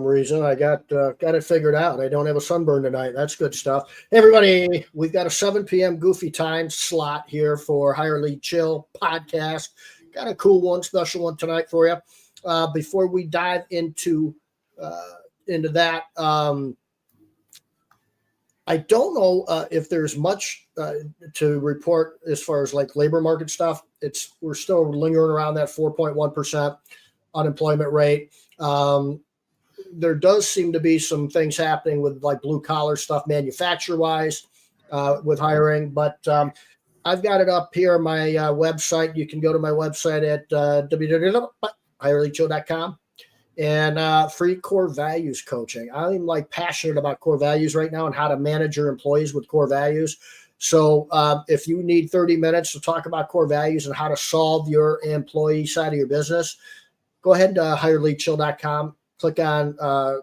reason. I got it figured out. I don't have a sunburn tonight. That's good stuff. Hey, everybody, we've got a 7 p.m. goofy time slot here for Higher League Chill podcast. Got a cool one, special one tonight for you. Before we dive into that, I don't know if there's much to report as far as like labor market stuff. We're still lingering around that 4.1% unemployment rate. There does seem to be some things happening with like blue collar stuff, manufacturer wise, with hiring. But I've got it up here on my website. You can go to my website at www.higherleaguechill.com. And free core values coaching. I'm like passionate about core values right now and how to manage your employees with core values. So if you need 30 minutes to talk about core values and how to solve your employee side of your business, go ahead to higherleaguechill.com. Click on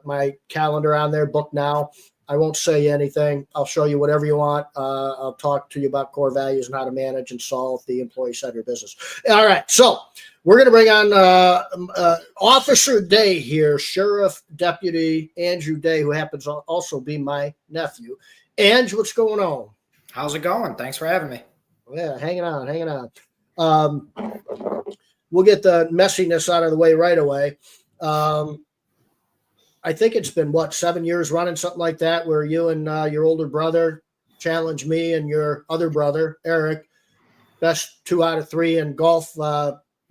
my calendar on there, book now. I won't say anything. I'll show you whatever you want. I'll talk to you about core values and how to manage and solve the employee side of your business. All right. So we're going to bring on Officer Day here, Sheriff Deputy Andrew Day, who happens to also be my nephew. Ange, what's going on? How's it going? Thanks for having me. Yeah, hanging on. We'll get the messiness out of the way right away. I think it's been, 7 years running, something like that, where you and your older brother challenged me and your other brother, Eric, best 2 out of 3 in golf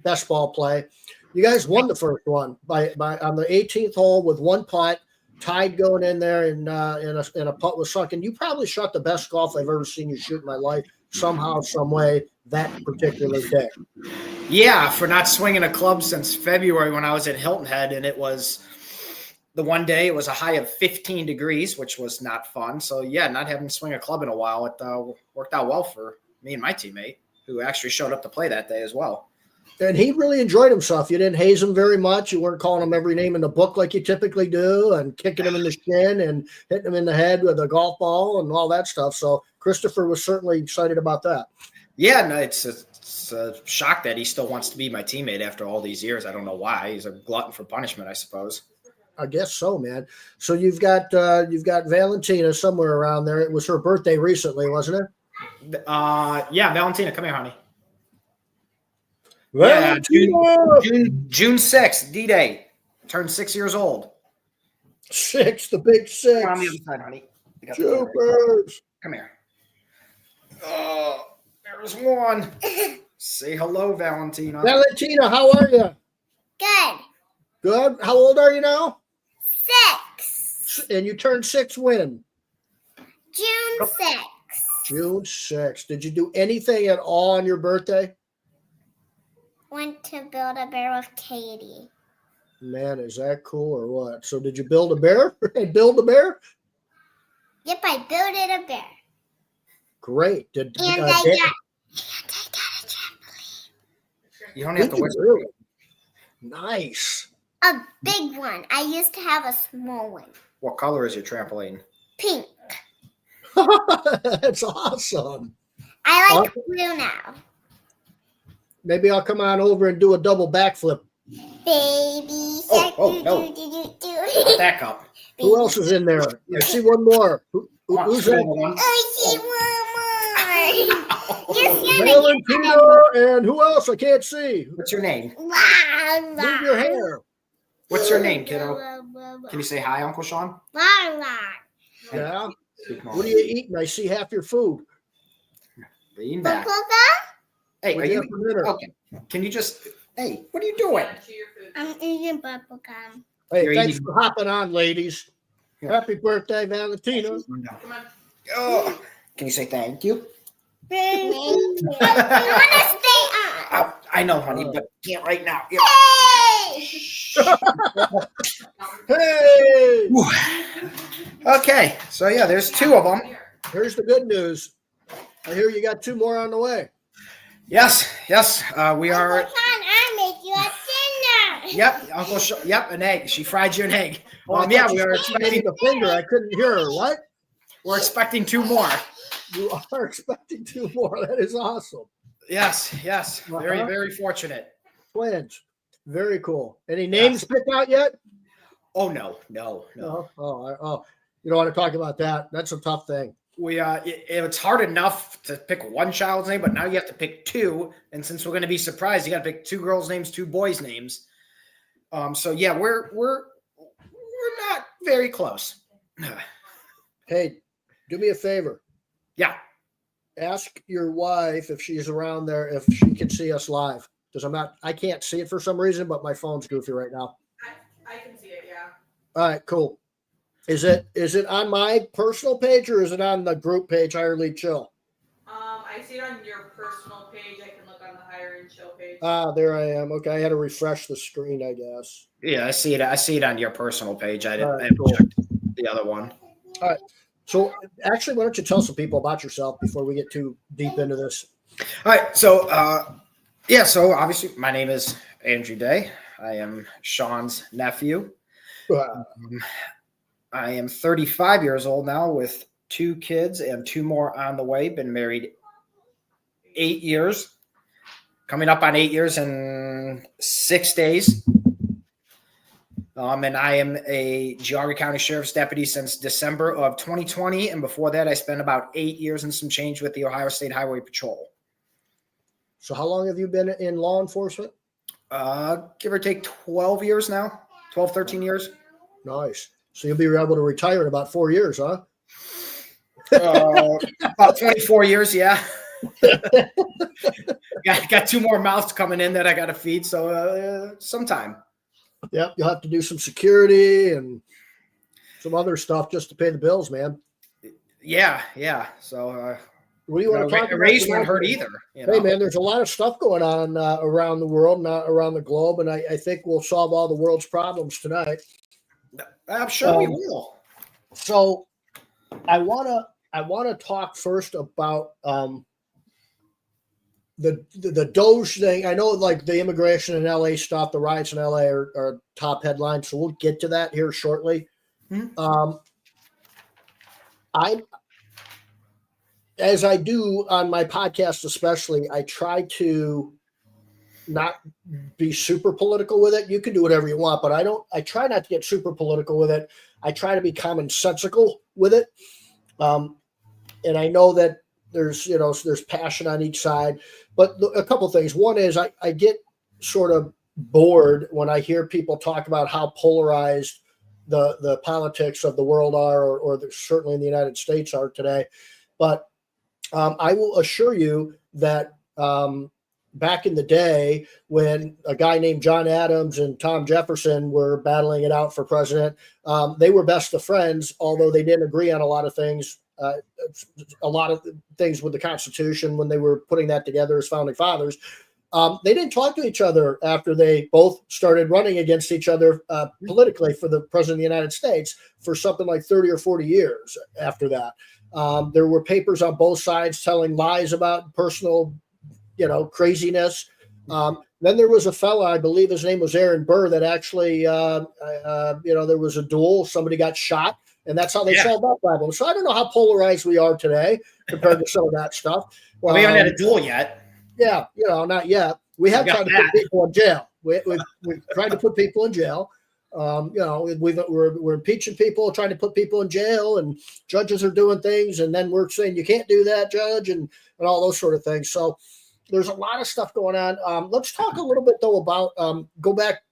best ball play. You guys won the first one by on the 18th hole with 1 putt, tied going in there, and a putt was sunk. And you probably shot the best golf I've ever seen you shoot in my life, somehow, some way, that particular day. Yeah, for not swinging a club since February when I was at Hilton Head, and it was the one day it was a high of 15 degrees, which was not fun. So yeah, not having to swing a club in a while, it worked out well for me and my teammate, who actually showed up to play that day as well. And he really enjoyed himself. You didn't haze him very much. You weren't calling him every name in the book like you typically do, and kicking him in the shin and hitting him in the head with a golf ball and all that stuff. So Christopher was certainly excited about that. Yeah, no, it's a shock that he still wants to be my teammate after all these years. I don't know why. He's a glutton for punishment, I suppose. I guess so, man. So you've got Valentina somewhere around there. It was her birthday recently, wasn't it? Yeah, Valentina, come here, honey. Valentina! Yeah, June 6th, D-Day. Turned 6 years old. 6, the big 6. Come on the other side, honey. Jupers. Come here. Oh, there's one. Say hello, Valentina. Valentina, how are you? Good. Good. How old are you now? 6. And you turned 6 when? June 6th. June 6th. Did you do anything at all on your birthday? Went to Build-A-Bear with Katie. Man, is that cool or what? So did you build a bear? Build a bear? Yep, I built a bear. Great. And I got a trampoline. You don't have to whisper. Really? Nice. A big one. I used to have a small one. What color is your trampoline? Pink. That's awesome. I like blue now. Maybe I'll come on over and do a double backflip. Baby. No. Not that cup. Who else is in there? I see one more. Who's that? I see one more. Yes, Valentina and who else? I can't see. What's your name? Move your hair. What's your name, kiddo? Can you say hi, Uncle Shawn? Yeah. What are you eating? I see half your food. Lean back. Hey, are you okay? Can you just? Hey, what are you doing? I'm eating bubblegum. Hey, thanks for hopping on, ladies. Happy birthday, Valentina. Come on. Oh, can you say thank you? Thank you. I want to stay on. I know, honey, but can't right now. Hey! Okay, so yeah, there's 2 of them. Here's the good news. I hear you got 2 more on the way. Yes, we are. Uncle Shawn, I made you a dinner. Yep, Uncle Shawn. Yep, an egg. She fried you an egg. Yeah, we are expecting the finger. I couldn't hear her. What? We're expecting 2 more. You are expecting 2 more. That is awesome. Yes. Very, very fortunate. Twins. Very cool. Any names picked out yet? Oh, no. Oh, you don't want to talk about that. That's a tough thing. It's hard enough to pick one child's name, but now you have to pick two. And since we're going to be surprised, you got to pick two girls' names, two boys' names. So yeah, we're not very close. Hey, do me a favor. Yeah. Ask your wife if she's around there, if she can see us live. Because I can't see it for some reason, but my phone's goofy right now. I can see it, yeah. All right, cool. Is it on my personal page or is it on the group page, Higher Lead Chill? I see it on your personal page. I can look on the Higher and Chill page. There I am. Okay, I had to refresh the screen, I guess. Yeah, I see it on your personal page. I Right, haven't cool. checked the other one. All right. So actually, why don't you tell some people about yourself before we get too deep into this? All right. So so obviously my name is Andrew Day. I am Shawn's nephew. I am 35 years old now with 2 kids and 2 more on the way. Been married 8 years, coming up on 8 years in 6 days. And I am a Geauga County Sheriff's Deputy since December of 2020. And before that, I spent about 8 years and some change with the Ohio State Highway Patrol. So how long have you been in law enforcement? Give or take 12 years now, 12, 13 years. Nice. So you'll be able to retire in about 4 years, huh? About 24 years, yeah. got 2 more mouths coming in that I got to feed, so sometime. Yep, you'll have to do some security and some other stuff just to pay the bills, man. Yeah. So what do you want to talk a about? raise wouldn't hurt either. You know? Hey, man, there's a lot of stuff going on around the world, not around the globe, and I think we'll solve all the world's problems tonight. I'm sure we will. So I wanna talk first about the Doge thing. I know like the immigration in LA stuff, the riots in LA are top headlines, so we'll get to that here shortly. Mm-hmm. As I do on my podcast, especially, I try to not be super political with it. You can do whatever you want, but I try not to get super political with it. I try to be commonsensical with it. And I know that there's passion on each side, but a couple things. One is I get sort of bored when I hear people talk about how polarized the politics of the world are, or certainly in the United States are today. But I will assure you that back in the day when a guy named John Adams and Tom Jefferson were battling it out for president, they were best of friends, although they didn't agree on a lot of things with the Constitution when they were putting that together as founding fathers. They didn't talk to each other after they both started running against each other politically for the president of the United States for something like 30 or 40 years after that. There were papers on both sides telling lies about personal, craziness. Then there was a fella, I believe his name was Aaron Burr, that actually, there was a duel. Somebody got shot, and that's how they solved that problem. So I don't know how polarized we are today compared to some of that stuff. We haven't had a duel yet. Yeah, not yet. We have tried to put people in jail. We've tried to put people in jail. We're impeaching people, trying to put people in jail, and judges are doing things, and then we're saying you can't do that, judge, and all those sort of things. So there's a lot of stuff going on. Let's talk a little bit though about go back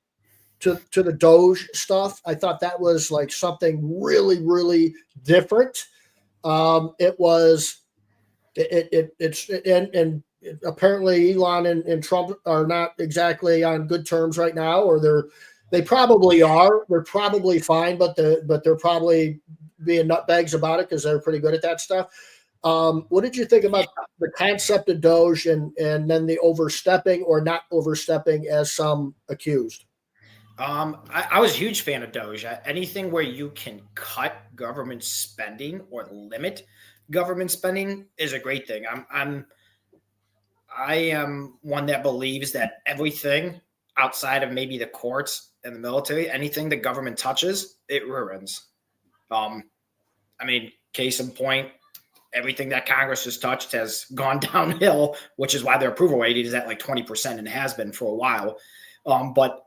to the Doge stuff. I thought that was like something really, really different. Apparently Elon and Trump are not exactly on good terms right now, or they probably are. They're probably fine, but they're probably being nutbags about it because they're pretty good at that stuff. What did you think about the concept of Doge and then the overstepping or not overstepping as some accused? I was a huge fan of Doge. Anything where you can cut government spending or limit government spending is a great thing. I am one that believes that everything outside of maybe the courts and the military, anything the government touches, it ruins. Case in point, everything that Congress has touched has gone downhill, which is why their approval rate is at like 20% and has been for a while. But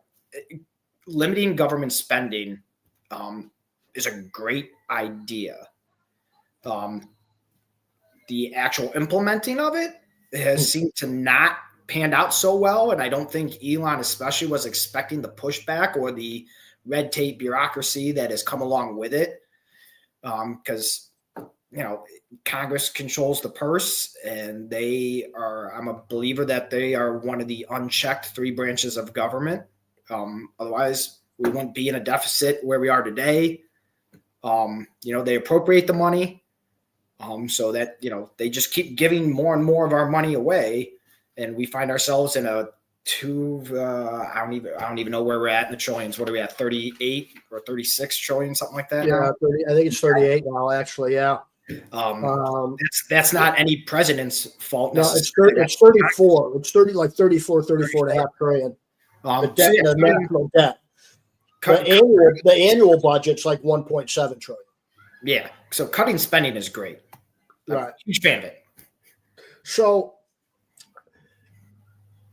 limiting government spending is a great idea. The actual implementing of it has seemed to not panned out so well, and I don't think Elon especially was expecting the pushback or the red tape bureaucracy that has come along with it, because Congress controls the purse, and I'm a believer that they are one of the unchecked three branches of government. Otherwise we wouldn't be in a deficit where we are today. They appropriate the money, so that they just keep giving more and more of our money away, and we find ourselves in a I don't even know where we're at in the trillions. What are we at? 38 or 36 trillion, something like that. Yeah, 30, I think it's 38 now. Actually, yeah. That's not any president's fault. No, it's 34. It's 34 and a half trillion. The national debt. The annual budget's like 1.7 trillion. Yeah. So cutting spending is great. Right. Huge fan of it. So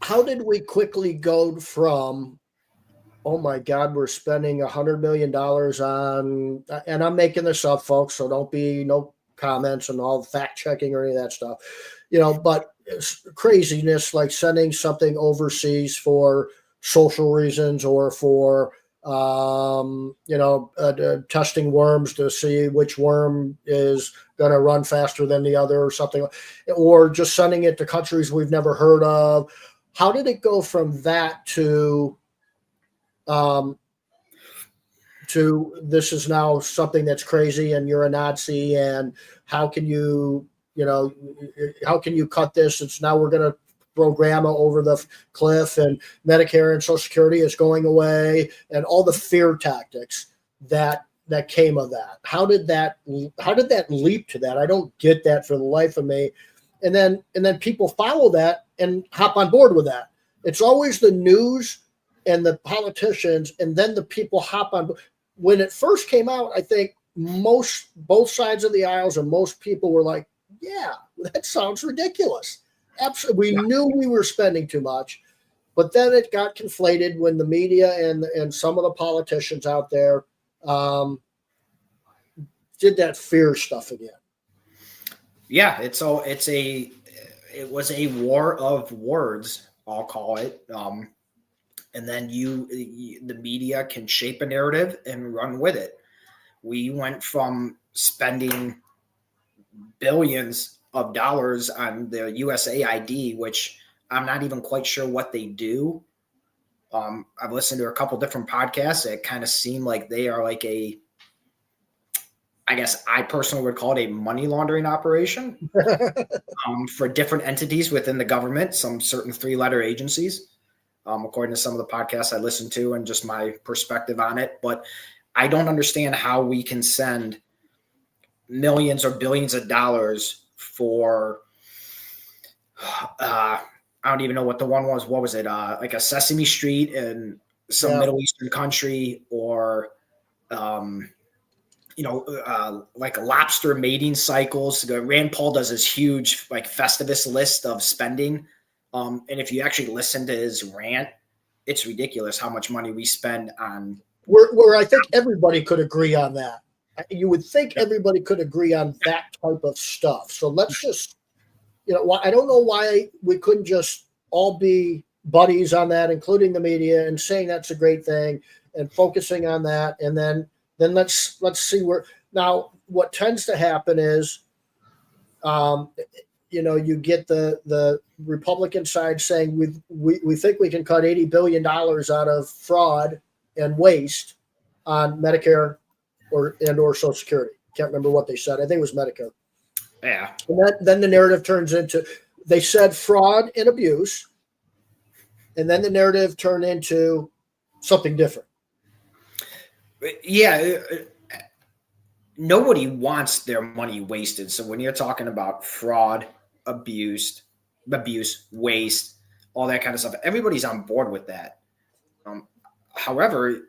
how did we quickly go from, oh my God, we're spending $100 million on, and I'm making this up, folks, so don't be no comments and all fact checking or any of that stuff, but it's craziness like sending something overseas for social reasons or for, testing worms to see which worm is going to run faster than the other or something, or just sending it to countries we've never heard of. How did it go from that to this is now something that's crazy and you're a Nazi, and how can you cut this? It's now we're going to throw grandma over the cliff, and Medicare and Social Security is going away, and all the fear tactics that came of that. How did that leap to that? I don't get that for the life of me. And then people follow that and hop on board with that. It's always the news and the politicians, and then the people hop on. When it first came out, I think both sides of the aisles and most people were like, yeah, that sounds ridiculous. Absolutely. We knew we were spending too much, but then it got conflated when the media and some of the politicians out there did that fear stuff again. Yeah, it was a war of words, I'll call it. And then the media can shape a narrative and run with it. We went from spending billions of dollars on the USAID, which I'm not even quite sure what they do. I've listened to a couple different podcasts that kind of seem like they are like I guess I personally would call it a money laundering operation for different entities within the government, some certain 3-letter agencies, according to some of the podcasts I listened to and just my perspective on it. But I don't understand how we can send millions or billions of dollars for, I don't even know what the one was. What was it? Like a Sesame Street in some Middle Eastern country, or, like lobster mating cycles. Rand Paul does this huge like Festivus list of spending. And if you actually listen to his rant, it's ridiculous how much money we spend on. Where I think everybody could agree on that. You would think everybody could agree on that type of stuff. So let's just, I don't know why we couldn't just all be buddies on that, including the media, and saying that's a great thing and focusing on that. And then let's see where. Now, what tends to happen is, you get the Republican side saying we think we can cut $80 billion out of fraud and waste on Medicare or Social Security. Can't remember what they said. I think it was Medicare. Yeah. And then the narrative turns into, they said fraud and abuse, and then the narrative turned into something different. Yeah. Nobody wants their money wasted. So when you're talking about fraud, abuse, waste, all that kind of stuff, everybody's on board with that. However,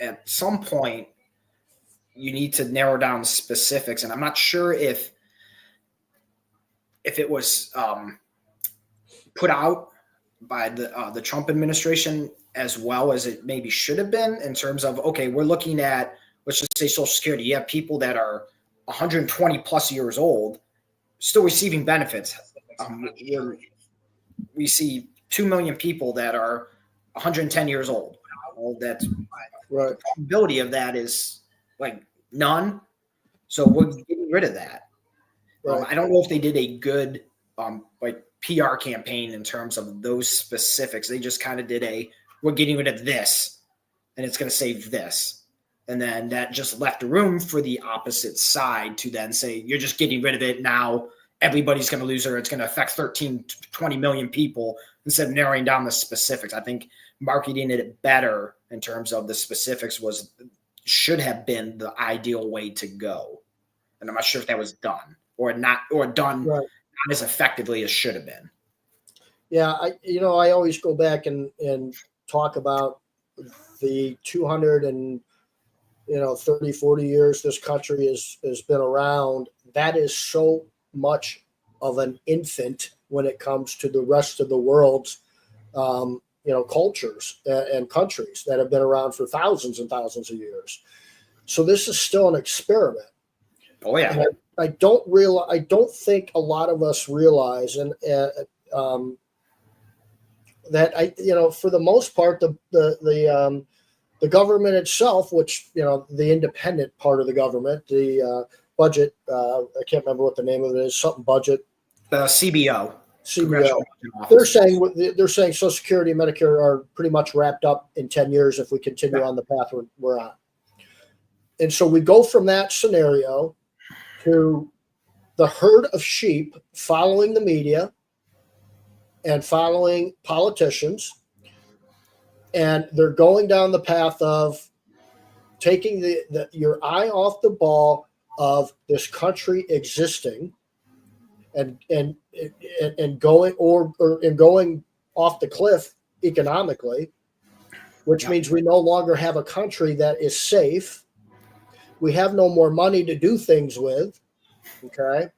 at some point, you need to narrow down specifics, and I'm not sure if it was put out by the Trump administration as well as it maybe should have been in terms of, okay, we're looking at, let's just say Social Security. You have people that are 120 plus years old still receiving benefits. We see 2 million people that are 110 years old. Well, that's Right. the probability of that is like none. So we're getting rid of that. Right. I don't know if they did a good like PR campaign in terms of those specifics. They just kind of did we're getting rid of this and it's going to save this. And then that just left room for the opposite side to then say, you're just getting rid of it. Now everybody's going to lose, or it's going to affect 13, 20 million people, instead of narrowing down the specifics. I think marketing it better in terms of the specifics should have been the ideal way to go. And I'm not sure if that was done or not, or done Right. not as effectively as should have been. Yeah. I always go back and talk about the 30, 40 years this country has been around. That is so much of an infant when it comes to the rest of the world's, cultures and countries that have been around for thousands and thousands of years. So this is still an experiment. Oh yeah. And I don't think a lot of us realize, and that for the most part, the government itself, which, the independent part of the government, the budget, I can't remember what the name of it is, something budget. CBO. They're saying Social Security and Medicare are pretty much wrapped up in 10 years if we continue on the path we're on. And so we go from that scenario to the herd of sheep following the media and following politicians. And they're going down the path of taking your eye off the ball of this country existing and going going off the cliff economically, which means we no longer have a country that is safe. We have no more money to do things with. Okay.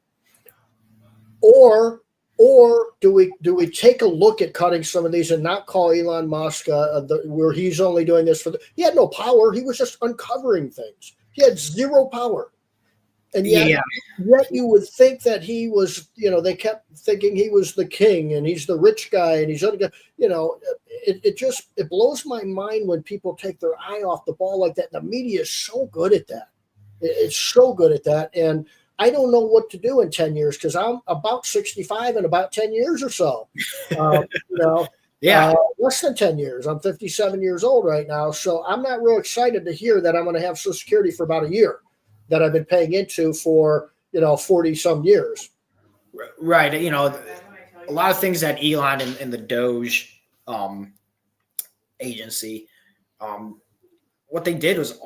Or do we take a look at cutting some of these and not call Elon Musk where he's only doing this he had no power. He was just uncovering things. He had zero power. And yet you would think that he was, they kept thinking he was the king and he's the rich guy and he's it blows my mind when people take their eye off the ball like that. The media is so good at that. It's so good at that. And I don't know what to do in 10 years because I'm about 65 in about 10 years or so. Less than 10 years. I'm 57 years old right now. So I'm not real excited to hear that I'm going to have Social Security for about a year that I've been paying into for, 40 some years. Right. A lot of things that Elon and the Doge agency, what they did was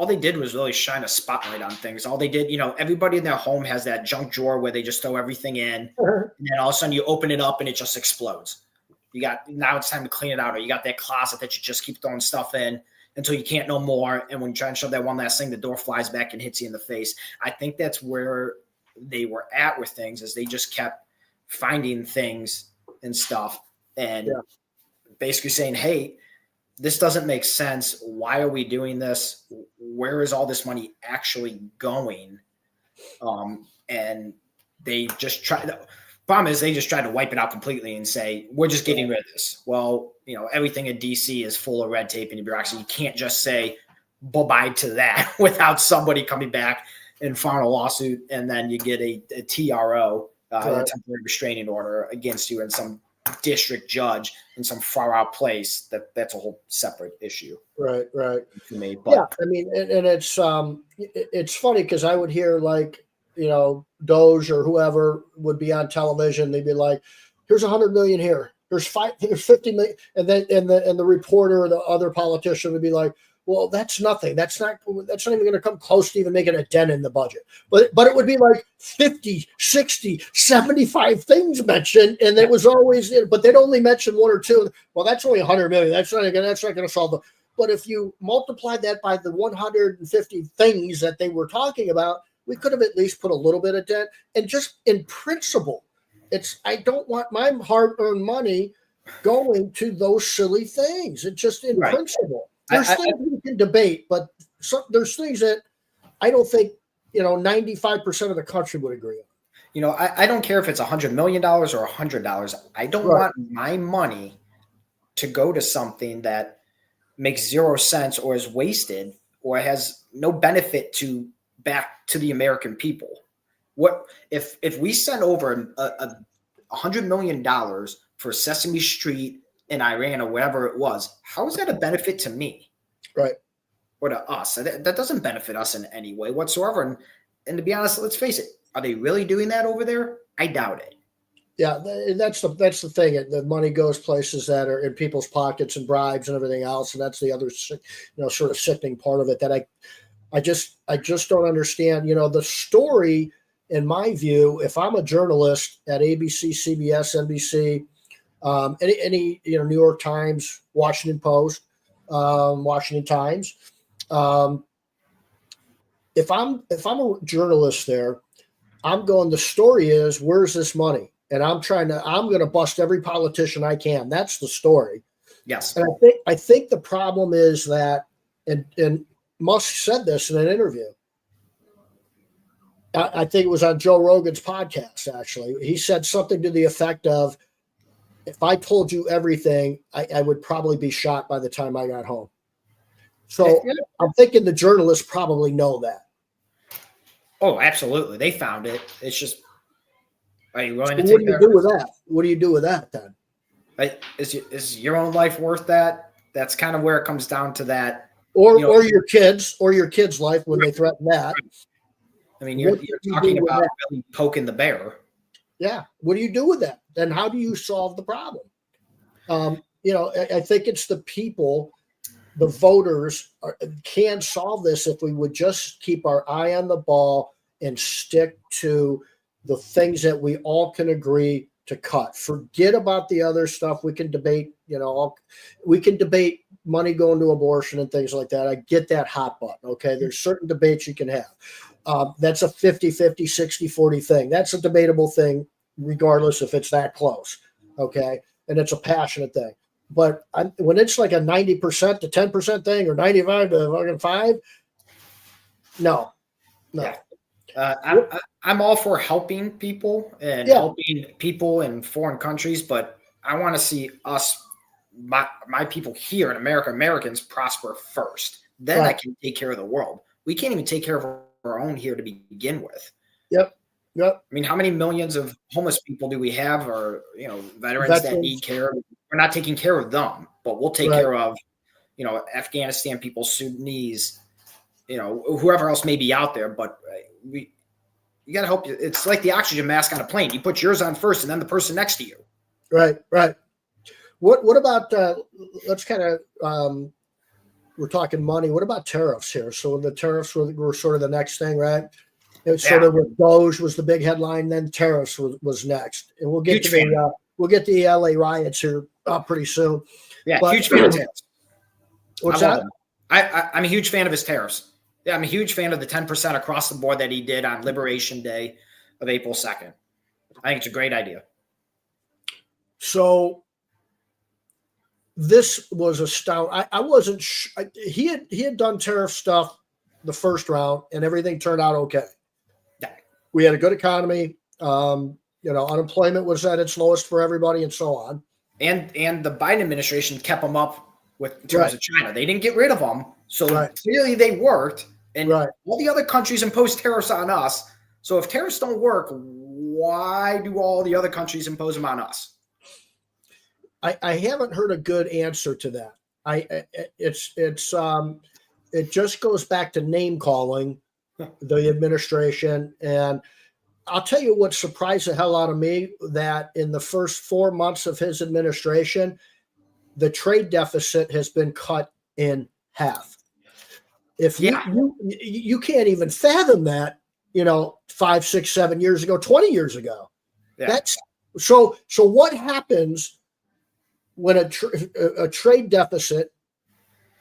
really shine a spotlight on things. All they did, everybody in their home has that junk drawer where they just throw everything in, and then all of a sudden you open it up and it just explodes. Now it's time to clean it out, or you got that closet that you just keep throwing stuff in until you can't no more. And when you try and shove that one last thing, the door flies back and hits you in the face. I think that's where they were at with things, is they just kept finding things and stuff and basically saying, hey, this doesn't make sense. Why are we doing this? Where is all this money actually going? And they just problem is they just tried to wipe it out completely and say, we're just getting rid of this. Well, everything in DC is full of red tape and bureaucracy. You can't just say bye-bye to that without somebody coming back and filing a lawsuit. And then you get a TRO, a temporary restraining order against you and some district judge in some far out place. That's a whole separate issue. Right. For me. But I mean, and it's funny because I would hear Doge or whoever would be on television. They'd be like, here's 100 million here. There's 50 million. And then, and the reporter or the other politician would be like, well, that's nothing. That's not even going to come close to even making a dent in the budget. But it would be like 50, 60, 75 things mentioned. And it was always, but they'd only mention one or two. Well, that's only 100 million. That's not going to solve it. But if you multiply that by the 150 things that they were talking about, we could have at least put a little bit of debt. And just in principle, I don't want my hard-earned money going to those silly things. It's just in Right. principle. There's things we can debate, but there's things that I don't think 95% of the country would agree on. I don't care if it's $100 million or $100. I don't want my money to go to something that makes zero sense or is wasted or has no benefit back to the American people. What if we send over $100 million for Sesame Street in Iran or wherever it was? How is that a benefit to me? Right. Or to us? That doesn't benefit us in any way whatsoever. And to be honest, let's face it, are they really doing that over there? I doubt it. Yeah, that's the thing. The money goes places that are in people's pockets and bribes and everything else, and that's the other sort of sickening part of it that I just don't understand. The story, in my view, if I'm a journalist at ABC, CBS, NBC, any New York Times, Washington Post, Washington Times, if I'm a journalist there, I'm going, the story is, where's this money? And I'm going to bust every politician I can. That's the story. Yes. And I think the problem is that, and Musk said this in an interview. I think it was on Joe Rogan's podcast, actually. He said something to the effect of, if I told you everything, I would probably be shot by the time I got home. So I'm thinking the journalists probably know that. Oh, absolutely. They found it. It's just, are you willing to take that? What do you do with that? What do you do with that then? Is your own life worth that? That's kind of where it comes down to that. Or your kids' life when they threaten that. I mean, you're talking about really poking the bear. Yeah. What do you do with that? Then how do you solve the problem? I think it's the people, the voters can solve this if we would just keep our eye on the ball and stick to the things that we all can agree to cut. Forget about the other stuff. We can debate, we can debate money going to abortion and things like that. I get that hot button. Okay. There's certain debates you can have. That's a 50-50, 60-40 thing. That's a debatable thing, regardless if it's that close. Okay. And it's a passionate thing. But when it's like a 90% to 10% thing, or 95 to 5, no. Yeah. I'm all for helping people and helping people in foreign countries, but I want to see my people here in America, Americans, prosper first. Then I can take care of the world. We can't even take care of our own here to begin with. Yep. I mean, how many millions of homeless people do we have, or veterans that need care? We're not taking care of them, but we'll take care of Afghanistan people, Sudanese, whoever else may be out there. But you got to help. It's like the oxygen mask on a plane. You put yours on first, and then the person next to you. Right. What about? Let's kind of. We're talking money. What about tariffs here? So the tariffs were sort of the next thing, right? It's sort of with Doge was the big headline, then tariffs was next, and we'll get the LA riots here pretty soon. Yeah, huge fan of tariffs. What's that? I'm a huge fan of his tariffs. Yeah, I'm a huge fan of the 10% across the board that he did on Liberation Day of April 2nd. I think it's a great idea. So this was astounding. I wasn't. He had done tariff stuff the first round, and everything turned out okay. We had a good economy. Unemployment was at its lowest for everybody, and so on. And the Biden administration kept them up in terms of China. They didn't get rid of them, so clearly they worked. And all the other countries imposed tariffs on us. So if tariffs don't work, why do all the other countries impose them on us? I haven't heard a good answer to that. It just goes back to name calling the administration. And I'll tell you what surprised the hell out of me, that in the first 4 months of his administration, the trade deficit has been cut in half. If you can't even fathom that, 5, 6, 7 years ago, 20 years ago. Yeah. That's so what happens when a trade deficit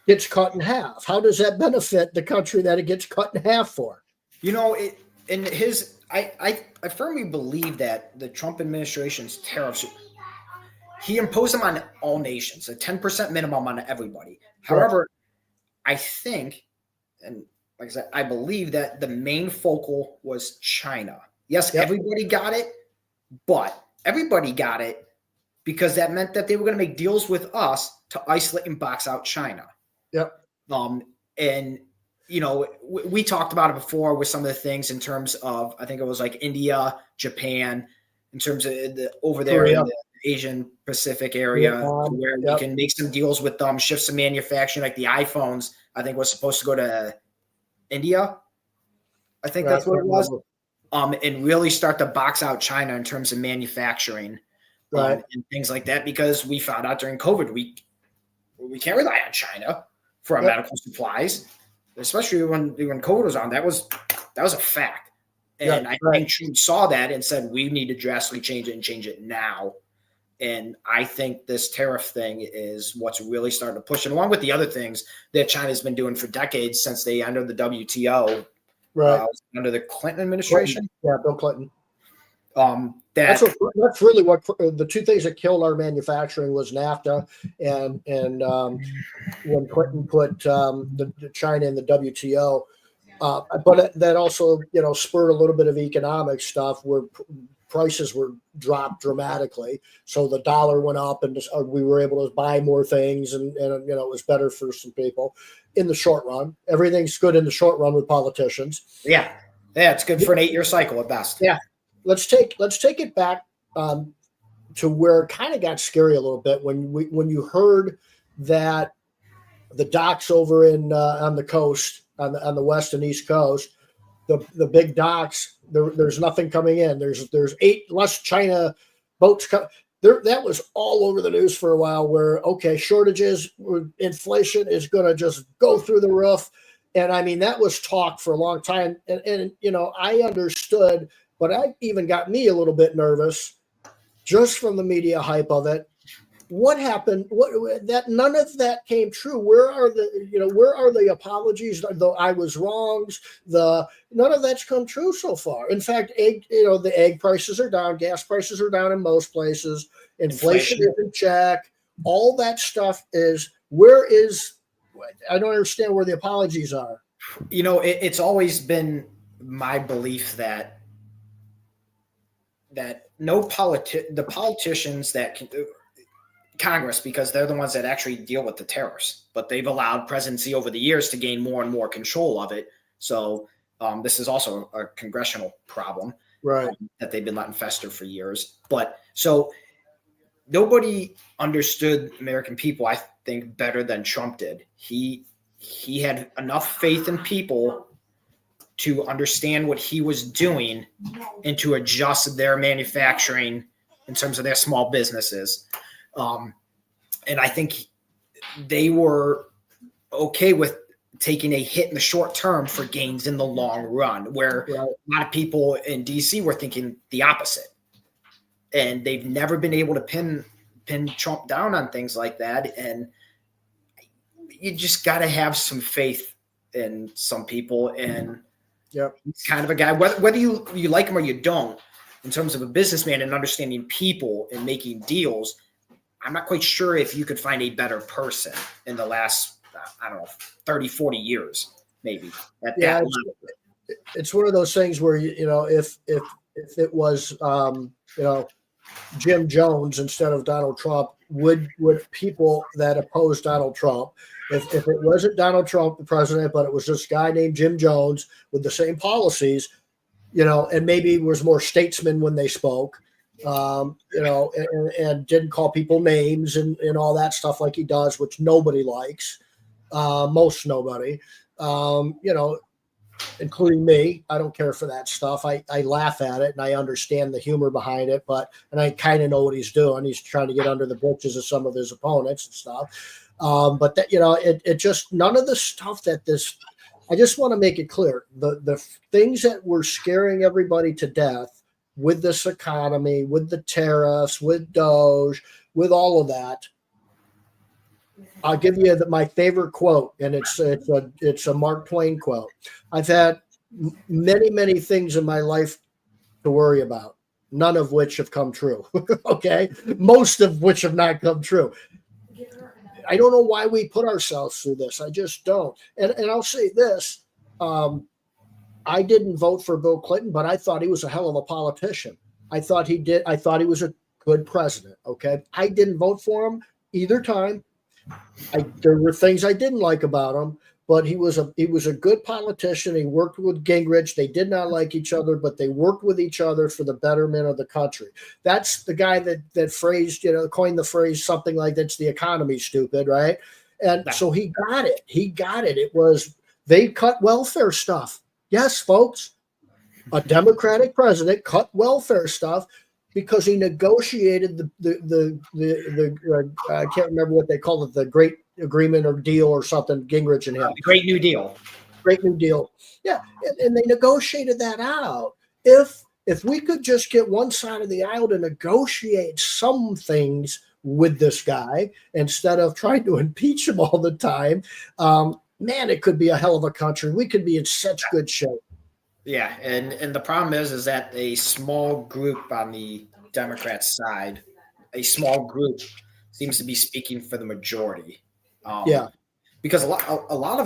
gets cut in half? How does that benefit the country that it gets cut in half for? I firmly believe that the Trump administration's tariffs he imposed them on all nations, a 10% minimum on everybody. However, I think, and like I said, I believe that the main focal was China. Yes, everybody got it, but everybody got it because that meant that they were going to make deals with us to isolate and box out China. Yep. And we talked about it before with some of the things in terms of, I think it was like India, Japan, in terms of over there in the Asian Pacific area, where we can make some deals with them, shift some manufacturing, like the iPhones, I think was supposed to go to India. I think that's what it was. And really start to box out China in terms of manufacturing and things like that, because we found out during COVID, we can't rely on China for our medical supplies, especially when COVID was on. That was a fact. And I think Trump saw that and said, we need to drastically change it and change it now. And I think this tariff thing is what's really starting to push it, along with the other things that China's been doing for decades since they entered the WTO, under the Clinton administration. Yeah, Bill Clinton. That's really what the two things that killed our manufacturing was NAFTA and when Clinton put the China in the WTO. But that also, spurred a little bit of economic stuff where prices were dropped dramatically. So the dollar went up and we were able to buy more things and it was better for some people in the short run. Everything's good in the short run with politicians. Yeah. Yeah. It's good for an 8-year cycle at best. Yeah. Let's take it back to where it kind of got scary a little bit when you heard that the docks over in on the coast, on the west and east coast, the big docks, there's nothing coming in. There's 8 less China boats there. That was all over the news for a while, where shortages, inflation is going to just go through the roof. And I mean, that was talk for a long time. And I understood, but it even got me a little bit nervous just from the media hype of it. What happened? That none of that came true. Where are the apologies? The I was wrongs. None of that's come true so far. In fact, the egg prices are down. Gas prices are down in most places. Inflation is in check. All that stuff is. I don't understand where the apologies are. It's always been my belief that the politicians that can. Congress, because they're the ones that actually deal with the tariffs, but they've allowed presidency over the years to gain more and more control of it. So this is also a congressional problem, that they've been letting fester for years. But so nobody understood American people, I think, better than Trump did. He had enough faith in people to understand what he was doing and to adjust their manufacturing in terms of their small businesses. And I think they were okay with taking a hit in the short term for gains in the long run, where a lot of people in DC were thinking the opposite. And they've never been able to pin Trump down on things like that. And you just got to have some faith in some people. And he's kind of a guy, whether you like him or you don't, in terms of a businessman and understanding people and making deals, I'm not quite sure if you could find a better person in the last, 30, 40 years, maybe. It's one of those things where, if it was, Jim Jones instead of Donald Trump, would people that oppose Donald Trump, if it wasn't Donald Trump, the president, but it was this guy named Jim Jones with the same policies, and maybe was more statesman when they spoke, and didn't call people names and all that stuff like he does, which nobody likes, most nobody, including me. I don't care for that stuff. I laugh at it and I understand the humor behind it, and I kind of know what he's doing. He's trying to get under the britches of some of his opponents and stuff. But that, it just, none of the stuff I just want to make it clear, the things that were scaring everybody to death with this economy, with the tariffs, with Doge, with all of that. I'll give you my favorite quote, and it's a Mark Twain quote. I've had many, many things in my life to worry about. none of which have come true. Okay. Most of which have not come true. I don't know why we put ourselves through this. I just don't. And I'll say this. I didn't vote for Bill Clinton, but I thought he was a hell of a politician. I thought he was a good president. Okay. I didn't vote for him either time. There were things I didn't like about him, but he was a good politician. He worked with Gingrich. They did not like each other, but they worked with each other for the betterment of the country. That's the guy that phrased, coined the phrase something like that's the economy, stupid, right? And so he got it. It was they cut welfare stuff. Yes, folks, a Democratic president cut welfare stuff because he negotiated the I can't remember what they call it, the Great Agreement or Deal or something, Gingrich and him. The Great New Deal. Great New Deal. Yeah, and they negotiated that out. If we could just get one side of the aisle to negotiate some things with this guy instead of trying to impeach him all the time, man, it could be a hell of a country. We could be in such good shape. Yeah, and the problem is that a small group on the Democrat side, a small group seems to be speaking for the majority. Because a lot of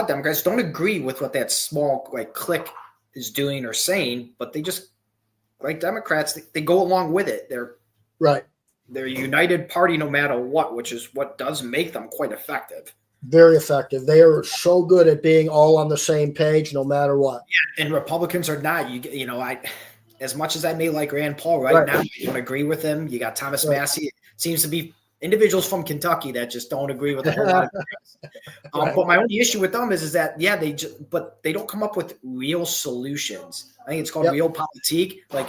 Democrats don't agree with what that small clique is doing or saying, but they just, like Democrats, they go along with it. They're a united party no matter what, which is what does make them quite effective. Very effective. They are so good at being all on the same page, no matter what. Yeah, and Republicans are not. As much as I may like Rand Paul now, I don't agree with him. You got Thomas Massey. It seems to be individuals from Kentucky that just don't agree with a whole lot of things. But my only issue with them is that they don't come up with real solutions. I think it's called realpolitik. Like,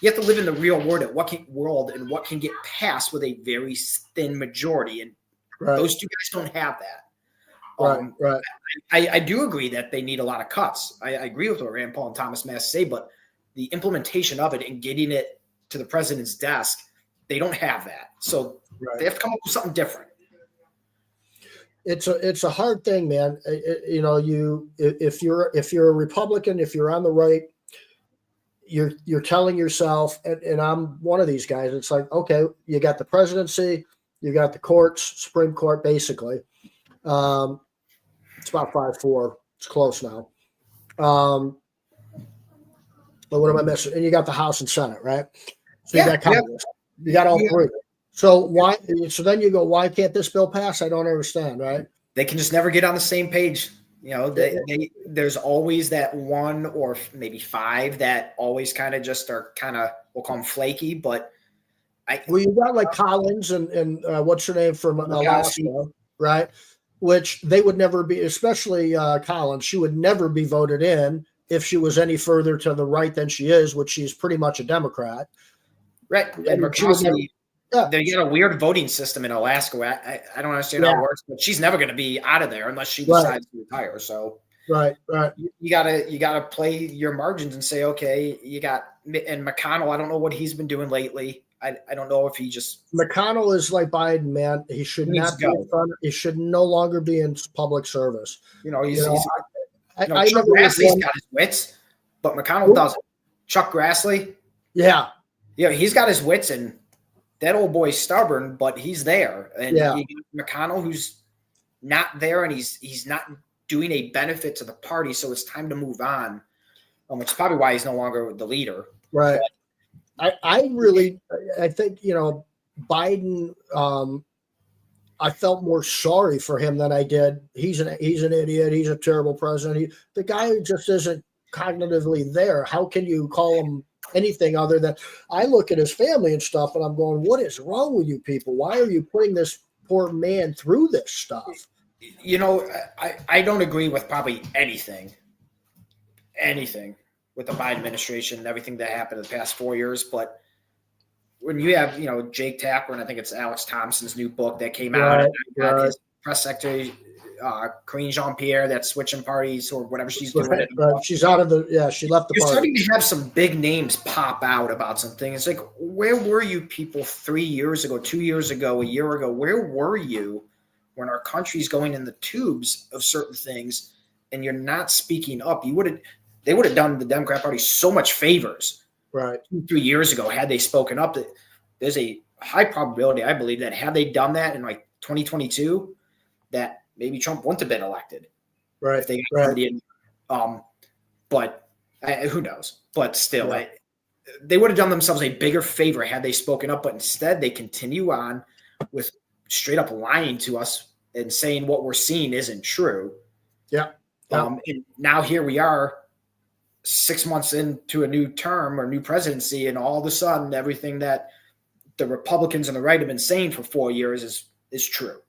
you have to live in the real world and what can get passed with a very thin majority, and those two guys don't have that. I do agree that they need a lot of cuts. I agree with what Rand Paul and Thomas Massey say, but the implementation of it and getting it to the president's desk, they don't have that. So they have to come up with something different. It's a hard thing, man. If you're a Republican, if you're on the right, you're telling yourself, and I'm one of these guys. It's like, okay, you got the presidency, you got the courts, Supreme Court, basically. It's about 5-4. It's close now. But what am I missing? And you got the House and Senate, right? So you got Congress. You got all three. So why? So then you go, why can't this bill pass? I don't understand, right? They can just never get on the same page. There's always that one or maybe five that always kind of just are we'll call them flaky, but you got like Collins and what's her name from Alaska, right? Which they would never be, especially Collins. She would never be voted in if she was any further to the right than she is, which she's pretty much a Democrat. Right. And Murkowski, they got a weird voting system in Alaska. I don't understand how it works, but she's never going to be out of there unless she decides to retire. So you gotta play your margins and say, okay, and McConnell, I don't know what he's been doing lately. I don't know if he just McConnell is like Biden, man. He should not be in front. He should no longer be in public service. Chuck Grassley's got his wits, but McConnell doesn't. Chuck Grassley, he's got his wits, and that old boy's stubborn, but he's there. And you got McConnell, who's not there, and he's not doing a benefit to the party, so it's time to move on. Which is probably why he's no longer the leader. Right. I think, Biden, I felt more sorry for him than I did. He's an idiot. He's a terrible president. The guy just isn't cognitively there. How can you call him anything other than, I look at his family and stuff and I'm going, what is wrong with you people? Why are you putting this poor man through this stuff? I don't agree with probably anything with the Biden administration and everything that happened in the past 4 years. But when you have, Jake Tapper, and I think it's Alex Thompson's new book that came out, and his press secretary, Karine Jean-Pierre, that's switching parties or whatever she's doing. She's out of she left the party. You're starting to have some big names pop out about something. It's like, where were you people 3 years ago, 2 years ago, a year ago? Where were you when our country's going in the tubes of certain things and you're not speaking up? They would have done the Democrat Party so much favors Right. 2-3 years ago, had they spoken up, that there's a high probability, I believe, that had they done that in like 2022, that maybe Trump wouldn't have been elected. Right. If they got somebody in. But who knows? But still, Yeah. they would have done themselves a bigger favor had they spoken up. But instead, they continue on with straight up lying to us and saying what we're seeing isn't true. Yeah. And now here we are, 6 months into a new term or new presidency, and all of a sudden, everything that the Republicans and the right have been saying for 4 years is true.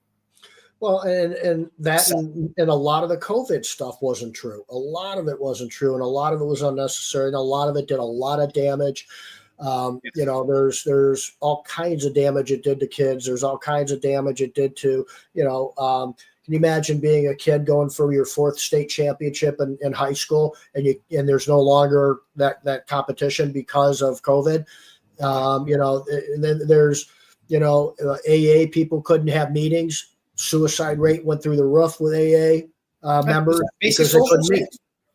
Well, and that and a lot of the COVID stuff wasn't true. A lot of it wasn't true, and a lot of it was unnecessary, and a lot of it did a lot of damage. You know, there's all kinds of damage it did to kids. There's all kinds of damage it did to, you know, can you imagine being a kid going for your 4th state championship in high school, and there's no longer that competition because of COVID? You know, and then there's, you know, AA people couldn't have meetings. Suicide rate went through the roof with AA members because they couldn't meet.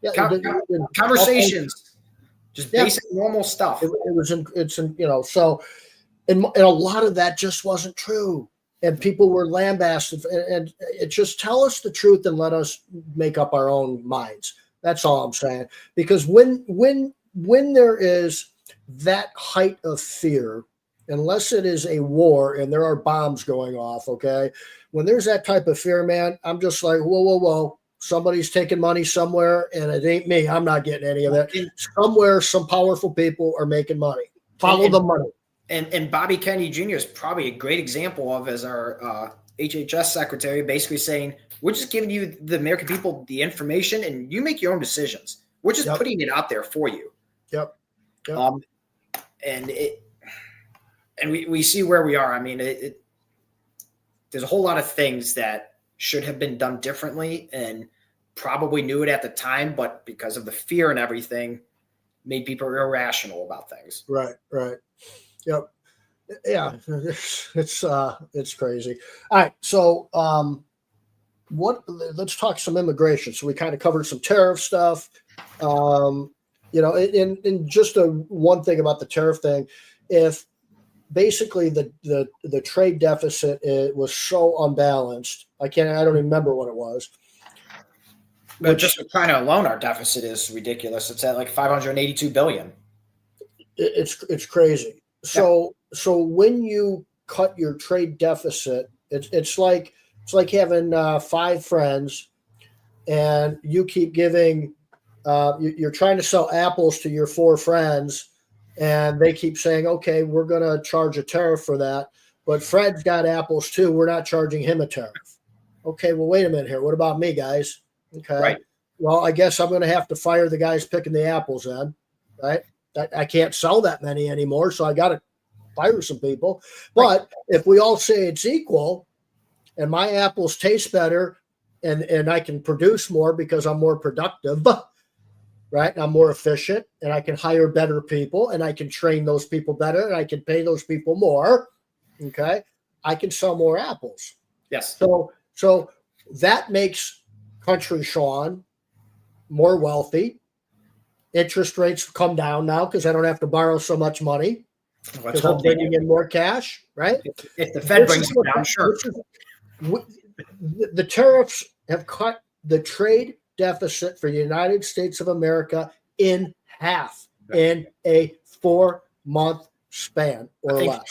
Yeah, conversations, just basic normal stuff. It's you know, so and a lot of that just wasn't true, and people were lambasted. And it just tell us the truth and let us make up our own minds. That's all I'm saying. Because when there is that height of fear, unless it is a war and there are bombs going off, okay? When there's that type of fear, man, I'm just like, whoa. Somebody's taking money somewhere, and it ain't me. I'm not getting any of that. Somewhere, some powerful people are making money. Follow the money. And Bobby Kennedy Jr. is probably a great example of, as our HHS secretary, basically saying, we're just giving you, the American people, the information, and you make your own decisions. We're just putting it out there for you. Yep. And we see where we are. I mean, there's a whole lot of things that should have been done differently, and probably knew it at the time, but because of the fear and everything, made people irrational about things. Right. Yep. Yeah. It's crazy. All right. So, let's talk some immigration. So we kind of covered some tariff stuff. You know, in just one thing about the tariff thing, if basically the trade deficit was so unbalanced, I don't remember what it was. But just with China alone, our deficit is ridiculous. It's at like $582 billion. It's crazy. So when you cut your trade deficit, it's like having 5 friends, and you keep giving. You're trying to sell apples to your 4 friends, and they keep saying, "Okay, we're going to charge a tariff for that." But Fred's got apples too. We're not charging him a tariff. Okay, well, wait a minute here. What about me, guys? Okay. Right. Well, I guess I'm going to have to fire the guys picking the apples then, right? I can't sell that many anymore, so I got to fire some people. But if we all say it's equal, and my apples taste better, and I can produce more because I'm more productive, right? I'm more efficient, and I can hire better people, and I can train those people better, and I can pay those people more. Okay, I can sell more apples. Yes. So that makes country Shawn more wealthy. Interest rates come down now because I don't have to borrow so much money because I'm bringing in more cash, right? If the Fed brings them down, sure. The tariffs have cut the trade deficit for the United States of America in half in a 4-month span or less.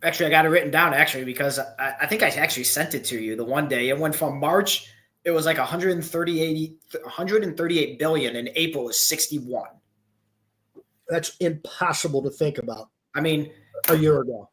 Actually, I got it written down because I think I actually sent it to you the one day. It went from March, it was like 138 billion, and April is 61. That's impossible to think about. I mean, a year ago.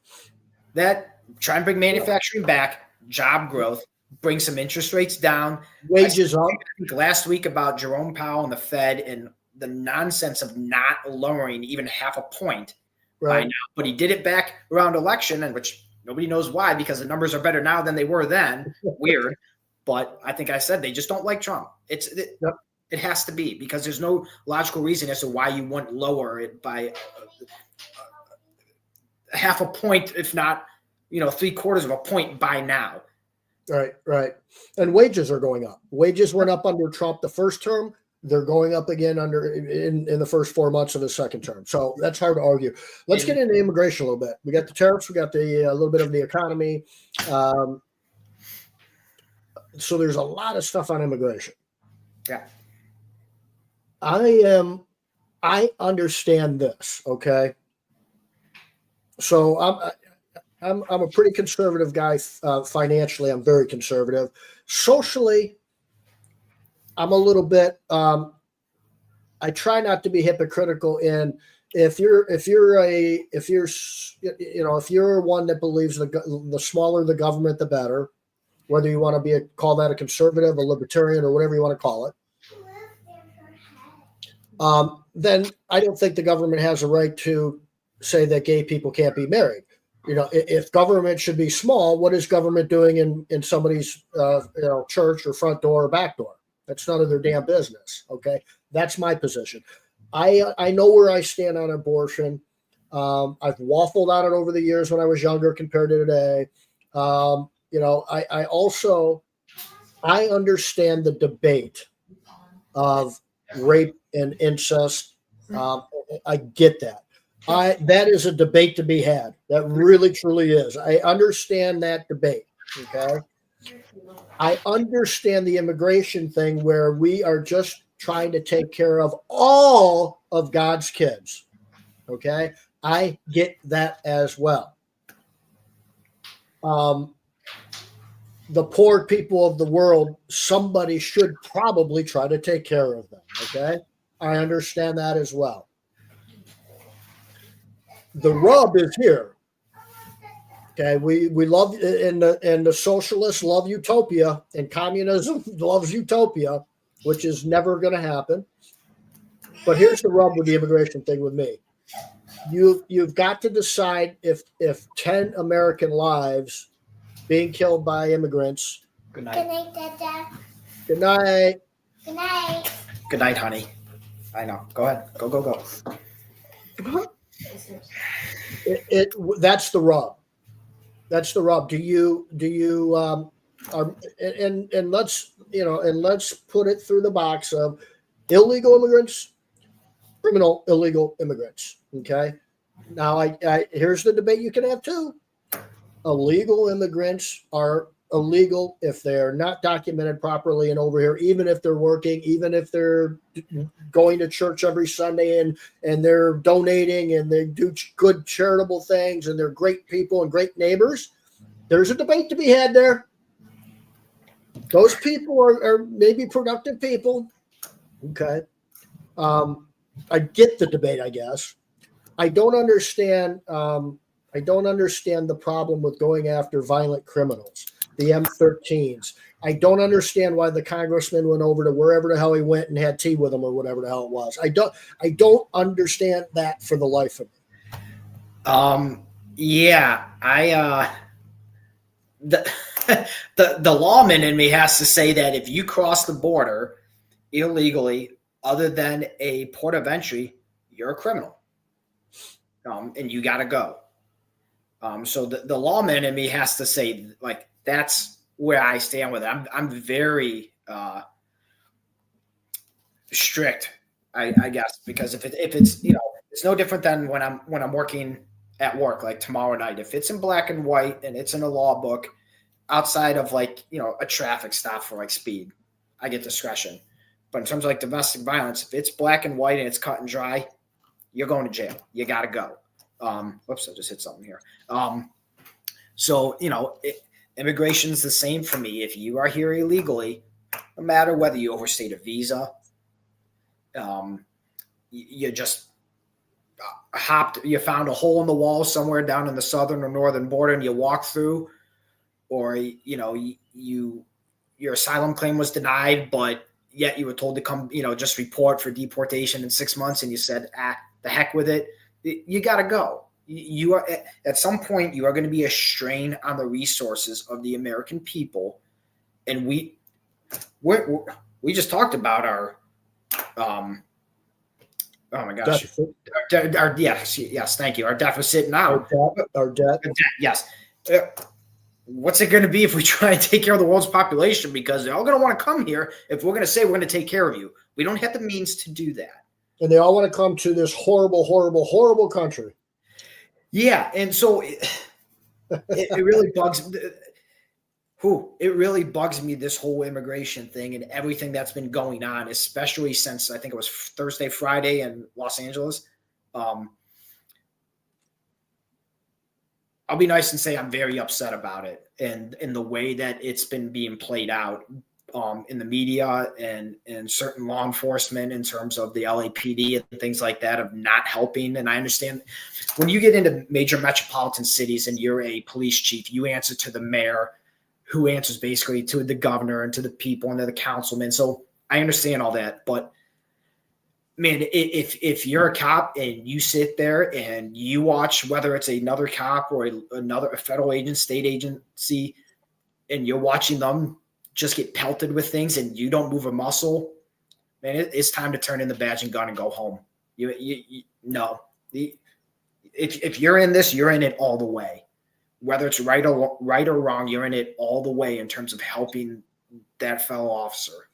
That try and bring manufacturing back, job growth, bring some interest rates down, wages up. I think last week about Jerome Powell and the Fed and the nonsense of not lowering even half a point by now. But he did it back around election, and which nobody knows why, because the numbers are better now than they were then. Weird. But I think I said they just don't like Trump. It has to be, because there's no logical reason as to why you wouldn't lower it by half a point, if not, 3/4 of a point by now. Right. And wages are going up. Wages went up under Trump the first term. They're going up again in the first 4 months of his second term. So that's hard to argue. Let's get into immigration a little bit. We got the tariffs. We got the a little bit of the economy. So there's a lot of stuff on immigration. Yeah. I understand this. Okay. So I'm a pretty conservative guy. Financially, I'm very conservative. Socially, I'm a little bit. I try not to be hypocritical in if you're one that believes the smaller the government, the better. Whether you want to call that a conservative, a libertarian, or whatever you want to call it. Then I don't think the government has a right to say that gay people can't be married. If government should be small, what is government doing in somebody's church or front door or back door? That's none of their damn business. Okay, that's my position. I know where I stand on abortion. I've waffled on it over the years when I was younger compared to today. I understand the debate of rape and incest. I get that. That is a debate to be had. That really, truly is. I understand that debate. Okay. I understand the immigration thing where we are just trying to take care of all of God's kids. Okay. I get that as well. The poor people of the world, somebody should probably try to take care of them. Okay. I understand that as well. The rub is here. Okay, we love and the socialists love utopia, and communism loves utopia, which is never going to happen. But here's the rub with the immigration thing with me. You've got to decide if 10 American lives being killed by immigrants. Good night. Good night, Dada. Good night. Good night. Good night, honey. I know. Go ahead. Go. That's the rub. That's the rub. Do you and let's put it through the box of illegal immigrants, criminal illegal immigrants. Okay. Now here's the debate you can have too. Illegal immigrants are illegal if they're not documented properly and over here, even if they're working, even if they're going to church every Sunday and they're donating and they do good charitable things and they're great people and great neighbors. There's a debate to be had there. Those people are maybe productive people. Okay. I get the debate, I guess. I don't understand the problem with going after violent criminals. The M13s. I don't understand why the congressman went over to wherever the hell he went and had tea with him or whatever the hell it was. I don't understand that for the life of me. The lawman in me has to say that if you cross the border illegally, other than a port of entry, you're a criminal, and you got to go. So the lawman in me has to say, like, that's where I stand with it. I'm very strict, I guess, because if it's it's no different than when I'm working at work, like tomorrow night. If it's in black and white and it's in a law book, outside of a traffic stop for speed, I get discretion. But in terms of domestic violence, if it's black and white and it's cut and dry, you're going to jail. You got to go. Whoops, I just hit something here. So immigration's the same for me. If you are here illegally, no matter whether you overstayed a visa, you just you found a hole in the wall somewhere down in the southern or northern border and you walked through, or your asylum claim was denied, but yet you were told to come, just report for deportation in 6 months, and you said, the heck with it. You got to go. You are at some point you are going to be a strain on the resources of the American people, and we just talked about our oh my gosh, yes, thank you. Our deficit now, our debt. Yes, what's it going to be if we try and take care of the world's population? Because they're all going to want to come here if we're going to say we're going to take care of you. We don't have the means to do that. And they all want to come to this horrible, horrible, horrible country. Yeah, and so it really bugs. It really bugs me, this whole immigration thing and everything that's been going on, especially since I think it was Thursday, Friday in Los Angeles. I'll be nice and say I'm very upset about it, and in the way that it's been being played out in the media and certain law enforcement in terms of the LAPD and things like that of not helping. And I understand when you get into major metropolitan cities and you're a police chief, you answer to the mayor, who answers basically to the governor and to the people and to the councilman. So I understand all that, but man, if you're a cop and you sit there and you watch, whether it's another cop or a federal agent, state agency, and you're watching them just get pelted with things and you don't move a muscle, man, it's time to turn in the badge and gun and go home. No. If you're in this, you're in it all the way. Whether it's right or wrong, you're in it all the way in terms of helping that fellow officer.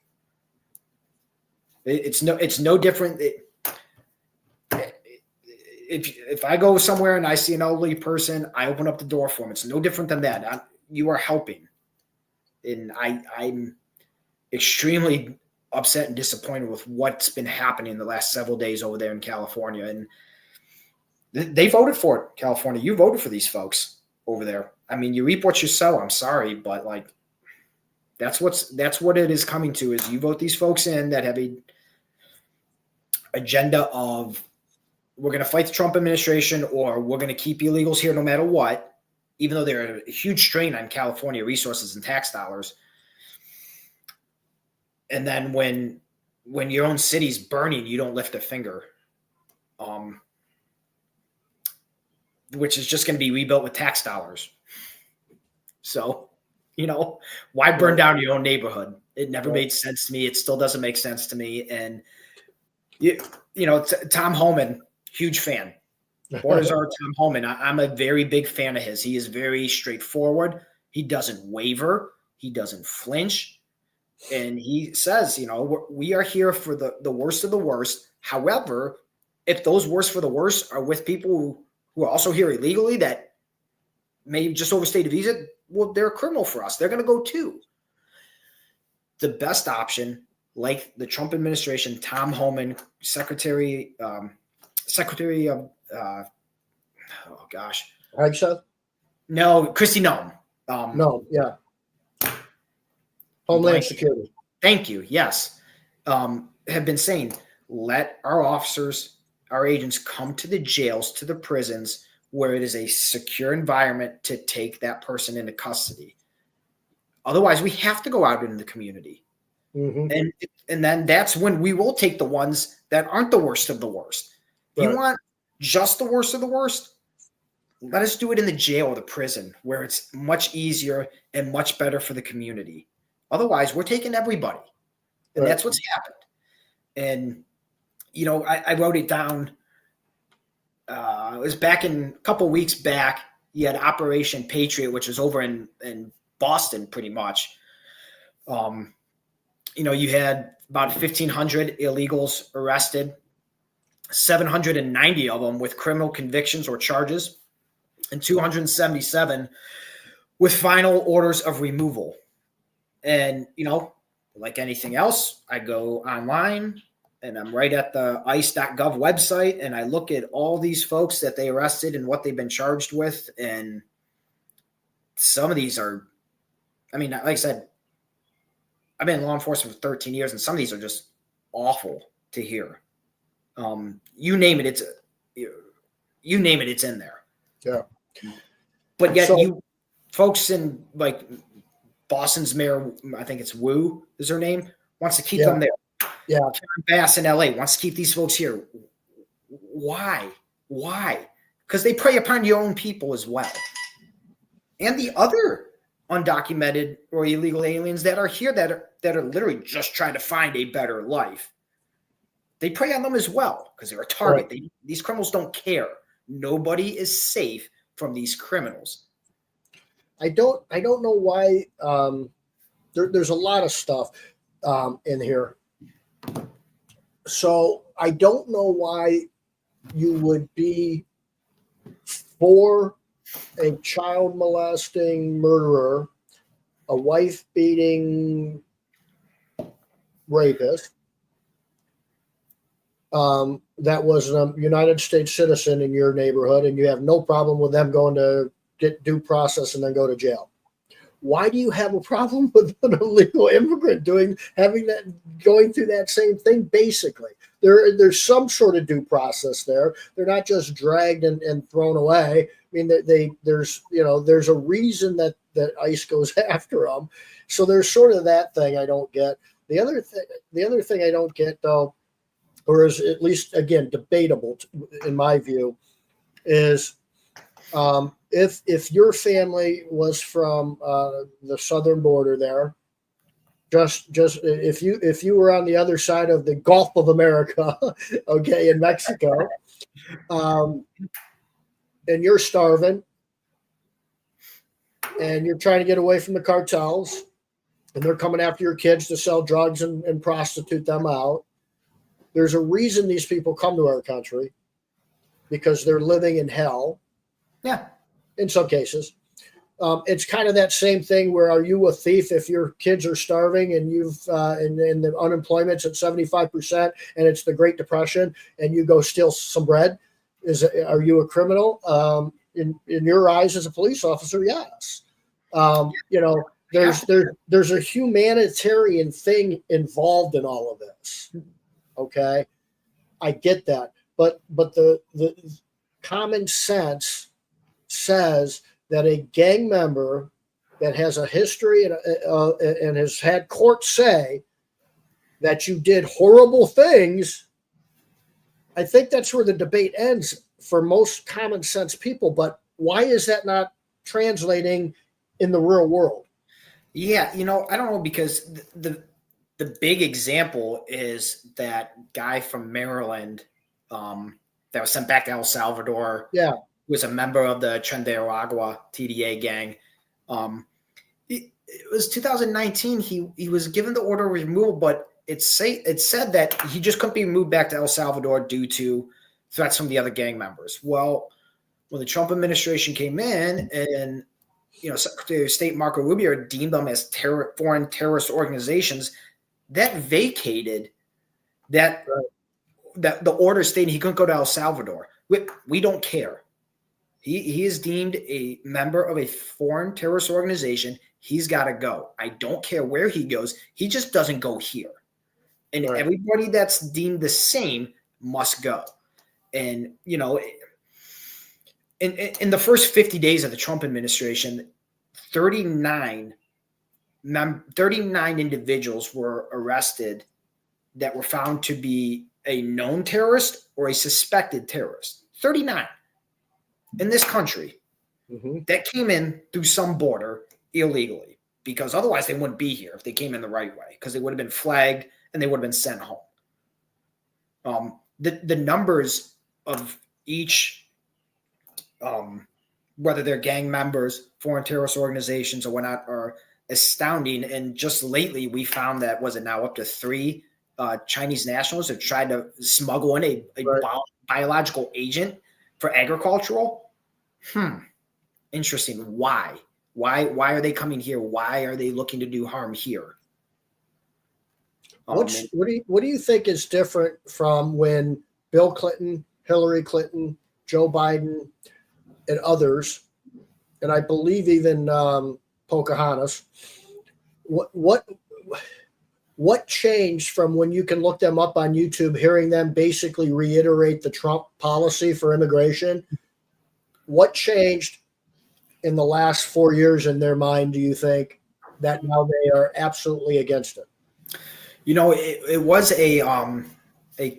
It's no different. If I go somewhere and I see an elderly person, I open up the door for them. It's no different than that. You are helping. And I'm extremely upset and disappointed with what's been happening the last several days over there in California. And they voted for it, California. You voted for these folks over there. I mean, you reap what you sow. I'm sorry, but like that's what it is coming to, is you vote these folks in that have a agenda of, we're going to fight the Trump administration, or we're going to keep illegals here no matter what, even though they're a huge strain on California resources and tax dollars. And then when your own city's burning, you don't lift a finger. Which is just going to be rebuilt with tax dollars. So, why burn down your own neighborhood? It never made sense to me. It still doesn't make sense to me. And, Tom Homan, huge fan. Borders are Tom Homan. I'm a very big fan of his. He is very straightforward. He doesn't waver. He doesn't flinch. And he says, we are here for the worst of the worst. However, if those worst for the worst are with people who are also here illegally that may just overstayed a visa, well, they're a criminal for us. They're going to go too. The best option, like the Trump administration, Tom Homan, Secretary of, Hagshot? No, Kristi Noem. Homeland Security. Thank you. Yes. Have been saying, let our officers, our agents come to the jails, to the prisons, where it is a secure environment to take that person into custody. Otherwise, we have to go out into the community. Mm-hmm. And then that's when we will take the ones that aren't the worst of the worst. Right. You want just the worst of the worst? Let us do it in the jail or the prison, where it's much easier and much better for the community. Otherwise, we're taking everybody. And That's what's happened. And I wrote it down. It was back a couple weeks back. You had Operation Patriot, which was over in Boston, pretty much. You had about 1,500 illegals arrested, 790 of them with criminal convictions or charges, and 277 with final orders of removal. And, like anything else, I go online and I'm right at the ice.gov website and I look at all these folks that they arrested and what they've been charged with. And some of these are, like I said, I've been in law enforcement for 13 years and some of these are just awful to hear. You name it, it's in there. Yeah. But yet you folks in like Boston's mayor, I think it's Wu is her name, wants to keep them there. Yeah. Karen Bass in LA wants to keep these folks here. Why? Because they prey upon your own people as well. And the other undocumented or illegal aliens that are here that are literally just trying to find a better life. They prey on them as well because they're a target. Right. These criminals don't care. Nobody is safe from these criminals. I don't know why. There's a lot of stuff in here. So I don't know why you would be for a child molesting murderer, a wife beating rapist, that was a United States citizen in your neighborhood, and you have no problem with them going to get due process and then go to jail. Why do you have a problem with an illegal immigrant going through that same thing? Basically, there's some sort of due process there. They're not just dragged and thrown away. I mean, there's a reason that ICE goes after them. So there's sort of that thing I don't get. The other thing I don't get, though, or is at least again debatable in my view, is if your family was from the southern border there, just if you were on the other side of the Gulf of America, okay, in Mexico, and you're starving and you're trying to get away from the cartels and they're coming after your kids to sell drugs and prostitute them out. There's a reason these people come to our country, because they're living in hell. Yeah. In some cases. It's kind of that same thing where, are you a thief if your kids are starving and and the unemployment's at 75% and it's the Great Depression and you go steal some bread? Are you a criminal? In your eyes as a police officer, yes. There's a humanitarian thing involved in all of this. Okay, I get that, but the common sense says that a gang member that has a history and has had court say that you did horrible things, I think that's where the debate ends for most common sense people. But why is that not translating in the real world? Yeah, I don't know, because the big example is that guy from Maryland that was sent back to El Salvador. Yeah. Was a member of the Agua TDA gang. It was 2019. He was given the order of removal, but it said that he just couldn't be moved back to El Salvador due to threats from the other gang members. Well, when the Trump administration came in and Secretary of State Marco Rubio deemed them as foreign terrorist organizations, that vacated that the order stating he couldn't go to El Salvador. We don't care. He is deemed a member of a foreign terrorist organization. He's got to go. I don't care where he goes. He just doesn't go here. And everybody that's deemed the same must go. And, in the first 50 days of the Trump administration, 39 individuals were arrested that were found to be a known terrorist or a suspected terrorist. 39 in this country that came in through some border illegally, because otherwise they wouldn't be here if they came in the right way, because they would have been flagged and they would have been sent home. The numbers of each, whether they're gang members, foreign terrorist organizations or whatnot, are astounding. And just lately we found that, was it now up to 3 Chinese nationals that tried to smuggle in a biological agent for agricultural. Interesting. Why are they coming here? Why are they looking to do harm here? What do you think is different from when Bill Clinton, Hillary Clinton, Joe Biden, and others, and I believe even Pocahontas, what changed from when you can look them up on YouTube, hearing them basically reiterate the Trump policy for immigration? What changed in the last 4 years in their mind, do you think, that now they are absolutely against it? It was a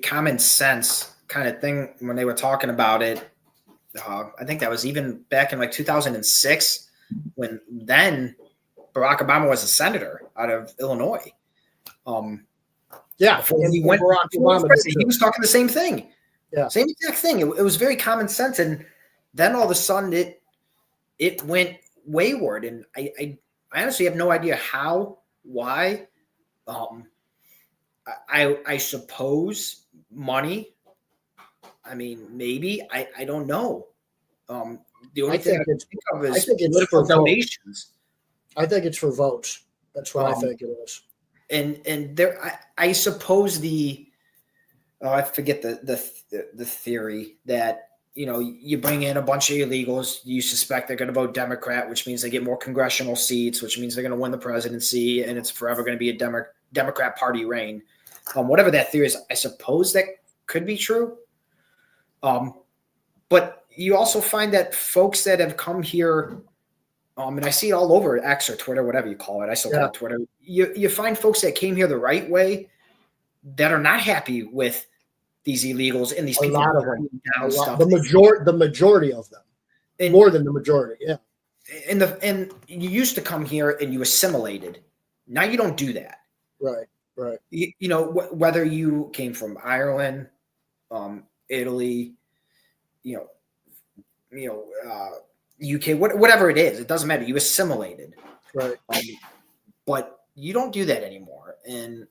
common sense kind of thing when they were talking about it. I think that was even back in like 2006, when then Barack Obama was a senator out of Illinois. Before he went, he was talking the same thing. Yeah, same exact thing. It was very common sense, and then all of a sudden it went wayward, and I honestly have no idea how, why. I suppose money. I mean, maybe I don't know. The only thing I can think of is political donations. I think it's for votes. That's what I think it is. And there, I suppose I forget the theory that, you bring in a bunch of illegals, you suspect they're going to vote Democrat, which means they get more congressional seats, which means they're going to win the presidency, and it's forever going to be a Democrat party reign. Whatever that theory is, I suppose that could be true. But you also find that folks that have come here, and I see it all over X or Twitter, whatever you call it. I still call it Twitter. You find folks that came here the right way that are not happy with these illegals and these people down stuff. The majority of them, and more than the majority, yeah. And you used to come here and you assimilated. Now you don't do that. Right. Whether you came from Ireland, Italy, UK, whatever it is, it doesn't matter. You assimilated, right? But you don't do that anymore, and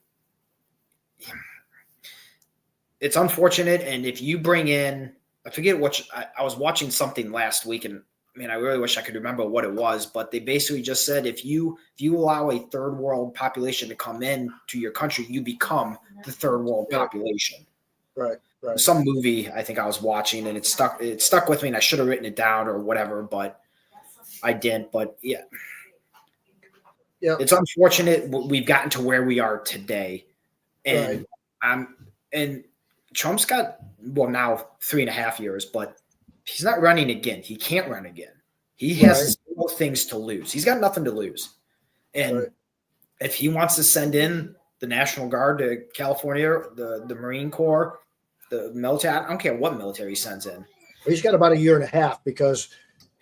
it's unfortunate. And if you bring in, I forget what I was watching something last week, and I really wish I could remember what it was, but they basically just said if you allow a third world population to come in to your country, you become the third world population. Right. Some movie I think I was watching, and it stuck with me, and I should have written it down or whatever, but I didn't. But yeah, it's unfortunate we've gotten to where we are today, and and Trump's got now 3.5 years, but he's not running again. He can't run again. He has no things to lose. He's got nothing to lose, and if he wants to send in the National Guard to California, the Marine Corps, the military, I don't care what military he sends in. He's got about 1.5 years because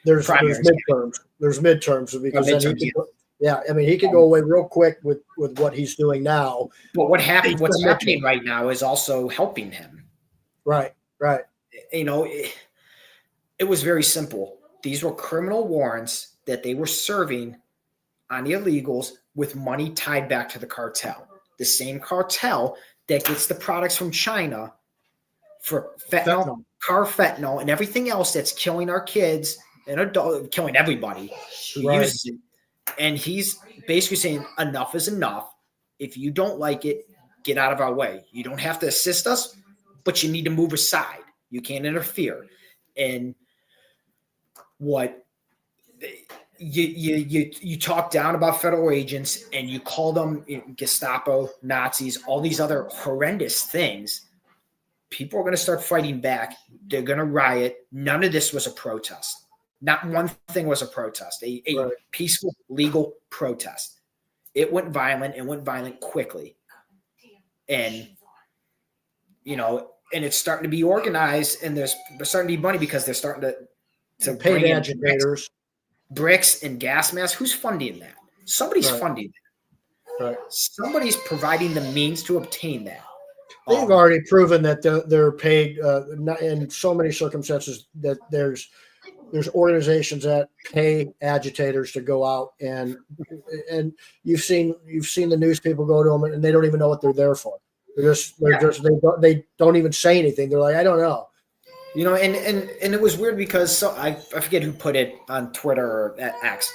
there's midterms. There's midterms because he could go away real quick with what he's doing now. But what's happening right now is also helping him. Right. It was very simple. These were criminal warrants that they were serving on the illegals with money tied back to the cartel. The same cartel that gets the products from China for fentanyl, fentanyl, and everything else that's killing our kids and killing everybody who uses it. And he's basically saying enough is enough. If you don't like it, get out of our way. You don't have to assist us, but you need to move aside. You can't interfere. And what you talk down about federal agents and you call them Gestapo, Nazis, all these other horrendous things. People are going to start fighting back. They're going to riot. None of this was a protest. Not one thing was a protest, a peaceful, legal protest. It went violent. It went violent quickly. And, and it's starting to be organized, and there's starting to be money because they're starting to pay agitators. Bricks and gas masks. Who's funding that? Somebody's funding that. Right. Somebody's providing the means to obtain that. They've already proven that they're paid in so many circumstances that there's organizations that pay agitators to go out and you've seen the news people go to them and they don't even know what they're there for. They don't even say anything. They're like, I don't know. And it was weird because I forget who put it on Twitter or at X.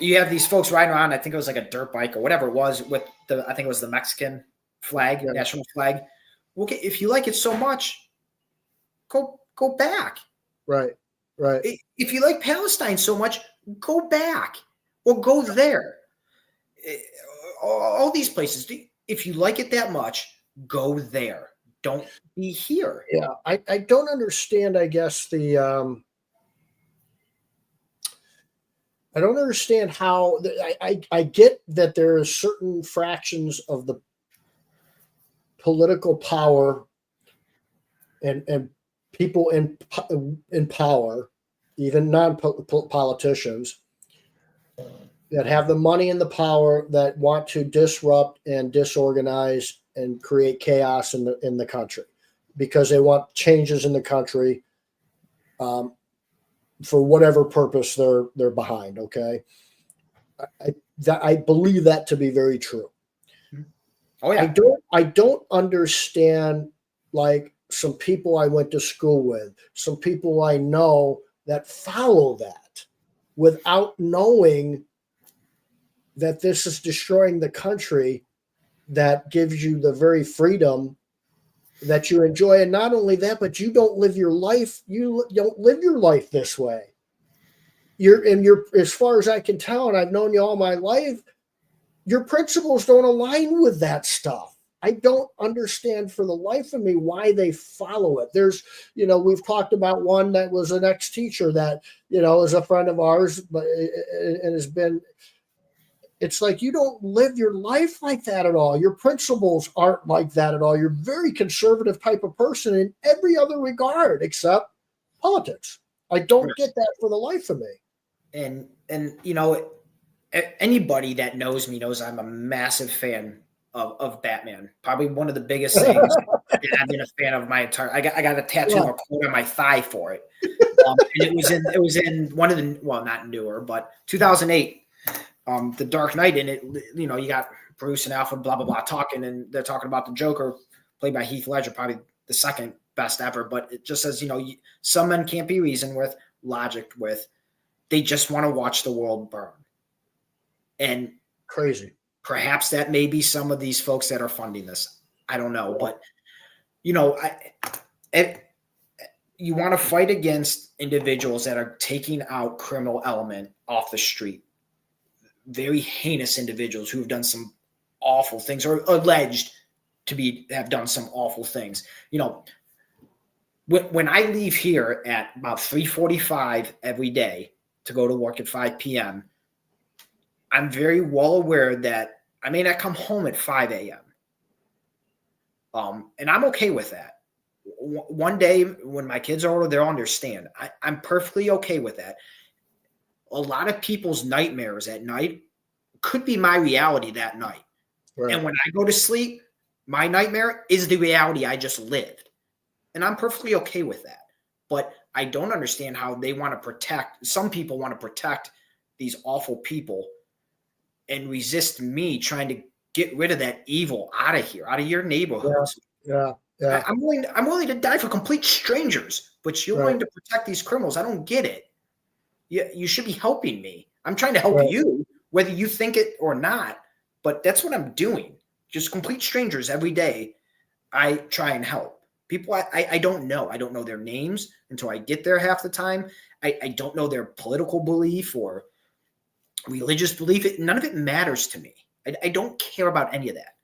You have these folks riding around. I think it was like a dirt bike or whatever it was with I think it was the Mexican flag, national flag. Okay, if you like it so much, go back. Right. If you like Palestine so much, go back or go there. All these places. If you like it that much, go there. Don't be here. Yeah, I don't understand. I guess I don't understand how. I get that there are certain fractions of the political power and people in power, even non-politicians, that have the money and the power that want to disrupt and disorganize and create chaos in the country because they want changes in the country. for whatever purpose they're behind. Okay. I believe that to be very true. Oh yeah. I don't understand, like, some people I went to school with, some people I know that follow that without knowing that this is destroying the country that gives you the very freedom that you enjoy. And not only that, but you don't live your life. You don't live your life this way. You're, as far as I can tell, and I've known you all my life, your principles don't align with that stuff. I don't understand for the life of me why they follow it. There's, we've talked about one that was an ex-teacher that, is a friend of ours, but and has been, it's like, you don't live your life like that at all. Your principles aren't like that at all. You're a very conservative type of person in every other regard except politics. I don't get that for the life of me. And anybody that knows me knows I'm a massive fan of Batman. Probably one of the biggest things I've been a fan of my entire. I got a tattoo of a quote on my thigh for it, and it was in one of the, well, not newer, but 2008, The Dark Knight. And it, you got Bruce and Alfred, blah blah blah, talking, and they're talking about the Joker, played by Heath Ledger, probably the second best ever. But it just says, some men can't be reasoned with, logic with. They just want to watch the world burn. And crazy. Perhaps that may be some of these folks that are funding this. I don't know. But, you want to fight against individuals that are taking out criminal element off the street. Very heinous individuals who have done some awful things, or alleged to have done some awful things. When I leave here at about 3:45 every day to go to work at 5 p.m., I'm very well aware that I may not come home at 5 a.m. And I'm okay with that. One day when my kids are older, they'll understand. I'm perfectly okay with that. A lot of people's nightmares at night could be my reality that night. Right. And when I go to sleep, my nightmare is the reality I just lived. And I'm perfectly okay with that. But I don't understand how they want to protect, some people want to protect these awful people and resist me trying to get rid of that evil out of here, out of your neighborhoods. Yeah. I'm willing to die for complete strangers, but you're willing to protect these criminals. I don't get it. You should be helping me. I'm trying to help you, whether you think it or not, but that's what I'm doing. Just complete strangers every day. I try and help people. I don't know. I don't know their names until I get there half the time. I don't know their political belief or religious belief. None of it matters to me. I don't care about any of that.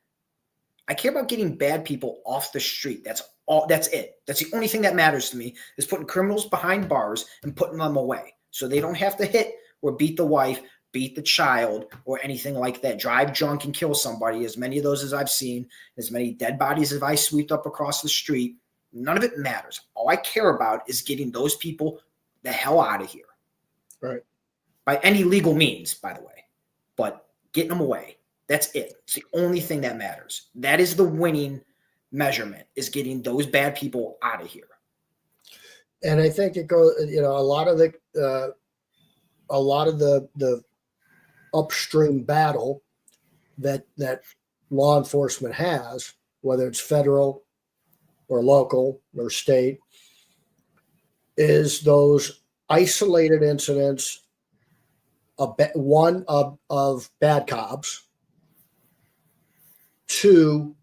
I care about getting bad people off the street. That's all. That's it. That's the only thing that matters to me, is putting criminals behind bars and putting them away so they don't have to hit or beat the wife, beat the child, or anything like that. Drive drunk and kill somebody. As many of those as I've seen, as many dead bodies as I swept up across the street. None of it matters. All I care about is getting those people the hell out of here. Right. By any legal means, by the way, but getting them away. That's it. It's the only thing that matters. That is the winning measurement, is getting those bad people out of here. And I think it goes, a lot of the upstream battle that law enforcement has, whether it's federal or local or state, is those isolated incidents of bad cops, two,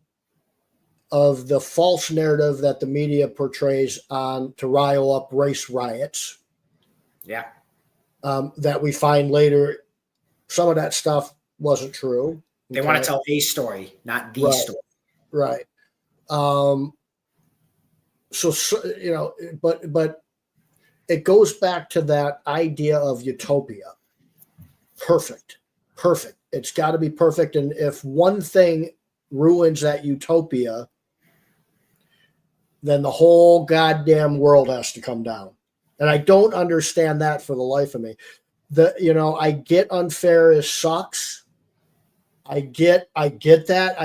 of the false narrative that the media portrays on to rile up race riots. Yeah. That we find later, some of that stuff wasn't true. They want to tell a story, not the story. Right. But it goes back to that idea of utopia. Perfect. It's got to be perfect. And if one thing ruins that utopia, then the whole goddamn world has to come down. And I don't understand that for the life of me. I get unfair as sucks. I get that.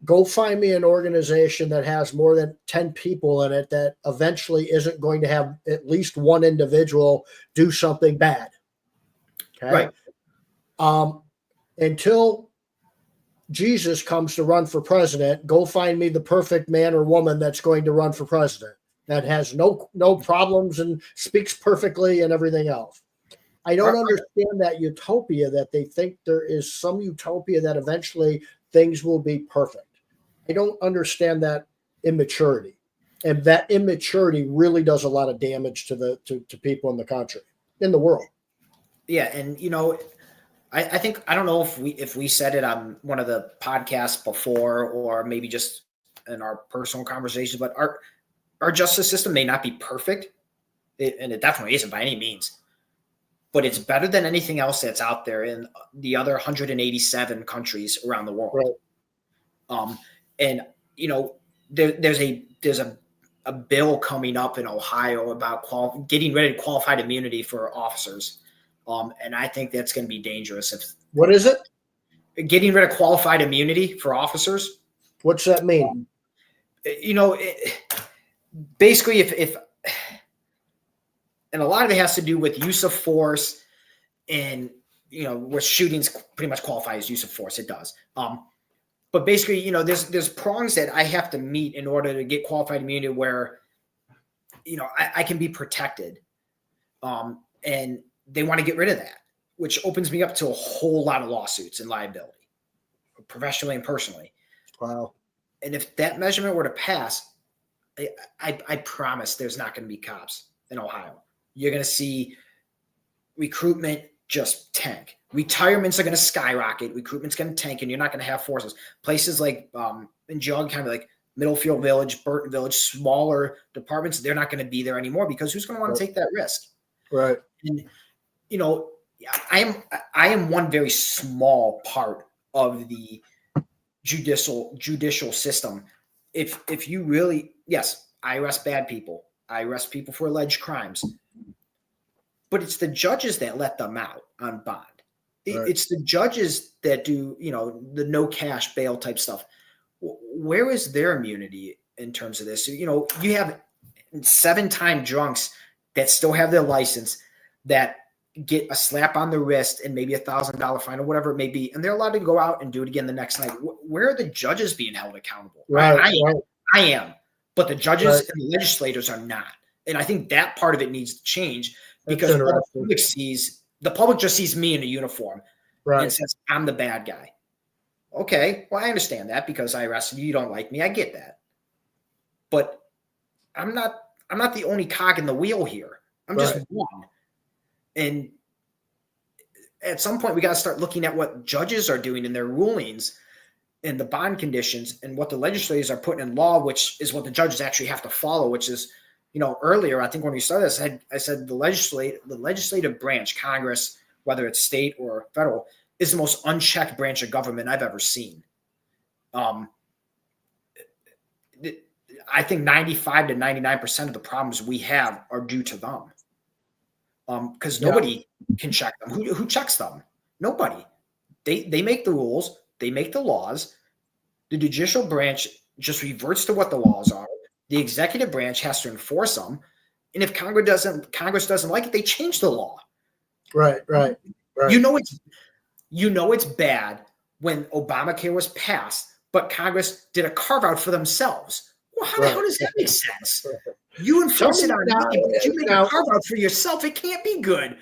Go find me an organization that has more than 10 people in it that eventually isn't going to have at least one individual do something bad. Okay. Right. Until Jesus comes to run for president, go find me the perfect man or woman that's going to run for president that has no problems and speaks perfectly and everything else. I don't understand that utopia that they think there is some utopia that eventually things will be perfect. I don't understand that immaturity. And that immaturity really does a lot of damage to people in the country, in the world. Yeah, and I think, I don't know if we said it on one of the podcasts before, or maybe just in our personal conversations, but our justice system may not be perfect, and it definitely isn't by any means, but it's better than anything else that's out there in the other 187 countries around the world. Right. And there's a bill coming up in Ohio about getting rid of qualified immunity for officers. And I think that's going to be dangerous. What is it? Getting rid of qualified immunity for officers. What's that mean? Basically, if and a lot of it has to do with use of force, and where shootings pretty much qualify as use of force. It does. But basically, there's prongs that I have to meet in order to get qualified immunity where, I can be protected. And they want to get rid of that, which opens me up to a whole lot of lawsuits and liability, professionally and personally. Wow. And if that measurement were to pass, I promise there's not going to be cops in Ohio. You're going to see recruitment just tank. Retirements are going to skyrocket. Recruitment's going to tank, and you're not going to have forces. Places like in Jog County, like Middlefield Village, Burton Village, smaller departments, they're not going to be there anymore because who's going to want to take that risk? Right. And I am one very small part of the judicial system. If you really, yes, I arrest bad people. I arrest people for alleged crimes. But it's the judges that let them out on bond. Right. It's the judges that do, the no cash bail type stuff. Where is their immunity in terms of this? You have 7-time drunks that still have their license that get a slap on the wrist and maybe $1,000 fine or whatever it may be, and they're allowed to go out and do it again the next night. Where are the judges being held accountable? Right, I am, but the judges and the legislators are not. And I think that part of it needs to change because the public just sees me in a uniform and says, I'm the bad guy. Okay, well, I understand that because I arrested you. You don't like me. I get that. But I'm not the only cog in the wheel here. I'm just one. And at some point, we got to start looking at what judges are doing in their rulings and the bond conditions and what the legislators are putting in law, which is what the judges actually have to follow, which is, earlier, I think when we started, I said the legislative branch, Congress, whether it's state or federal, is the most unchecked branch of government I've ever seen. I think 95 to 99% of the problems we have are due to them. Because nobody can check them. Who checks them? Nobody. They make the rules. They make the laws. The judicial branch just reverts to what the laws are. The executive branch has to enforce them. And if Congress doesn't like it, they change the law. Right. It's bad when Obamacare was passed, but Congress did a carve out for themselves. Well, how the hell does that make sense? You enforce it on me, but you make a carve out for yourself. It can't be good.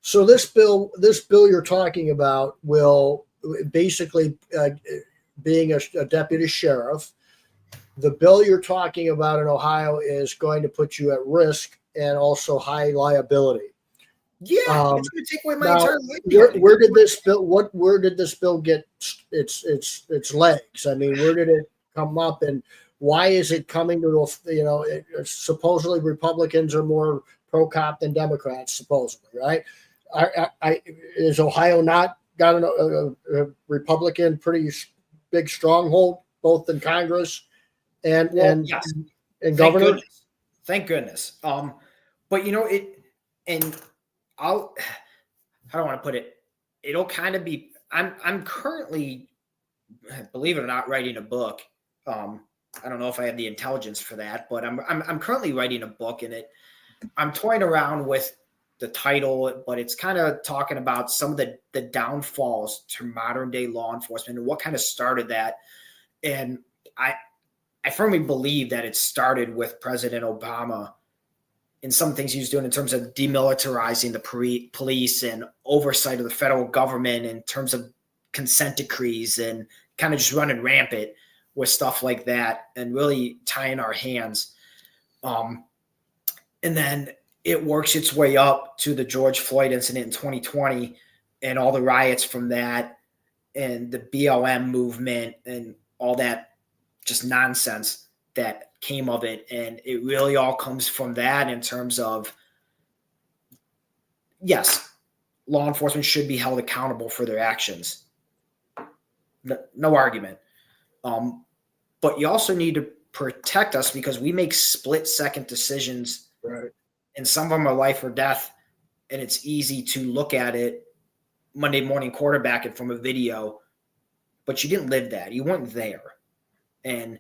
So this bill you're talking about will basically being a deputy sheriff. The bill you're talking about in Ohio is going to put you at risk and also high liability. Yeah, it's going to take away my entire life. Where did this bill get its legs? I mean, where did it come up, and why is it coming to supposedly Republicans are more pro-cop than Democrats, supposedly, right? Is Ohio not got a Republican pretty big stronghold both in Congress and governor? Thank goodness. But and how do I want to put it? It'll kind of be. I'm currently believe it or not, writing a book. I don't know if I have the intelligence for that, but I'm currently writing a book, and I'm toying around with the title, but it's kind of talking about some of the downfalls to modern day law enforcement and what kind of started that. And I firmly believe that it started with President Obama and some things he was doing in terms of demilitarizing the police and oversight of the federal government in terms of consent decrees and kind of just running rampant with stuff like that and really tying our hands. And then it works its way up to the George Floyd incident in 2020 and all the riots from that and the BLM movement and all that just nonsense that came of it. And it really all comes from that in terms of, yes, law enforcement should be held accountable for their actions. No argument. But you also need to protect us because we make split-second decisions. Right. And some of them are life or death. And it's easy to look at it Monday morning quarterbacking from a video, but you didn't live that. You weren't there. And,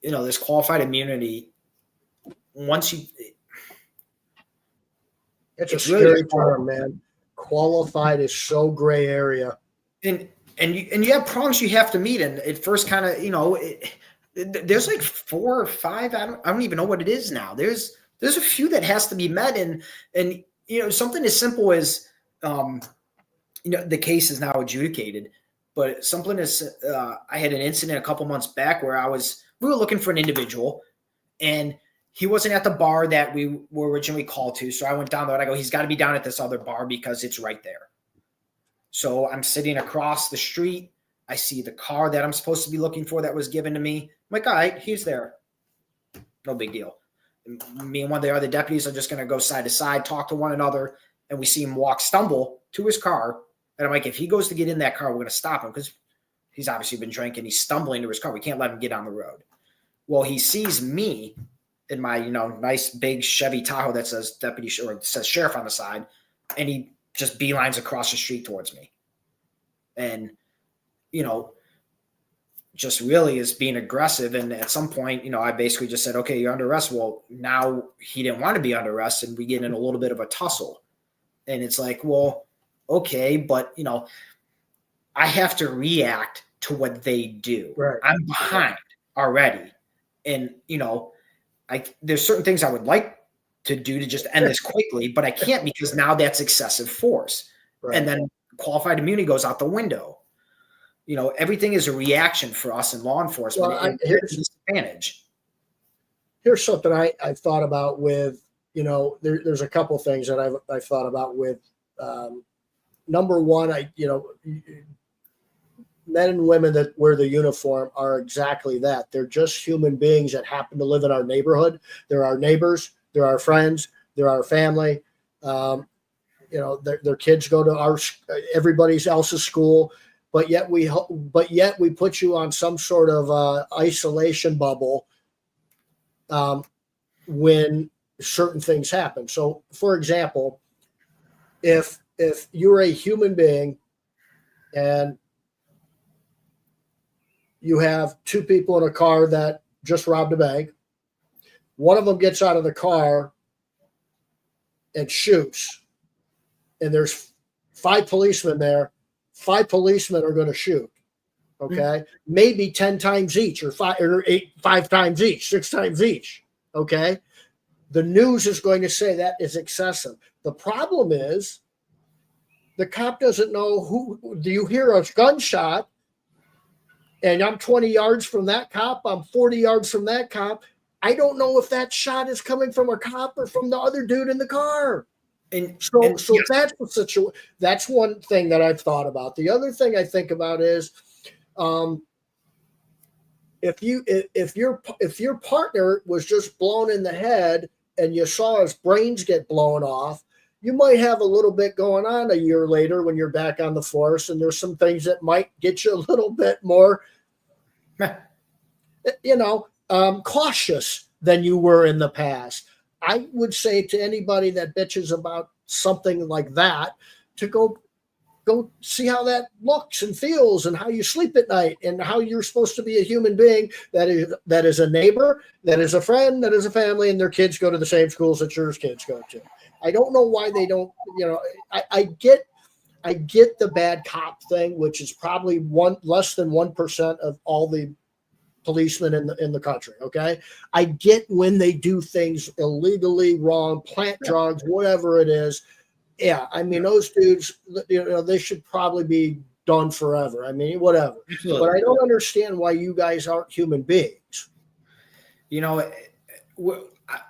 this qualified immunity, once you... It's a scary term, man. Qualified is so gray area. And you have problems you have to meet. And it first kind of, there's like 4 or 5. I don't even know what it is now. There's a few that has to be met. And something as simple as, the case is now adjudicated, but something as, I had an incident a couple months back where we were looking for an individual and he wasn't at the bar that we were originally called to. So I went down there and I go, he's got to be down at this other bar because it's right there. So I'm sitting across the street. I see the car that I'm supposed to be looking for that was given to me. I'm like, all right, he's there. No big deal. Me and one of the other deputies are just going to go side to side, talk to one another, and we see him stumble to his car. And I'm like, if he goes to get in that car, we're going to stop him because he's obviously been drinking. He's stumbling to his car. We can't let him get on the road. Well, he sees me in my, nice big Chevy Tahoe that says deputy or says sheriff on the side, and he just beelines across the street towards me. And, just really is being aggressive. And at some point, I basically just said, okay, you're under arrest. Well, now he didn't want to be under arrest and we get in a little bit of a tussle. And it's like, well, okay, but, I have to react to what they do. Right. I'm behind already. And, there's certain things I would like to do to just end this quickly, but I can't because now that's excessive force. Right. And then qualified immunity goes out the window. Everything is a reaction for us in law enforcement. Well, here's a disadvantage. Here's something I've thought about with, there's a couple things that I've thought about with, number one, men and women that wear the uniform are exactly that. They're just human beings that happen to live in our neighborhood. They're our neighbors. They're our friends. They're our family. Their kids go to everybody else's school. But yet we put you on some sort of isolation bubble when certain things happen. So, for example, if you're a human being and you have 2 people in a car that just robbed a bank, one of them gets out of the car and shoots, and there's 5 policemen there. 5 policemen are going to shoot. Okay. Mm-hmm. Maybe 10 times each or 5 times each, 6 times each. Okay. The news is going to say that is excessive. The problem is the cop doesn't know who. Do you hear a gunshot? And I'm 20 yards from that cop. I'm 40 yards from that cop. I don't know if that shot is coming from a cop or from the other dude in the car. So yes. That's the situation. That's one thing that I've thought about. The other thing I think about is, if your partner was just blown in the head and you saw his brains get blown off, you might have a little bit going on a year later when you're back on the force, and there's some things that might get you a little bit more, cautious than you were in the past. I would say to anybody that bitches about something like that to go go see how that looks and feels and how you sleep at night and how you're supposed to be a human being that is a neighbor, that is a friend, that is a family, and their kids go to the same schools that your kids go to. I don't know why they don't, I get the bad cop thing, which is probably less than 1% of all the policemen in the country. Okay. I get when they do things illegally wrong, plant drugs, whatever it is. Yeah. I mean, those dudes, they should probably be done forever. I mean, whatever. Absolutely. But I don't understand why you guys aren't human beings.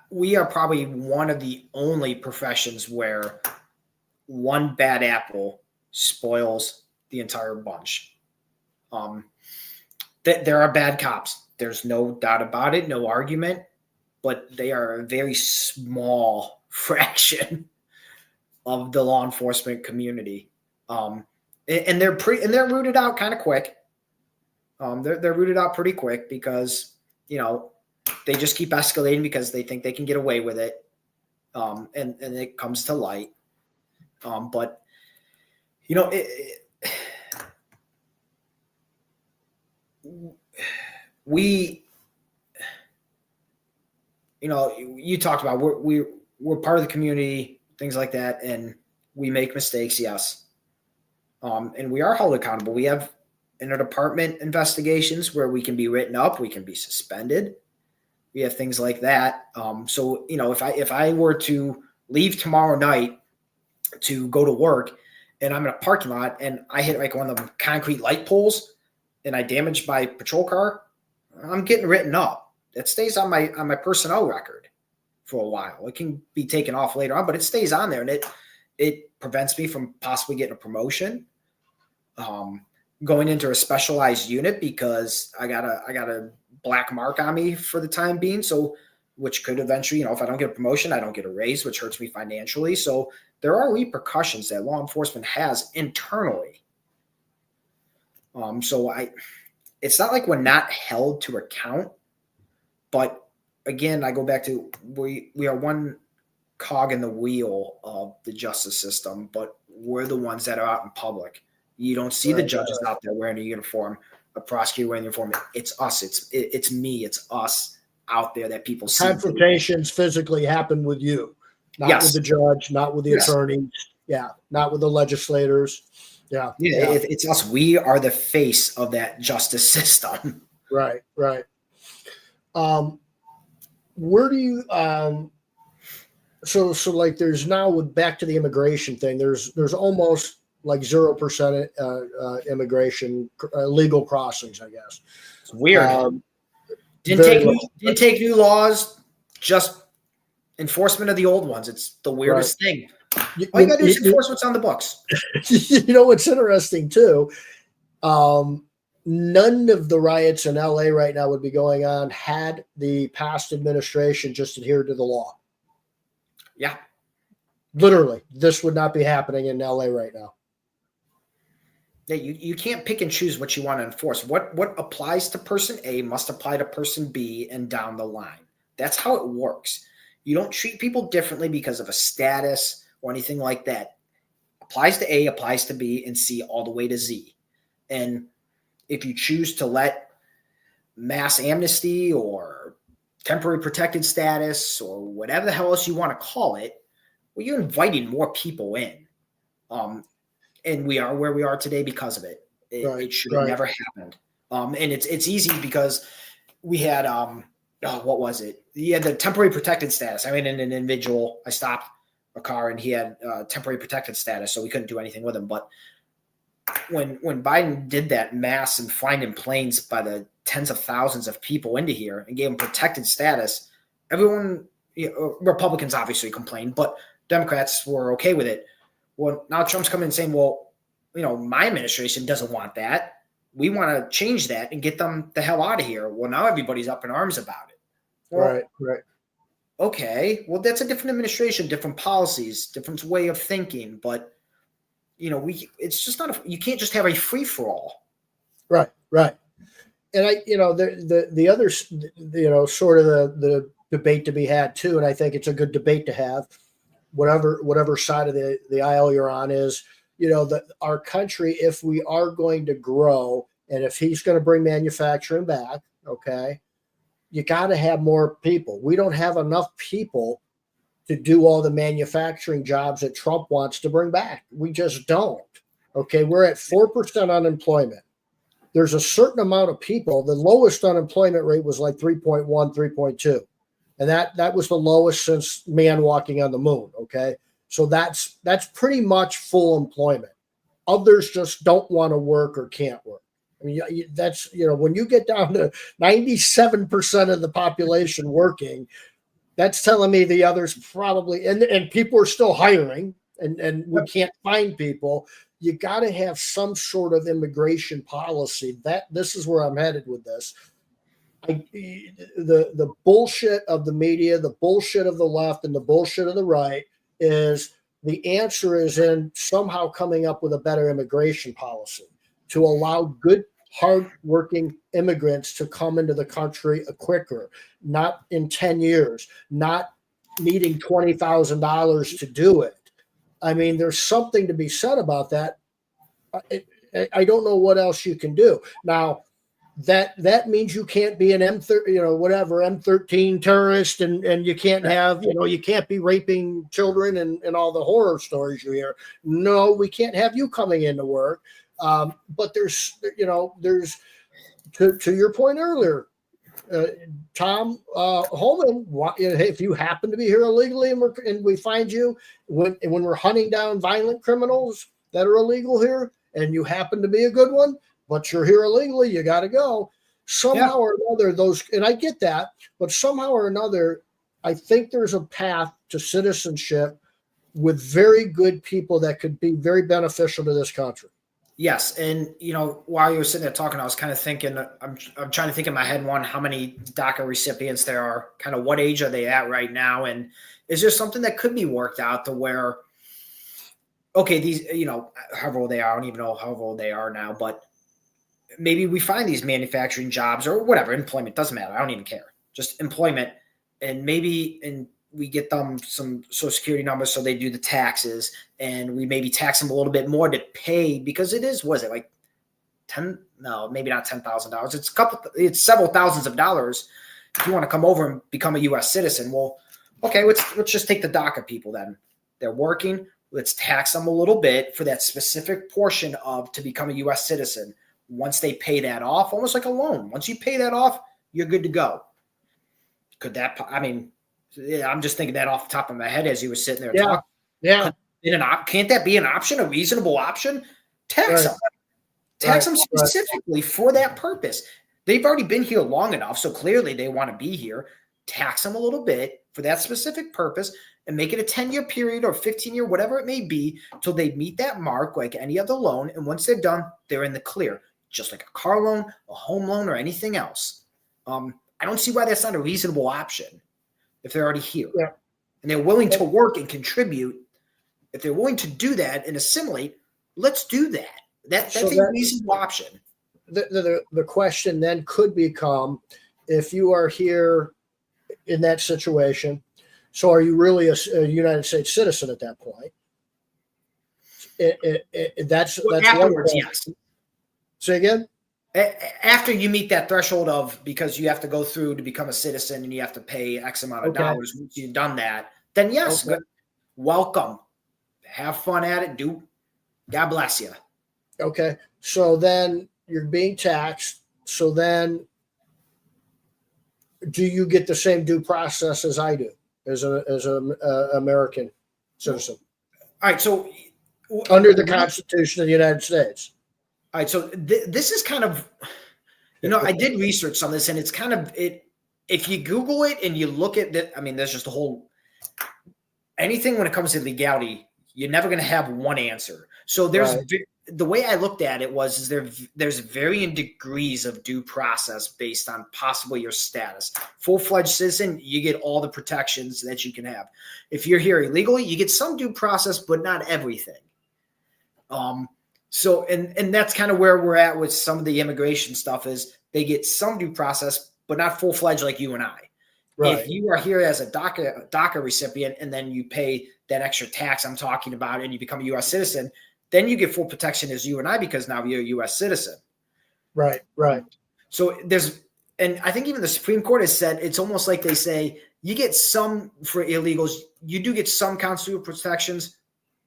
We are probably one of the only professions where one bad apple spoils the entire bunch. There are bad cops. There's no doubt about it, no argument, but they are a very small fraction of the law enforcement community. And they're rooted out kind of quick. They're rooted out pretty quick because, they just keep escalating because they think they can get away with it. And it comes to light. But you talked about we're part of the community, things like that, and we make mistakes, yes. And we are held accountable. We have inter-department investigations where we can be written up, we can be suspended. We have things like that. So if I were to leave tomorrow night to go to work and I'm in a parking lot and I hit like one of the concrete light poles and I damage my patrol car, I'm getting written up. It stays on my personnel record for a while. It can be taken off later on, but it stays on there, and it prevents me from possibly getting a promotion, going into a specialized unit because I got a black mark on me for the time being. So, which could eventually, if I don't get a promotion, I don't get a raise, which hurts me financially. So there are repercussions that law enforcement has internally. It's not like we're not held to account, but again, I go back to we are one cog in the wheel of the justice system, but we're the ones that are out in public. You don't see the judges out there wearing a uniform, a prosecutor wearing a uniform. It's us. It's me. It's us out there that people see. Confrontations physically happen with you, not with the judge, not with the attorneys. Yeah, not with the legislators. Yeah. It's us. We are the face of that justice system. Right. Where do you so like there's now with back to the immigration thing, there's almost like 0% immigration legal crossings, I guess. It's weird. Didn't take new laws, just enforcement of the old ones. It's the weirdest thing. All you gotta do is enforce what's on the books. What's interesting too? None of the riots in LA right now would be going on had the past administration just adhered to the law. Yeah. Literally, this would not be happening in LA right now. Yeah, you can't pick and choose what you want to enforce. What applies to person A must apply to person B and down the line. That's how it works. You don't treat people differently because of a status or anything like that. Applies to A, applies to B, and C all the way to Z. And if you choose to let mass amnesty or temporary protected status or whatever the hell else you want to call it, well, you're inviting more people in. And we are where we are today because of it. It should have never happened. And it's easy because we had, what was it? He had the temporary protected status. I mean, an individual, I stopped a car and he had temporary protected status, so we couldn't do anything with him. But when Biden did that mass and flying in planes by the tens of thousands of people into here and gave them protected status, everyone, Republicans obviously complained, but Democrats were okay with it. Well, now Trump's coming and saying, well, my administration doesn't want that. We want to change that and get them the hell out of here. Well, now everybody's up in arms about it. Well, right. Okay. Well, that's a different administration, different policies, different way of thinking. But, it's just not you can't just have a free for all. Right. And the other, sort of the debate to be had too. And I think it's a good debate to have, whatever side of the aisle you're on, is our country, if we are going to grow, and if he's going to bring manufacturing back, okay, you got to have more people. We don't have enough people to do all the manufacturing jobs that Trump wants to bring back. We just don't. Okay, we're at 4% unemployment. There's a certain amount of people. The lowest unemployment rate was like 3.1, 3.2. And that was the lowest since man walking on the moon. Okay. So that's pretty much full employment. Others just don't want to work or can't work. I mean, that's, when you get down to 97% of the population working, that's telling me the others probably, and people are still hiring and we can't find people. You got to have some sort of immigration policy. This is where I'm headed with this. The bullshit of the media, the bullshit of the left, and the bullshit of the right is the answer is in somehow coming up with a better immigration policy to allow good, hardworking immigrants to come into the country quicker, not in 10 years, not needing $20,000 to do it. I mean, there's something to be said about that. I don't know what else you can do. Now, that means you can't be an M13 terrorist, and you can't have, you can't be raping children and all the horror stories you hear. No, we can't have you coming into work. But there's to your point earlier, Tom Holman, if you happen to be here illegally and we find you when we're hunting down violent criminals that are illegal here, and you happen to be a good one, but you're here illegally, you got to go. Somehow or another, and I get that, but somehow or another, I think there's a path to citizenship with very good people that could be very beneficial to this country. Yes, and while you were sitting there talking, I was kind of thinking. I'm trying to think in my head, how many DACA recipients there are, kind of what age are they at right now, and is there something that could be worked out to where, okay, these, however old they are, I don't even know how old they are now, but maybe we find these manufacturing jobs or whatever, employment, doesn't matter. I don't even care, just employment, and we get them some Social Security numbers so they do the taxes, and we maybe tax them a little bit more to pay, because was it like maybe not $10,000. It's several thousands of dollars if you want to come over and become a U.S. citizen. Well, okay, let's just take the DACA people then. They're working. Let's tax them a little bit for that specific portion to become a U.S. citizen. Once they pay that off, almost like a loan. Once you pay that off, you're good to go. I'm just thinking that off the top of my head as you were sitting there talking. Yeah. Can't that be an option, a reasonable option? Tax them. Tax them specifically for that purpose. They've already been here long enough, so clearly they want to be here. Tax them a little bit for that specific purpose and make it a 10-year period or 15-year, whatever it may be, till they meet that mark like any other loan. And once they're done, they're in the clear, just like a car loan, a home loan, or anything else. I don't see why that's not a reasonable option. If they're already here and they're willing to work and contribute, if they're willing to do that and assimilate, let's do that. That's a reasonable option. The question then could become, if you are here in that situation, so are you really a United States citizen at that point? That's afterwards, yes. Say again? After you meet that threshold because you have to go through to become a citizen and you have to pay X amount of dollars. Once you've done that, then yes, welcome. Have fun at it. God bless you. Okay. So then you're being taxed. So then do you get the same due process as I do as an American citizen? All right. So under the Constitution of the United States. All right, so this is kind of, I did research on this, and it's kind of if you Google it and you look at that, there's just anything when it comes to legality, you're never going to have one answer. So the way I looked at it is there's varying degrees of due process based on possibly your status. Full-fledged citizen, you get all the protections that you can have. If you're here illegally, you get some due process, but not everything. So, and that's kind of where we're at with some of the immigration stuff is they get some due process, but not full-fledged like you and I. Right. If you are here as a DACA recipient and then you pay that extra tax I'm talking about and you become a U.S. citizen, then you get full protection as you and I, because now you're a U.S. citizen. Right. So and I think even the Supreme Court has said, it's almost like they say, you get some for illegals, you do get some constitutional protections,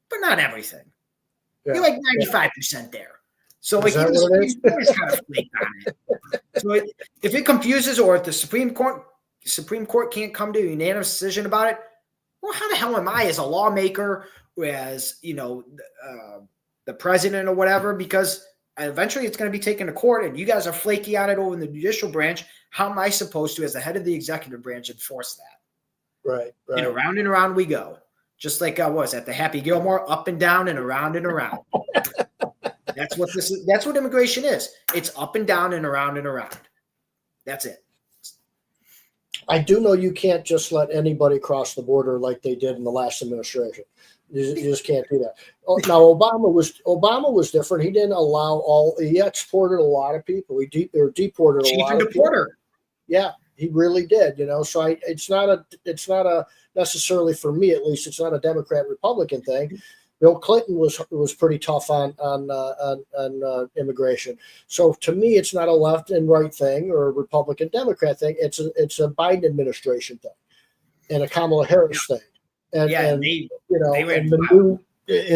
but not everything. Yeah. You're like 95% there. So Is like that even the what it is? Supreme Court is kind of flake on it. So if it confuses, or if the Supreme Court can't come to a unanimous decision about it, well, how the hell am I as a lawmaker, or as the president or whatever? Because eventually it's going to be taken to court, and you guys are flaky on it over in the judicial branch. How am I supposed to, as the head of the executive branch, enforce that? Right. And around we go. Just like what was that, the Happy Gilmore, up and down and around and around. That's what this is. That's what immigration is. It's up and down and around and around. That's it. I do know you can't just let anybody cross the border like they did in the last administration. You just can't do that. Now Obama was different. He didn't allow he exported a lot of people. He deported a lot of people. Yeah, he really did. So it's not a necessarily, for me at least, it's not a Democrat Republican thing. Bill Clinton was pretty tough on immigration. So to me, it's not a left and right thing or a Republican Democrat thing. It's a Biden administration thing and a Kamala Harris thing. And in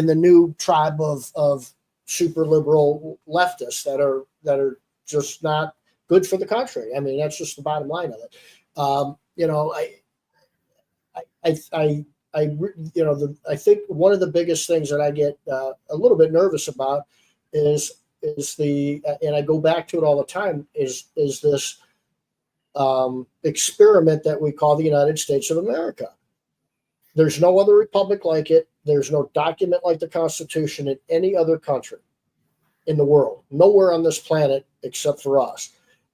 the new tribe of super liberal leftists that are just not good for the country. I mean, that's just the bottom line of it. I think one of the biggest things that I get a little bit nervous about is and I go back to it all the time, is this experiment that we call the United States of America. There's no other republic like it. There's no document like the Constitution in any other country in the world, nowhere on this planet except for us.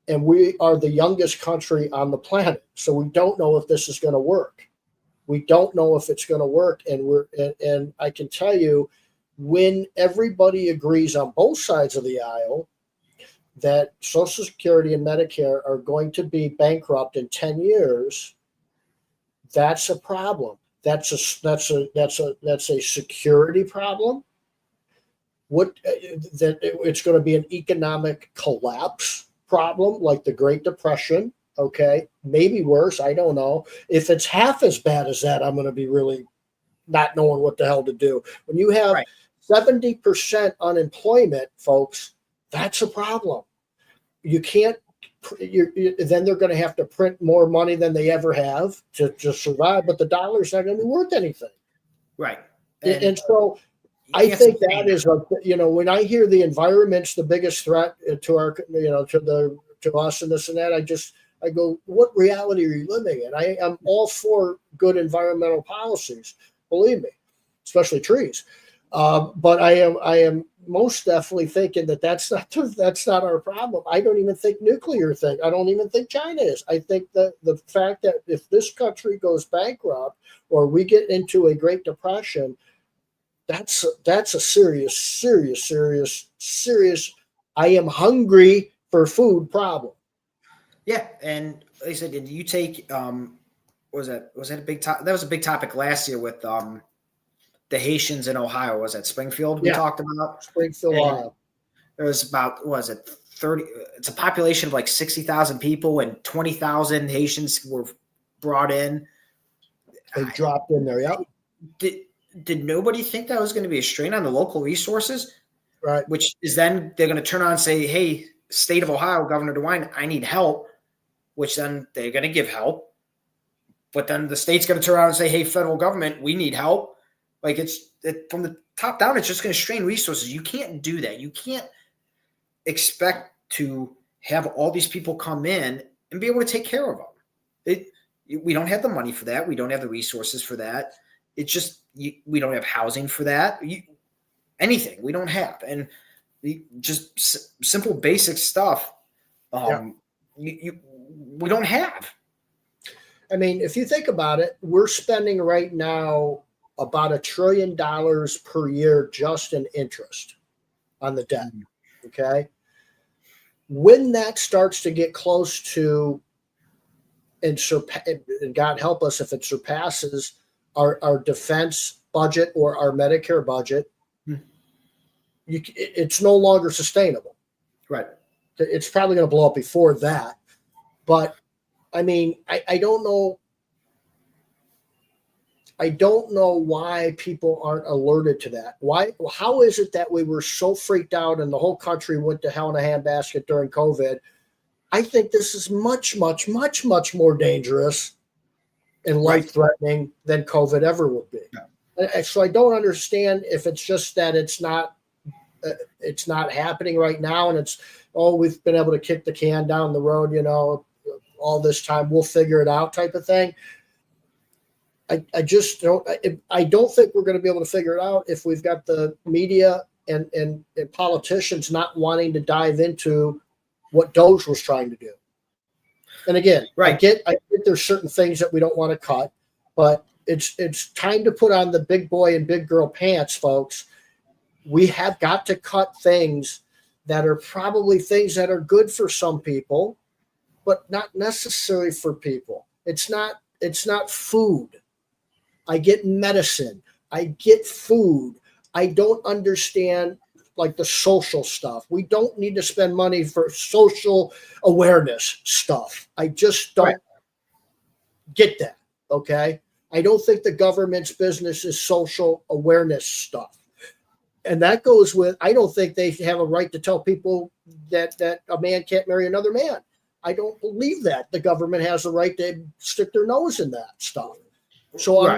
And we are the youngest country on the planet. So we don't know if this is going to work. We don't know if it's going to work. And I can tell you, when everybody agrees on both sides of the aisle that Social Security and Medicare are going to be bankrupt in 10 years, that's a problem. That's a security problem. It's going to be an economic collapse problem, like the Great Depression. Okay, maybe worse. I don't know. If it's half as bad as that, I'm going to be really not knowing what the hell to do. When you have 70% unemployment, folks, that's a problem. You can't. Then they're going to have to print more money than they ever have to survive, but the dollar's not going to be worth anything. Right. And so I think that is, when I hear the environment's the biggest threat to our, to us and this and that, I go, what reality are you living in? I am all for good environmental policies, believe me, especially trees. But I am most definitely thinking that's not our problem. I don't even think nuclear thing. I don't even think China is. I think that the fact that if this country goes bankrupt or we get into a Great Depression, that's a serious. I am hungry for food problem. Yeah, and like I said, did you take was that a big topic? That was a big topic last year with the Haitians in Ohio. Was that Springfield we talked about? Springfield, Ohio. There was about 30? It's a population of like 60,000 people, and 20,000 Haitians were brought in. They dropped in there. Yep. Did nobody think that was going to be a strain on the local resources? Right. Which is then they're going to turn on and say, "Hey, State of Ohio, Governor DeWine, I need help." Which then they're going to give help, but then the state's going to turn around and say, "Hey, federal government, we need help." Like from the top down, it's just going to strain resources. You can't do that. You can't expect to have all these people come in and be able to take care of them. We don't have the money for that. We don't have the resources for that. It's just we don't have housing for that. Anything we don't have, and just simple basic stuff. We don't have. I mean, if you think about it, we're spending right now about $1 trillion per year just in interest on the debt. Okay. When that starts to get close to, and God help us if it surpasses our defense budget or our Medicare budget, it's no longer sustainable. Right. It's probably going to blow up before that. But I mean, I don't know. I don't know why people aren't alerted to that. Why? How is it that we were so freaked out and the whole country went to hell in a handbasket during COVID? I think this is much, much, much, much more dangerous and life-threatening than COVID ever would be. Yeah. So I don't understand if it's just that it's not happening right now, and it's, we've been able to kick the can down the road, all this time, we'll figure it out type of thing. I just don't. I don't think we're going to be able to figure it out if we've got the media and politicians not wanting to dive into what Doge was trying to do. And again, I get there's certain things that we don't want to cut, but it's time to put on the big boy and big girl pants, folks. We have got to cut things that are probably things that are good for some people, but not necessary for people. It's not food. I get medicine. I get food. I don't understand like the social stuff. We don't need to spend money for social awareness stuff. I just don't get that. Okay. I don't think the government's business is social awareness stuff. And that goes with, I don't think they have a right to tell people that a man can't marry another man. I don't believe that the government has a right to stick their nose in that stuff. So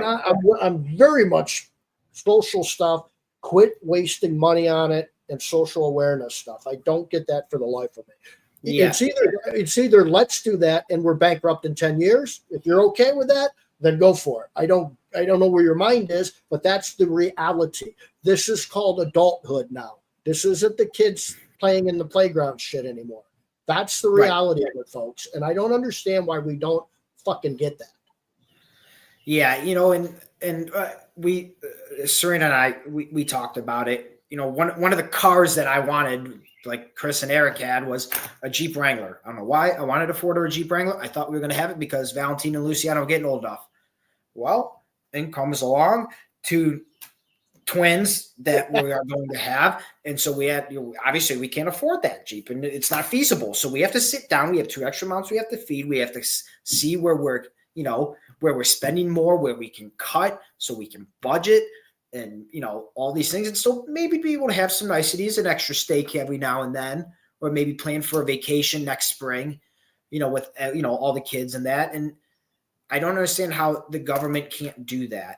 I'm very much social stuff. Quit wasting money on it and social awareness stuff. I don't get that for the life of me. Yeah. It's either let's do that and we're bankrupt in 10 years. If you're okay with that, then go for it. I don't know where your mind is, but that's the reality. This is called adulthood now. This isn't the kids playing in the playground shit anymore. That's the reality of it, folks. And I don't understand why we don't fucking get that. Yeah, and we, Serena and I, we talked about it. One of the cars that I wanted, like Chris and Eric had, was a Jeep Wrangler. I don't know why I wanted a Ford or a Jeep Wrangler. I thought we were going to have it because Valentine and Luciano are getting old enough. Well, then comes along two twins that we are going to have. And so we had, obviously we can't afford that Jeep and it's not feasible. So we have to sit down. We have 2 extra months we have to feed. We have to see where we're, where we're spending more, where we can cut so we can budget and, all these things. And so maybe be able to have some niceties, an extra steak every now and then, or maybe plan for a vacation next spring, with, all the kids and that. And I don't understand how the government can't do that.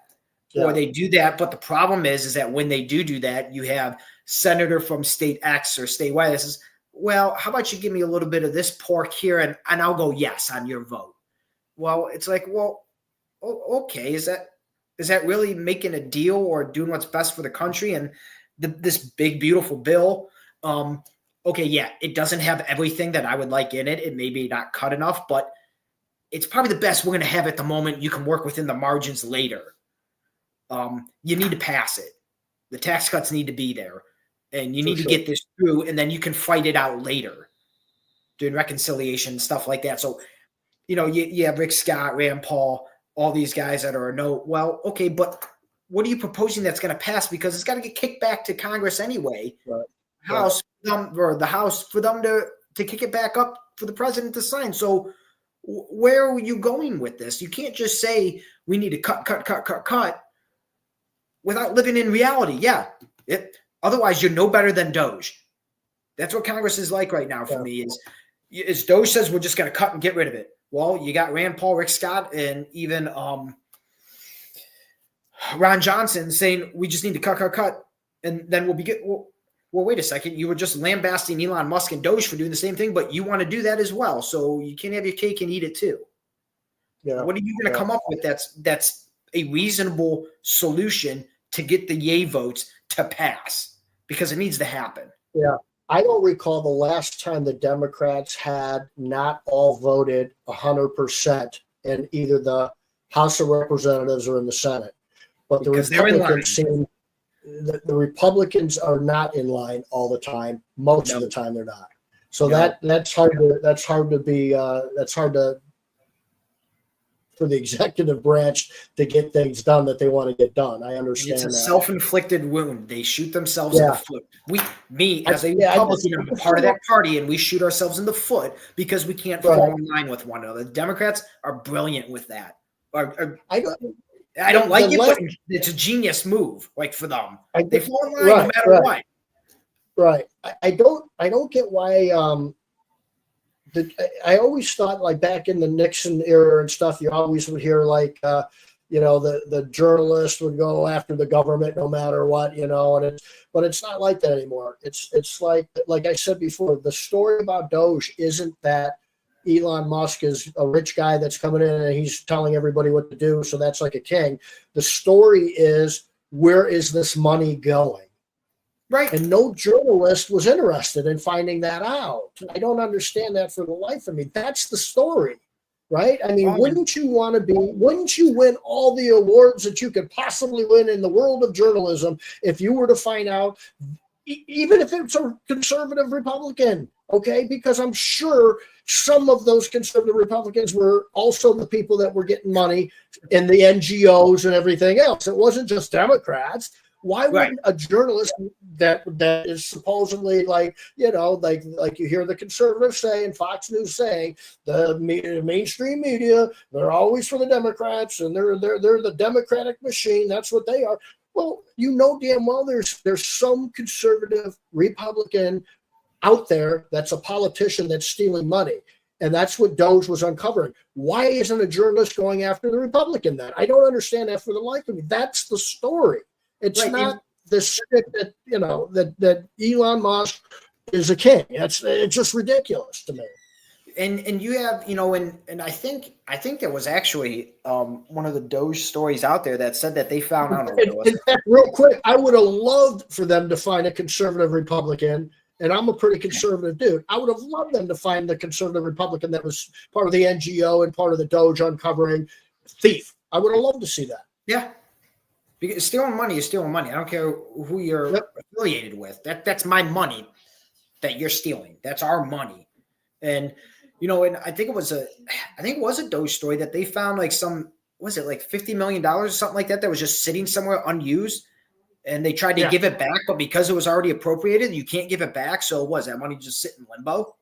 Yeah. Or they do that. But the problem is that when they do that, you have senator from state X or state Y that says, well, how about you give me a little bit of this pork here and I'll go yes on your vote. Well, it's like, okay, is that really making a deal or doing what's best for the country? And this big, beautiful bill, okay, yeah, it doesn't have everything that I would like in it. It may be not cut enough, but it's probably the best we're going to have at the moment. You can work within the margins later. You need to pass it. The tax cuts need to be there. And you need to get this through, and then you can fight it out later doing reconciliation, stuff like that. So, you have Rick Scott, Rand Paul, all these guys that are no. Well, okay, but what are you proposing that's going to pass? Because it's got to get kicked back to Congress anyway. Right. The House for them to kick it back up for the president to sign. So where are you going with this? You can't just say we need to cut without living in reality. Yeah. Otherwise, you're no better than Doge. That's what Congress is like right now for me is Doge says we're just going to cut and get rid of it. Well, you got Rand Paul, Rick Scott, and even Ron Johnson saying we just need to cut, and then we'll be good. Well, wait a second. You were just lambasting Elon Musk and Doge for doing the same thing, but you want to do that as well. So you can't have your cake and eat it too. Yeah. What are you going to come up with that's a reasonable solution to get the yay votes to pass? Because it needs to happen. Yeah. I don't recall the last time the Democrats had not all voted 100% in either the House of Representatives or in the Senate. But the Republicans are not in line all the time. Most of the time they're not. So that's hard to for the executive branch to get things done that they want to get done. I understand It's a that. self-inflicted wound. They shoot themselves in the foot. Me as a I Republican, I'm part of that party, and we shoot ourselves in the foot because we can't fall in line with one another. The Democrats are brilliant with that. I don't like it, but it's a genius move, like for them. They fall in line no matter what. Right. I don't get why I always thought, like, back in the Nixon era and stuff, you always would hear like the journalist would go after the government no matter what, but it's not like that anymore. It's like I said before, the story about Doge isn't that Elon Musk is a rich guy that's coming in and he's telling everybody what to do, so that's like a king. The story is, where is this money going? Right. And no journalist was interested in finding that out. I don't understand that for the life of me. That's the story, right? I mean, wouldn't you win all the awards that you could possibly win in the world of journalism if you were to find out, even if it's a conservative Republican, okay? Because I'm sure some of those conservative Republicans were also the people that were getting money in the NGOs and everything else. It wasn't just Democrats. Why wouldn't a journalist that is supposedly like you hear the conservatives say and Fox News saying, the mainstream media, they're always for the Democrats and they're the Democratic machine. That's what they are. Well, damn well there's some conservative Republican out there that's a politician that's stealing money. And that's what Doge was uncovering. Why isn't a journalist going after the Republican then? I don't understand that for the life of me. That's the story. It's not the shit that that Elon Musk is a king. It's just ridiculous to me. And you have and I think there was actually one of the Doge stories out there that said that they found out. In fact, real quick, I would have loved for them to find a conservative Republican, and I'm a pretty conservative dude. I would have loved them to find the conservative Republican that was part of the NGO and part of the Doge uncovering thief. I would have loved to see that. Yeah. Because stealing money is stealing money. I don't care who you're affiliated with. That's my money that you're stealing. That's our money. And and I think it was a Doge story that they found like like $50 million or something like that was just sitting somewhere unused, and they tried to give it back, but because it was already appropriated, you can't give it back. So was that money just sit in limbo?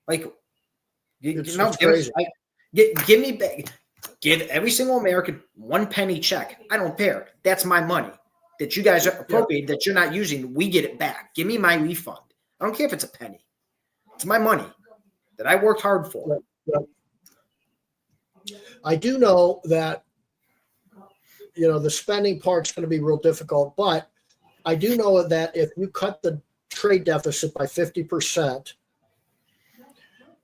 Like, it's crazy. Give me back. Give every single American 1 penny check. I don't care. That's my money that you guys are appropriated, that you're not using. We get it back. Give me my refund. I don't care if it's a penny. It's my money that I worked hard for. I do know that, the spending part's going to be real difficult, but I do know that if you cut the trade deficit by 50%,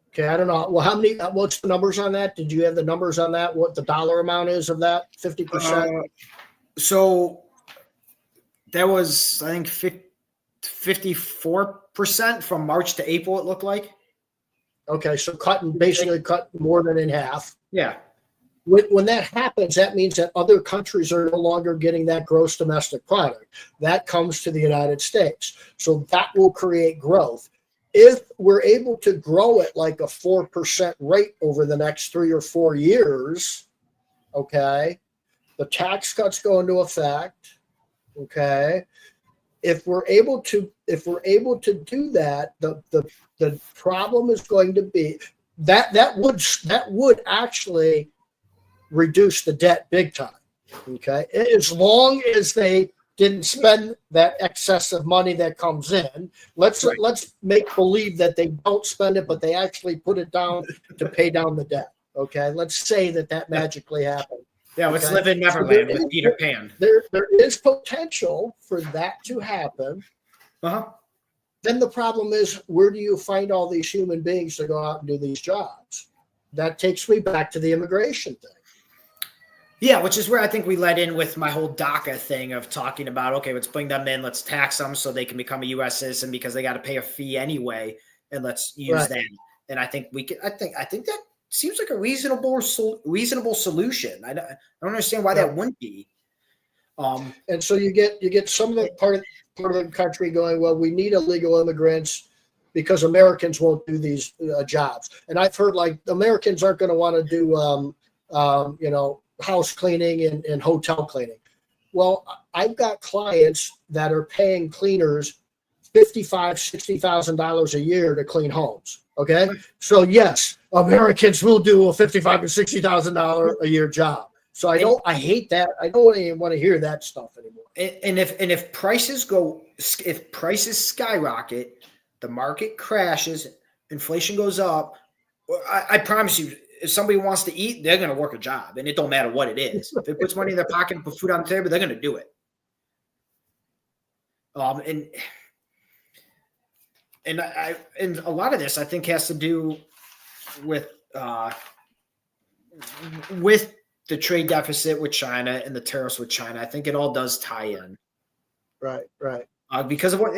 okay, I don't know. Well, what's the numbers on that? Did you have the numbers on that? What the dollar amount is of that 50%? So that was, I think, 54% from March to April, it looked like. Okay, so basically cut more than in half. Yeah. When that happens, that means that other countries are no longer getting that gross domestic product. That comes to the United States. So that will create growth. If we're able to grow it like a 4% rate over the next 3 or 4 years, okay, the tax cuts go into effect, okay. If we're able to do that, the problem is going to be that would actually reduce the debt big time, okay, as long as they didn't spend that excessive money that comes in. Let's make believe that they don't spend it, but they actually put it down to pay down the debt. Okay, let's say that magically happened. Yeah, let's live in Neverland with Peter Pan. There is potential for that to happen. Then the problem is, where do you find all these human beings to go out and do these jobs? That takes me back to the immigration thing. Yeah, which is where I think we led in with my whole DACA thing of talking about, okay, let's bring them in, let's tax them so they can become a U.S. citizen because they got to pay a fee anyway, and let's use them. And I think we can. I think that seems like a reasonable solution. I don't understand why that wouldn't be. And so you get some of the part of the country going, well, we need illegal immigrants because Americans won't do these jobs. And I've heard like Americans aren't going to want to do house cleaning and hotel cleaning. Well, I've got clients that are paying cleaners $55,000, $60,000 a year to clean homes. Okay, so yes, Americans will do a $55,000 to $60,000 a year job. So I hate that. I don't even want to hear that stuff anymore. And if prices skyrocket, the market crashes, inflation goes up. I promise you, if somebody wants to eat, they're going to work a job, and it don't matter what it is. If it puts money in their pocket and put food on the table, they're going to do it. And a lot of this, I think, has to do with the trade deficit with China and the tariffs with China. I think it all does tie in. Right. Because of what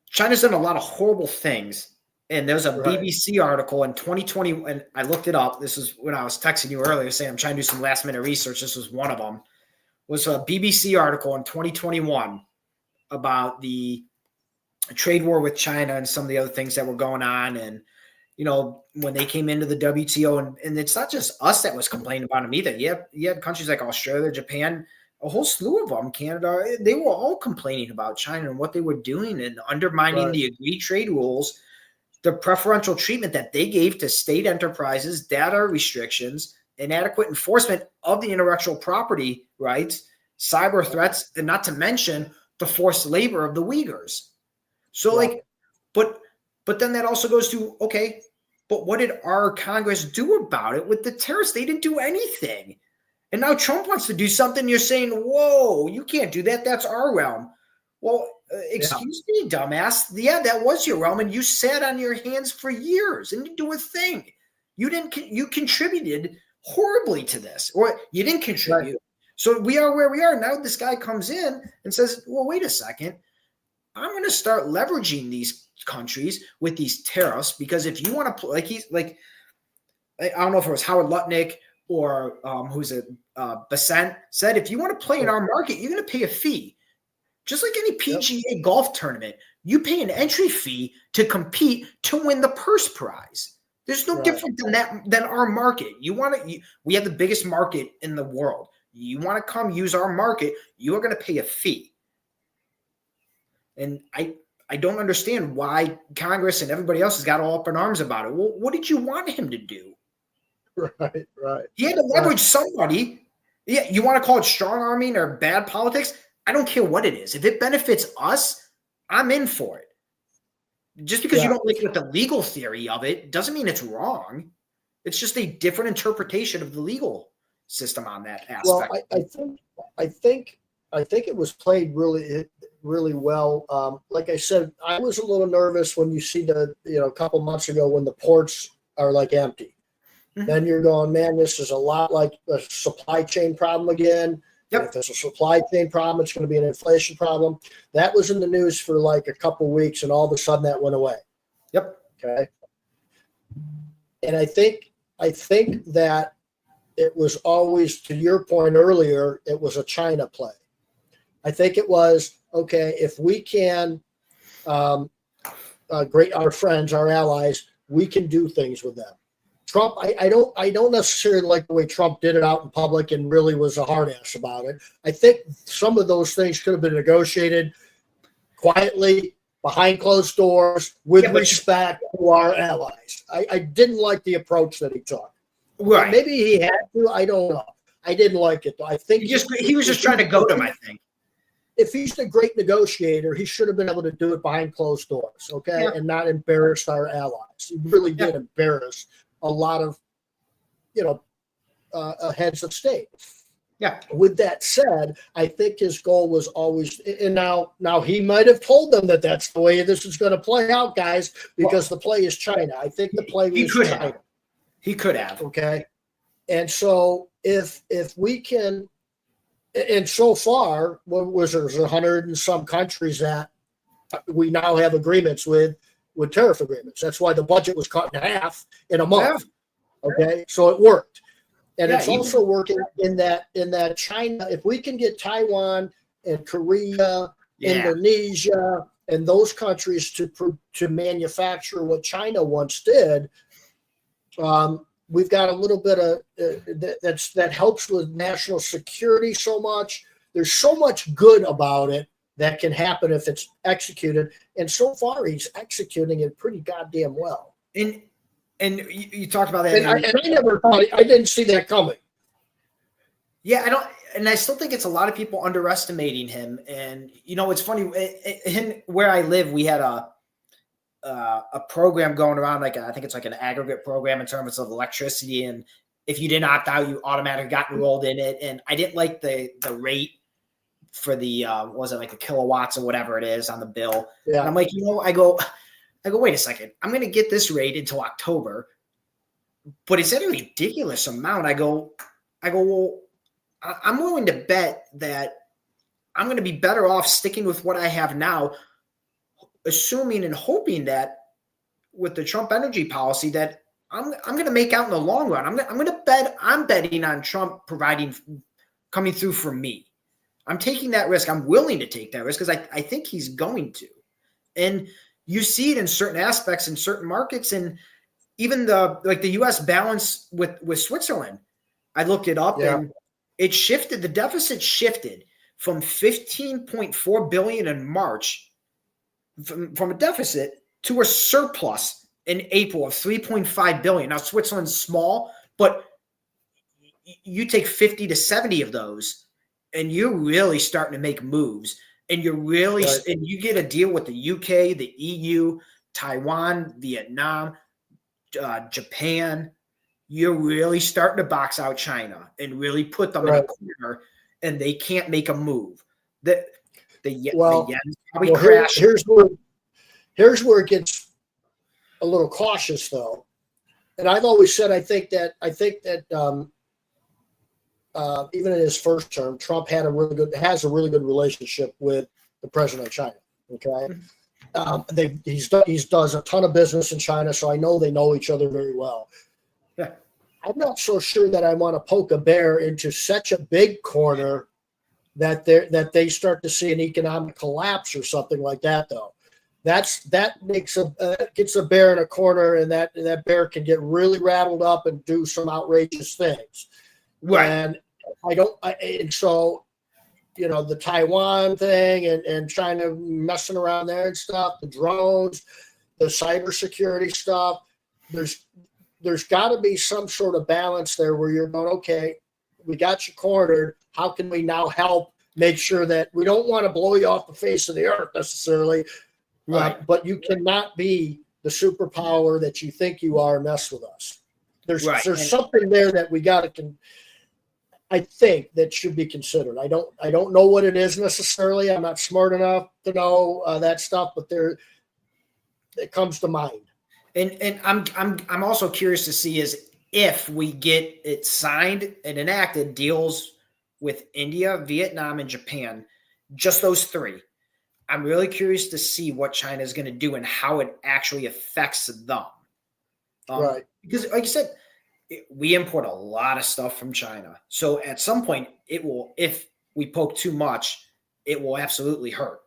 China's done a lot of horrible things. And there's a BBC article in 2020, and I looked it up. This is when I was texting you earlier saying I'm trying to do some last minute research. This was one of them. It was a BBC article in 2021 about the trade war with China and some of the other things that were going on. And, when they came into the WTO, and it's not just us that was complaining about them either. You had countries like Australia, Japan, a whole slew of them, Canada. They were all complaining about China and what they were doing and undermining the agreed trade rules, the preferential treatment that they gave to state enterprises, data restrictions, inadequate enforcement of the intellectual property rights, cyber threats, and not to mention the forced labor of the Uyghurs. So but then that also goes to, okay, but what did our Congress do about it with the tariffs? They didn't do anything. And now Trump wants to do something. You're saying, whoa, you can't do that. That's our realm. Well, excuse me, dumbass. Yeah, that was your realm. And you sat on your hands for years and didn't do a thing. You contributed horribly to this, or you didn't contribute. Right. So we are where we are. Now this guy comes in and says, well, wait a second. I'm going to start leveraging these countries with these tariffs, because if you want to I don't know if it was Howard Lutnick or Besant said, if you want to play in our market, you're going to pay a fee. Just like any PGA golf tournament, you pay an entry fee to compete to win the purse prize. There's no different than our market. We have the biggest market in the world. You want to come use our market, you are going to pay a fee. And I don't understand why Congress and everybody else has got all up in arms about it. Well, what did you want him to do? Right. He had to leverage somebody. Yeah, you want to call it strong arming or bad politics? I don't care what it is. If it benefits us, I'm in for it. Just because you don't like the legal theory of it doesn't mean it's wrong. It's just a different interpretation of the legal system on that aspect. Well, I think it was played really well. Like I said, I was a little nervous when you see a couple months ago when the ports are like empty. Mm-hmm. Then you're going, man, this is a lot like a supply chain problem again. Yep. If it's a supply chain problem, it's going to be an inflation problem. That was in the news for like a couple weeks, and all of a sudden that went away. Yep. Okay. And I think that it was always, to your point earlier, it was a China play. I think it was, okay, if we can great our friends, our allies, we can do things with them. Trump, I don't necessarily like the way Trump did it out in public and really was a hard ass about it. I think some of those things could have been negotiated quietly, behind closed doors, with respect to our allies. I didn't like the approach that he took. Right. Maybe he had to. I don't know. I didn't like it. I think he was just trying to goad him, I think. If he's a great negotiator, he should have been able to do it behind closed doors, okay, and not embarrass our allies. He really did embarrass a lot of, heads of state. Yeah. With that said, I think his goal was always, and now he might have told them that that's the way this is going to play out, guys, because the play is China. I think the play was China. He could have. Okay. And so if we can, and so far, there's 100 and some countries that we now have agreements with tariff agreements. That's why the budget was cut in half in a month. Yeah. Okay. So it worked. And it's also working in that China, if we can get Taiwan and Korea, Indonesia, and those countries to manufacture what China once did, we've got a little bit of that helps with national security so much. There's so much good about it that can happen if it's executed. And so far, he's executing it pretty goddamn well. And you talked about that. And I never thought, I didn't see that coming. Yeah, I don't, and I still think it's a lot of people underestimating him. And it's funny. Where I live, we had a program going around, I think it's like an aggregate program in terms of electricity, and if you didn't opt out, you automatically got enrolled in it. And I didn't like the rate for the was it like the kilowatts or whatever it is on the bill. Yeah. And I'm like, I go, wait a second, I'm going to get this rate until October, but it's at a ridiculous amount. I go, well, I'm willing to bet that I'm going to be better off sticking with what I have now, assuming and hoping that with the Trump energy policy that I'm going to make out in the long run. I'm betting on Trump coming through for me. I'm taking that risk. I'm willing to take that risk because I think he's going to. And you see it in certain aspects in certain markets, and even the U.S. balance with Switzerland. I looked it up and it shifted. The deficit shifted from $15.4 billion in March from a deficit to a surplus in April of $3.5 billion. Now Switzerland's small, but you take 50 to 70 of those, and you're really starting to make moves. And you're really, and you get a deal with the UK, the EU, Taiwan, Vietnam, Japan. You're really starting to box out China and really put them in a corner, and they can't make a move. The yen's probably crashing. Here's where it gets a little cautious, though. And I've always said I think that even in his first term, Trump has a really good relationship with the president of China. Okay, he does a ton of business in China, so I know they know each other very well. Yeah, I'm not so sure that I want to poke a bear into such a big corner that they start to see an economic collapse or something like that, though. That gets a bear in a corner, and that bear can get really rattled up and do some outrageous things. Right. And so the Taiwan thing and China messing around there and stuff, the drones, the cybersecurity stuff. There's got to be some sort of balance there where you're going, okay, we got you cornered. How can we now help make sure that we don't want to blow you off the face of the earth necessarily, right? But you cannot be the superpower that you think you are and mess with us. There's something there that we got to. I think that should be considered. I don't know what it is necessarily. I'm not smart enough to know that stuff, but it comes to mind. And I'm also curious to see is if we get it signed and enacted, deals with India, Vietnam, and Japan, just those three. I'm really curious to see what China is going to do and how it actually affects them. Right. Because like you said, we import a lot of stuff from China. So at some point it will, if we poke too much, it will absolutely hurt.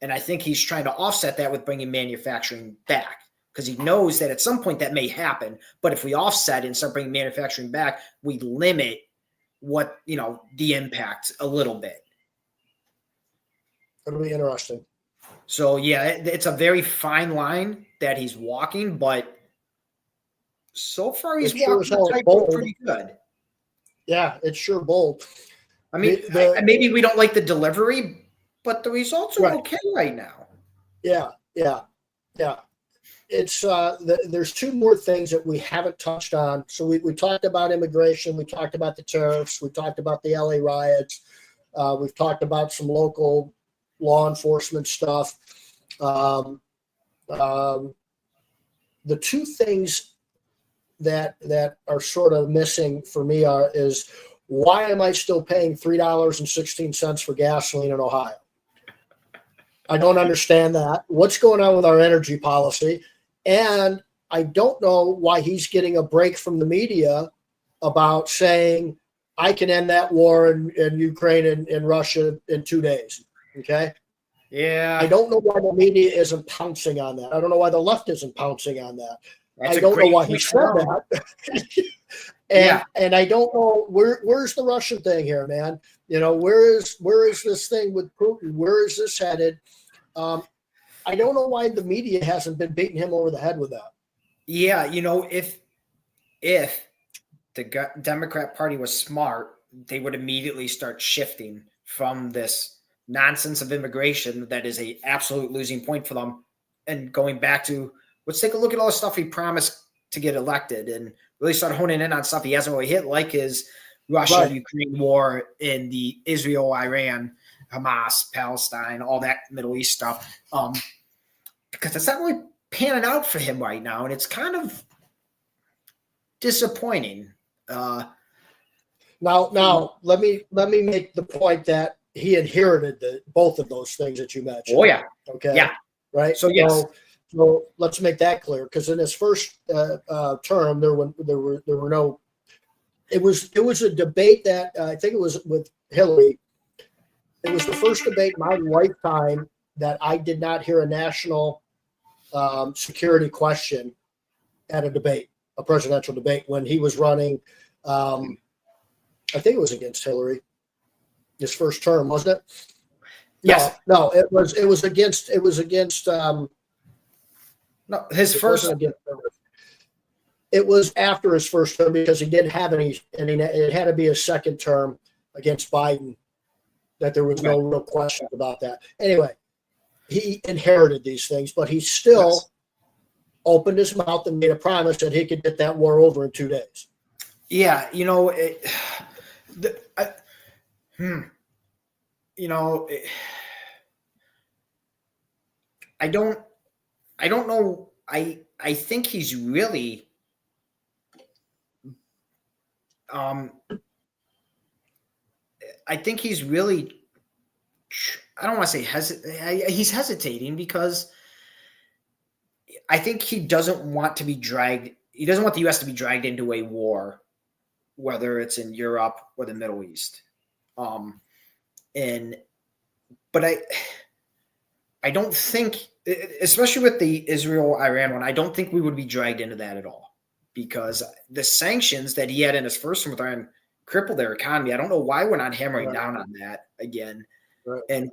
And I think he's trying to offset that with bringing manufacturing back because he knows that at some point that may happen. But if we offset and start bringing manufacturing back, we limit the impact a little bit. It'll be interesting. So yeah, it's a very fine line that he's walking, but so far he's walking the tightrope pretty good. Yeah, it's sure bold. I mean, maybe we don't like the delivery, but the results are okay right now. Yeah. It's there's two more things that we haven't touched on. So we talked about immigration, we talked about the tariffs, we talked about the LA riots, we've talked about some local law enforcement stuff. The two things that are sort of missing for me is why am I still paying $3.16 for gasoline in Ohio? I don't understand that. What's going on with our energy policy? And I don't know why he's getting a break from the media about saying I can end that war in Ukraine and Russia in 2 days. Okay. Yeah. I don't know why the media isn't pouncing on that. I don't know why the left isn't pouncing on that. I don't know why he said that. And I don't know where's the Russian thing here, man. Where is this thing with Putin? Where is this headed? I don't know why the media hasn't been beating him over the head with that. Yeah, if the Democrat Party was smart, they would immediately start shifting from this nonsense of immigration that is a absolute losing point for them, and going back to, let's take a look at all the stuff he promised to get elected, and really start honing in on stuff he hasn't really hit, like his Russia-Ukraine war, and the Israel-Iran, Hamas, Palestine, all that Middle East stuff. Because it's not really panning out for him right now, and it's kind of disappointing. Now, let me make the point that he inherited both of those things that you mentioned. Oh yeah, okay, yeah, right. So yes, so let's make that clear, because in his first term, there were no. It was a debate that I think it was with Hillary. It was the first debate in my lifetime that I did not hear a national security question at a presidential debate, when he was running. I think it was against Hillary, his first term, wasn't it? Yes. No, it was against no, his first. It was after his first term, because he didn't have any, and it had to be his second term against Biden, that there was no real question about that. Anyway, he inherited these things, but he still opened his mouth and made a promise that he could get that war over in 2 days. Yeah, I don't know. I think he's really I don't want to say he's hesitating, because I think he doesn't want to be dragged. He doesn't want the U.S. to be dragged into a war, whether it's in Europe or the Middle East. But I don't think, especially with the Israel-Iran one, I don't think we would be dragged into that at all, because the sanctions that he had in his first one crippled their economy. I don't know why we're not hammering down on that again. Right. And,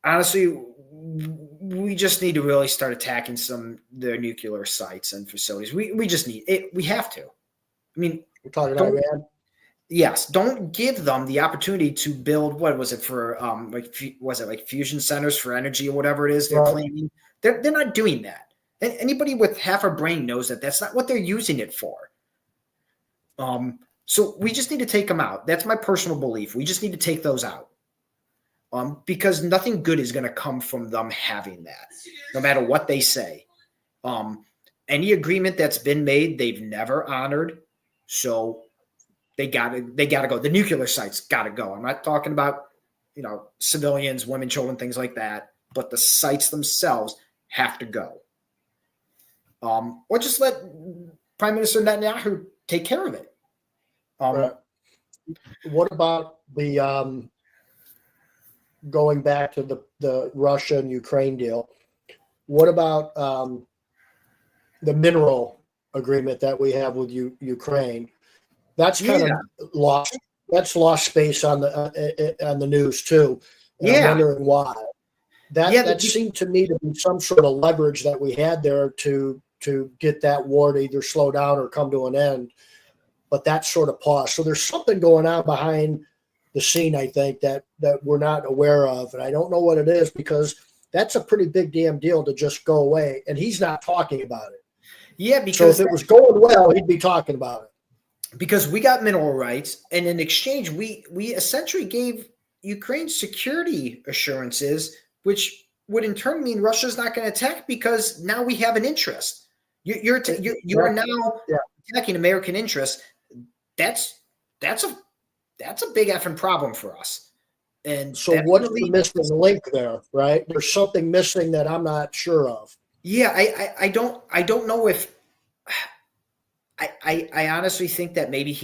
honestly, we just need to really start attacking their nuclear sites and facilities. We just need it. We have to. I mean, we're talking about Iran. Yes, don't give them the opportunity to build. What was it for? Was it like fusion centers for energy or whatever it is they're claiming? They're not doing that. And anybody with half a brain knows that that's not what they're using it for. So we just need to take them out. That's my personal belief. We just need to take those out. Because nothing good is going to come from them having that, no matter what they say. Any agreement that's been made, they've never honored. So they gotta go. The nuclear sites gotta go. I'm not talking about, civilians, women, children, things like that, but the sites themselves have to go. Or just let Prime Minister Netanyahu take care of it. What about the going back to the Russia and Ukraine deal? What about the mineral agreement that we have with Ukraine? That's kind of lost. That's lost space on the news too. And I'm wondering why. That seemed to me to be some sort of leverage that we had there to get that war to either slow down or come to an end. But that sort of paused. So there's something going on behind the scene, I think, that we're not aware of, and I don't know what it is, because that's a pretty big damn deal to just go away, and he's not talking about it. Yeah, because so if it was going well, he'd be talking about it. Because we got mineral rights, and in exchange, we essentially gave Ukraine security assurances, which would in turn mean Russia's not going to attack, because now we have an interest. You're now attacking American interests. That's a big effing problem for us. And so what's the missing link there, right? There's something missing that I'm not sure of. Yeah, I don't know if I honestly think that maybe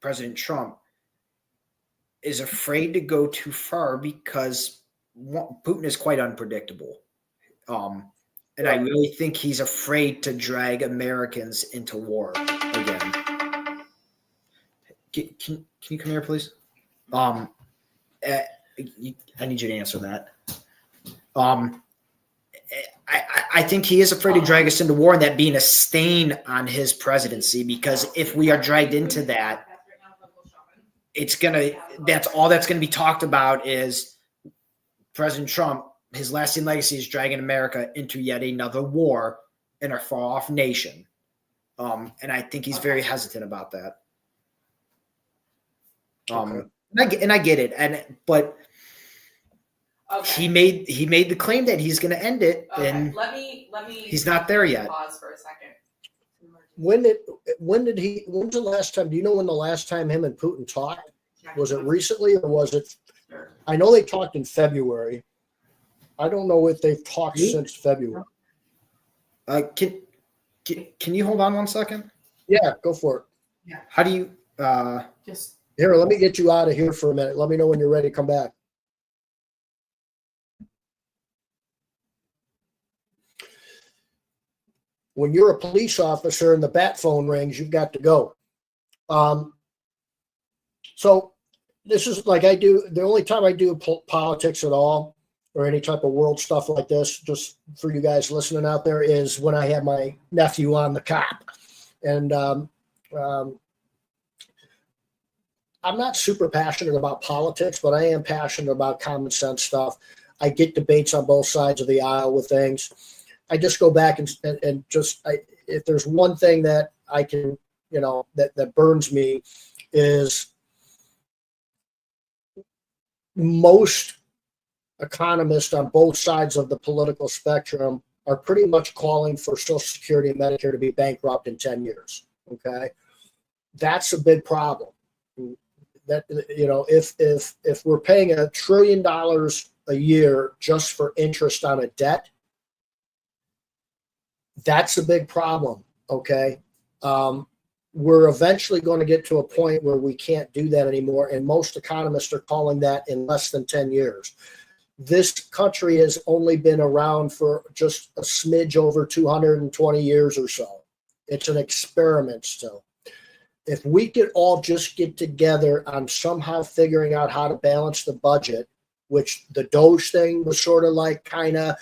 President Trump is afraid to go too far, because Putin is quite unpredictable. And I really think he's afraid to drag Americans into war again. Can you come here, please? I need you to answer that. I think he is afraid to drag us into war, and that being a stain on his presidency, because if we are dragged into that, that's all that's gonna be talked about is President Trump. His lasting legacy is dragging America into yet another war in our far off nation. And I think he's very hesitant about that. And I get it. But he made the claim that he's going to end it. Okay, and let me he's not there yet. Pause for a second. When's the last time? Do you know when the last time him and Putin talked? Was it recently or was it? Sure. I know they talked in February. I don't know if they've talked since February. Can you hold on one second? Yeah, go for it. How do you Just Here, let me get you out of here for a minute. Let me know when you're ready to come back. When you're a police officer and the bat phone rings, you've got to go. So this is like I do. The only time I do politics at all or any type of world stuff like this, just for you guys listening out there, is when I have my nephew on the cop. And I'm not super passionate about politics, but I am passionate about common sense stuff. I get debates on both sides of the aisle with things. I just go back and if there's one thing that I can, that burns me is most economists on both sides of the political spectrum are pretty much calling for Social Security and Medicare to be bankrupt in 10 years. Okay. That's a big problem. That, if we're paying $1 trillion a year just for interest on a debt, that's a big problem. Okay. We're eventually going to get to a point where we can't do that anymore. And most economists are calling that in less than 10 years. This country has only been around for just a smidge over 220 years or so. It's an experiment still. If we could all just get together on somehow figuring out how to balance the budget, which the Doge thing was sort of like kind of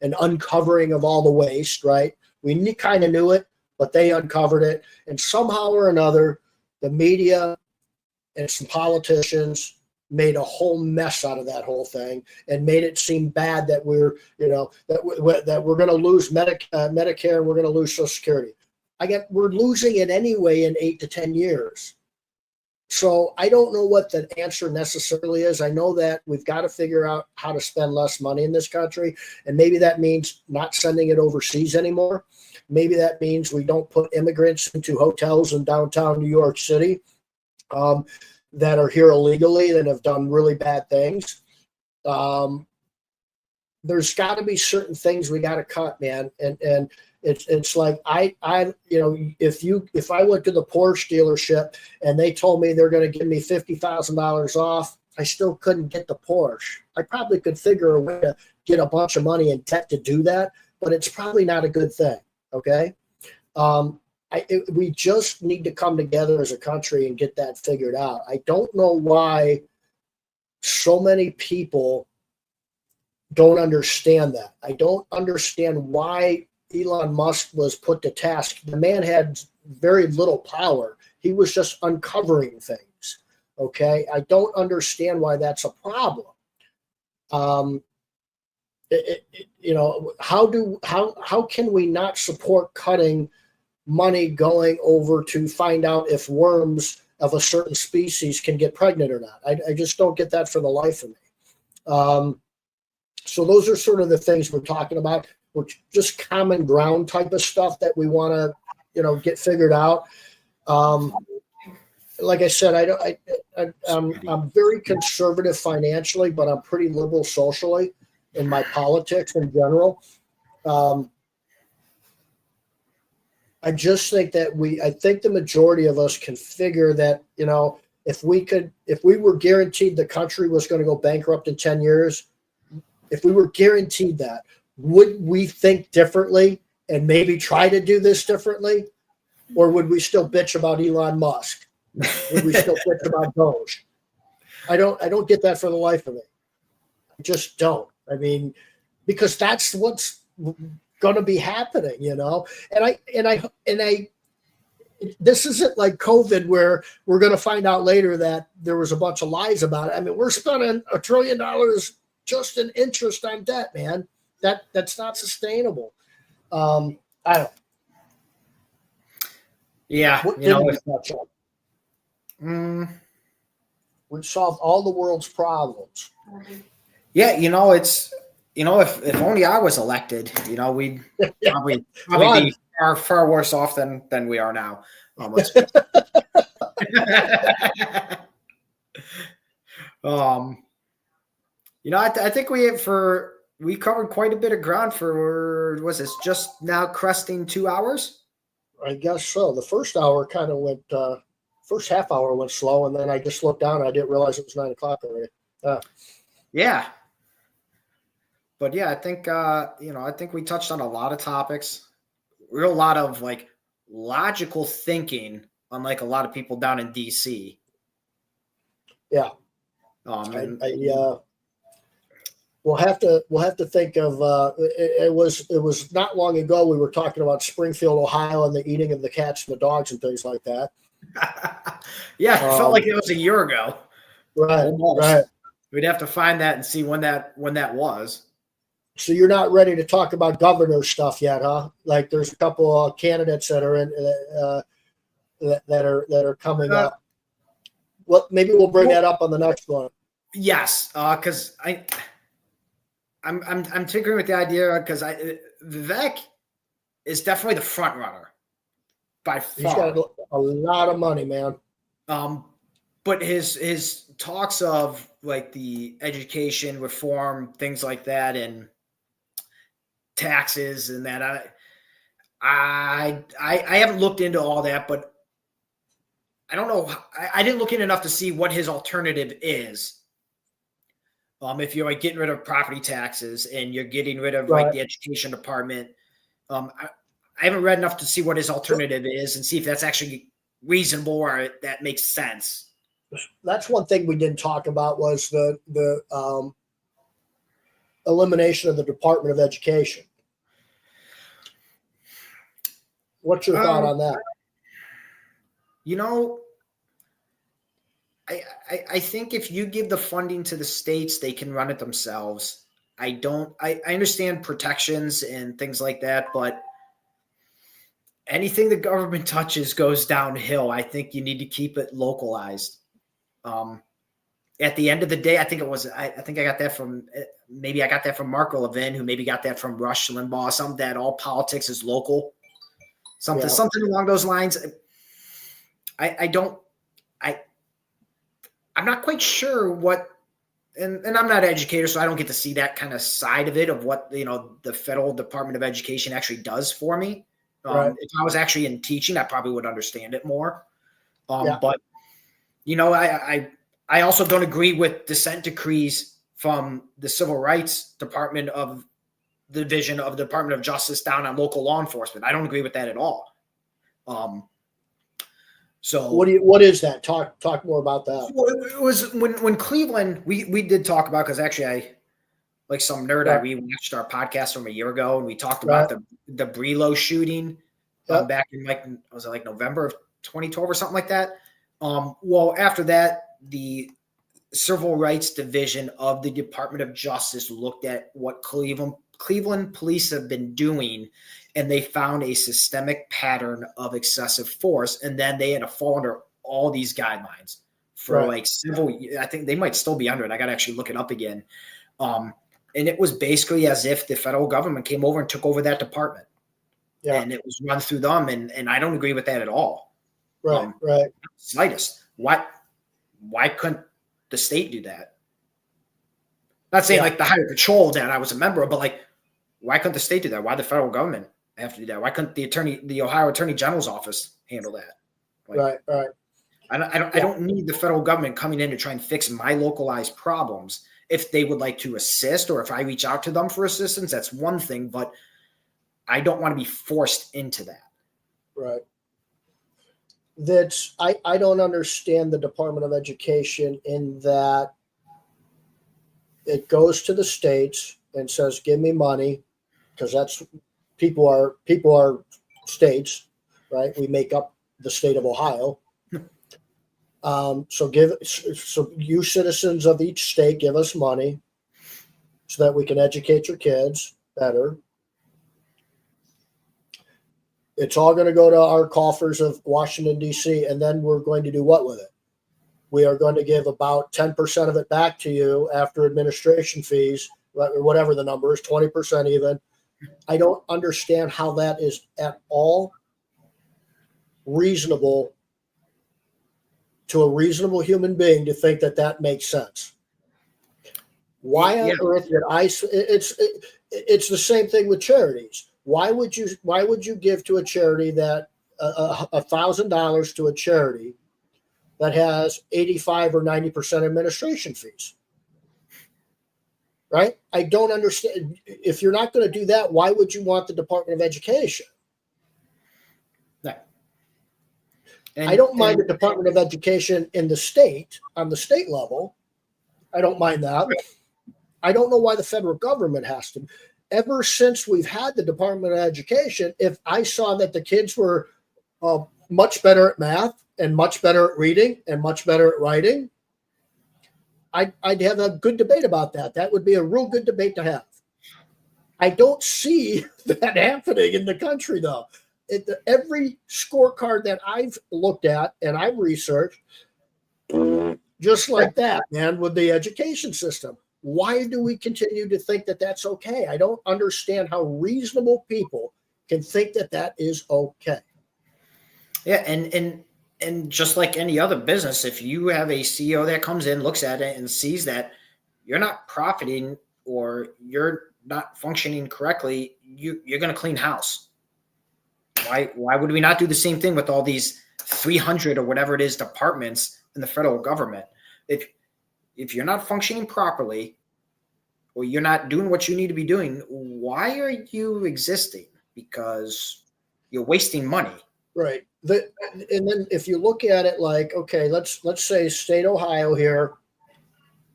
an uncovering of all the waste, right? We kind of knew it, but they uncovered it. And somehow or another, the media and some politicians made a whole mess out of that whole thing and made it seem bad that we're going to lose Medicare and we're going to lose Social Security. We're losing it anyway in 8 to 10 years. So I don't know what the answer necessarily is. I know that we've got to figure out how to spend less money in this country. And maybe that means not sending it overseas anymore. Maybe that means we don't put immigrants into hotels in downtown New York City that are here illegally and have done really bad things. There's got to be certain things we got to cut, man. And it's like if I went to the Porsche dealership and they told me they're going to give me $50,000 off, I still couldn't get the Porsche. I probably could figure a way to get a bunch of money in debt to do that, but it's probably not a good thing. Okay. We just need to come together as a country and get that figured out. I don't know why so many people don't understand that. I don't understand why Elon Musk was put to task. The man had very little power. He was just uncovering things. Okay. I don't understand why that's a problem. How can we not support cutting money going over to find out if worms of a certain species can get pregnant or not? I just don't get that for the life of me. So those are sort of the things we're talking about. We're just common ground type of stuff that we want to, get figured out. Like I said, I'm very conservative financially, but I'm pretty liberal socially in my politics in general. I just think that I think the majority of us can figure that, if we were guaranteed the country was going to go bankrupt in 10 years, if we were guaranteed that, would we think differently and maybe try to do this differently? Or would we still bitch about Elon Musk? Would we still bitch about Doge? I don't get that for the life of me. I just don't. I mean, because that's what's going to be happening, you know. And I this isn't like COVID where we're going to find out later that there was a bunch of lies about it. I mean, we're spending $1 trillion just in interest on debt, man. That's not sustainable. I don't. Yeah, What you know, did we touch on? We've solved all the world's problems. yeah, you know, it's, you know, if only I was elected, you know, we'd probably be far worse off than we are now. Let's face it. You know, I think we covered quite a bit of ground for, was this just now cresting 2 hours? I guess so. The first hour kind of went, first half hour went slow, and then I just looked down and I didn't realize it was 9 o'clock already. Yeah. But yeah, I think, you know, I think we touched on a lot of topics, real lot of like logical thinking, unlike a lot of people down in DC. Yeah. We'll have to think of it was not long ago we were talking about Springfield, Ohio, and the eating of the cats and the dogs and things like that. Yeah, it felt like it was a year ago. Right, almost. right. We'd have to find that and see when that was. So you're not ready to talk about governor stuff yet, huh? Like there's a couple of candidates that are in that are coming up. Well, maybe we'll bring that up on the next one. Yes, because I'm tinkering with the idea because Vivek is definitely the front runner by far. He's got a lot of money, man. But his talks of like the education reform, things like that, and taxes and that, I haven't looked into all that, but I don't know. I didn't look in enough to see what his alternative is. If you're like getting rid of property taxes and you're getting rid of like the education department, I haven't read enough to see what his alternative is and see if that's actually reasonable or that makes sense. That's one thing we didn't talk about was the elimination of the Department of Education. What's your thought on that? You know, I think if you give the funding to the states, they can run it themselves. I understand protections and things like that, but anything the government touches goes downhill. I think you need to keep it localized. At the end of the day, I think I got that from Marco Levin, who maybe got that from Rush Limbaugh, something that all politics is local, something along those lines. I'm not quite sure what, and I'm not an educator, so I don't get to see that kind of side of it of what, you know, the Federal Department of Education actually does for me. If I was actually in teaching, I probably would understand it more. But, you know, I also don't agree with dissent decrees from the Civil Rights Department of the Division of the Department of Justice down on local law enforcement. I don't agree with that at all. So what is that? Talk more about that. It was when Cleveland, we did talk about, because actually I, like some nerd, I rewatched our podcast from a year ago and we talked about the Brelo shooting back in was it like November of 2012 or something like that? Well, after that, the Civil Rights Division of the Department of Justice looked at what Cleveland police have been doing, and they found a systemic pattern of excessive force. And then they had to fall under all these guidelines for like several, I think they might still be under it. I got to actually look it up again. And it was basically as if the federal government came over and took over that department. Yeah. And it was run through them. And I don't agree with that at all. Right. Slightest. Why couldn't the state do that? Not saying like the Highway Patrol that I was a member of, but like, why couldn't the state do that? Why the federal government have to do that? Why couldn't the Ohio Attorney General's office handle that? Like, right. I don't need the federal government coming in to try and fix my localized problems if they would like to assist, or if I reach out to them for assistance, that's one thing, but I don't want to be forced into that. Right. I don't understand the Department of Education in that it goes to the states and says, give me money, because that's people are states, right? We make up the state of Ohio. So you citizens of each state, give us money so that we can educate your kids better. It's all going to go to our coffers of Washington, D.C., and then we're going to do what with it? We are going to give about 10% of it back to you after administration fees, or whatever the number is, 20% even. I don't understand how that is at all reasonable to a reasonable human being to think that that makes sense. Why on earth would it's the same thing with charities. Why would you give to a charity that $1,000 to a charity that has 85 or 90% administration fees? Right? I don't understand. If you're not going to do that, why would you want the Department of Education? No. I don't mind the Department of Education in the state, on the state level. I don't mind that. I don't know why the federal government has to. Ever since we've had the Department of Education, if I saw that the kids were much better at math and much better at reading and much better at writing, I'd have a good debate about that. That would be a real good debate to have. I don't see that happening in the country, though. Every scorecard that I've looked at and I've researched, just like that, man, with the education system. Why do we continue to think that that's okay? I don't understand how reasonable people can think that that is okay. Yeah, and just like any other business, if you have a CEO that comes in, looks at it, and sees that you're not profiting or you're not functioning correctly, you're going to clean house. Why would we not do the same thing with all these 300 or whatever it is departments in the federal government? If you're not functioning properly or you're not doing what you need to be doing, why are you existing? Because you're wasting money. Right. And then if you look at it like, okay, let's say state Ohio here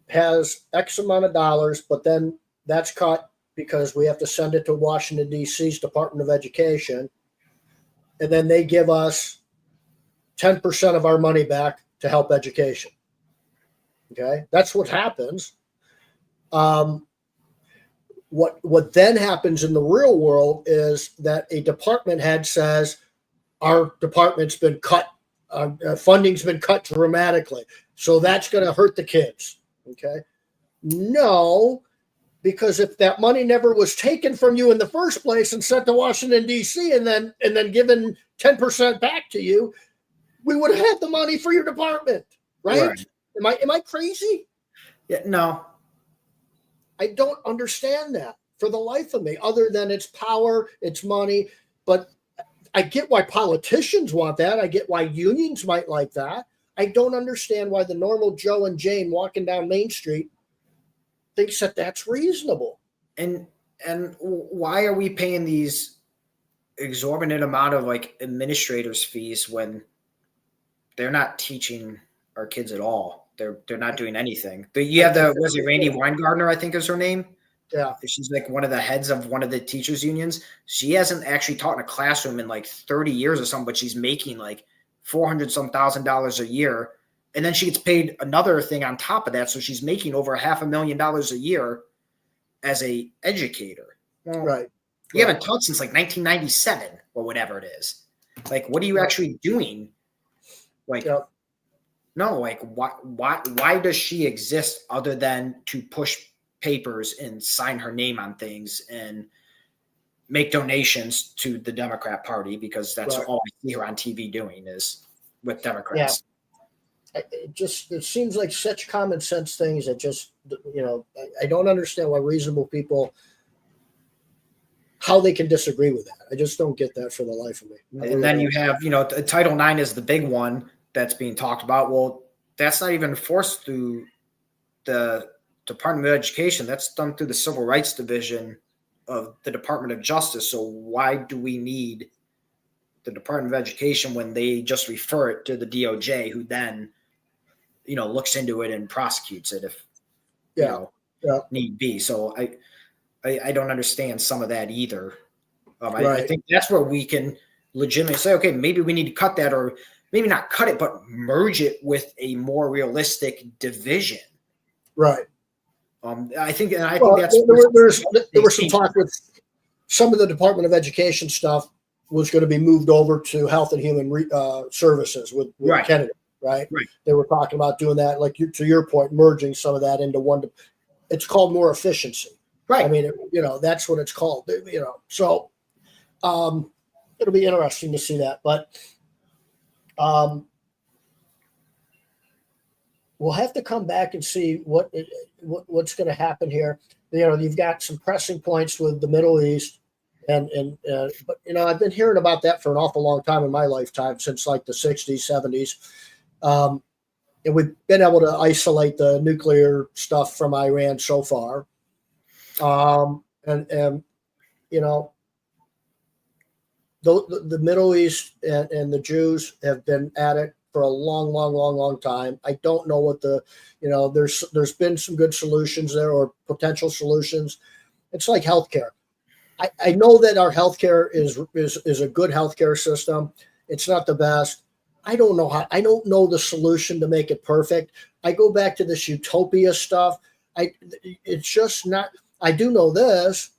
has X amount of dollars, but then that's cut because we have to send it to Washington, D.C.'s Department of Education. And then they give us 10% of our money back to help education. Okay, that's what happens. What then happens in the real world is that a department head says, our department's been cut, funding's been cut dramatically, so that's going to hurt the kids. Okay, no, because if that money never was taken from you in the first place and sent to Washington, D.C. and then given 10% back to you, we would have had the money for your department, right? Am I crazy? Yeah, no. I don't understand that for the life of me, other than it's power, it's money. But I get why politicians want that. I get why unions might like that. I don't understand why the normal Joe and Jane walking down Main Street thinks that that's reasonable. And why are we paying these exorbitant amount of like administrators' fees when they're not teaching our kids at all? They're not doing anything. You have was it Randy Weingartner, I think is her name? Yeah. She's like one of the heads of one of the teachers unions. She hasn't actually taught in a classroom in like 30 years or something, but she's making like $400,000 a year. And then she gets paid another thing on top of that. So she's making over $500,000 a year as a educator. Right. You haven't taught since like 1997 or whatever it is. Like, what are you actually doing? Like, no, like why does she exist other than to push papers and sign her name on things and make donations to the Democrat Party? Because that's all I see her on TV doing is with Democrats. Yeah. It seems like such common sense things that just, I don't understand why reasonable people, how they can disagree with that. I just don't get that for the life of me. And then you have, Title IX is the big one that's being talked about. Well, that's not even enforced through the Department of Education. That's done through the Civil Rights Division of the Department of Justice. So why do we need the Department of Education when they just refer it to the DOJ, who then, looks into it and prosecutes it if, need be. So I don't understand some of that either. I think that's where we can legitimately say, okay, maybe we need to cut that, or maybe not cut it, but merge it with a more realistic division. Right. I think that's there was some talk with some of the Department of Education stuff was going to be moved over to Health and Human Services with Kennedy, right? They were talking about doing that, like to your point, merging some of that into one. It's called more efficiency, right? I mean, that's what it's called, So it'll be interesting to see that, but we'll have to come back and see what's going to happen here. You've got some pressing points with the Middle East. But I've been hearing about that for an awful long time in my lifetime, since like the 60s, 70s. And we've been able to isolate the nuclear stuff from Iran so far. The Middle East and the Jews have been at it for a long time. I don't know what there's been some good solutions there, or potential solutions. It's like healthcare. I know that our healthcare is a good healthcare system. It's not the best. I don't know the solution to make it perfect. I go back to this utopia stuff. It's just not. I do know this.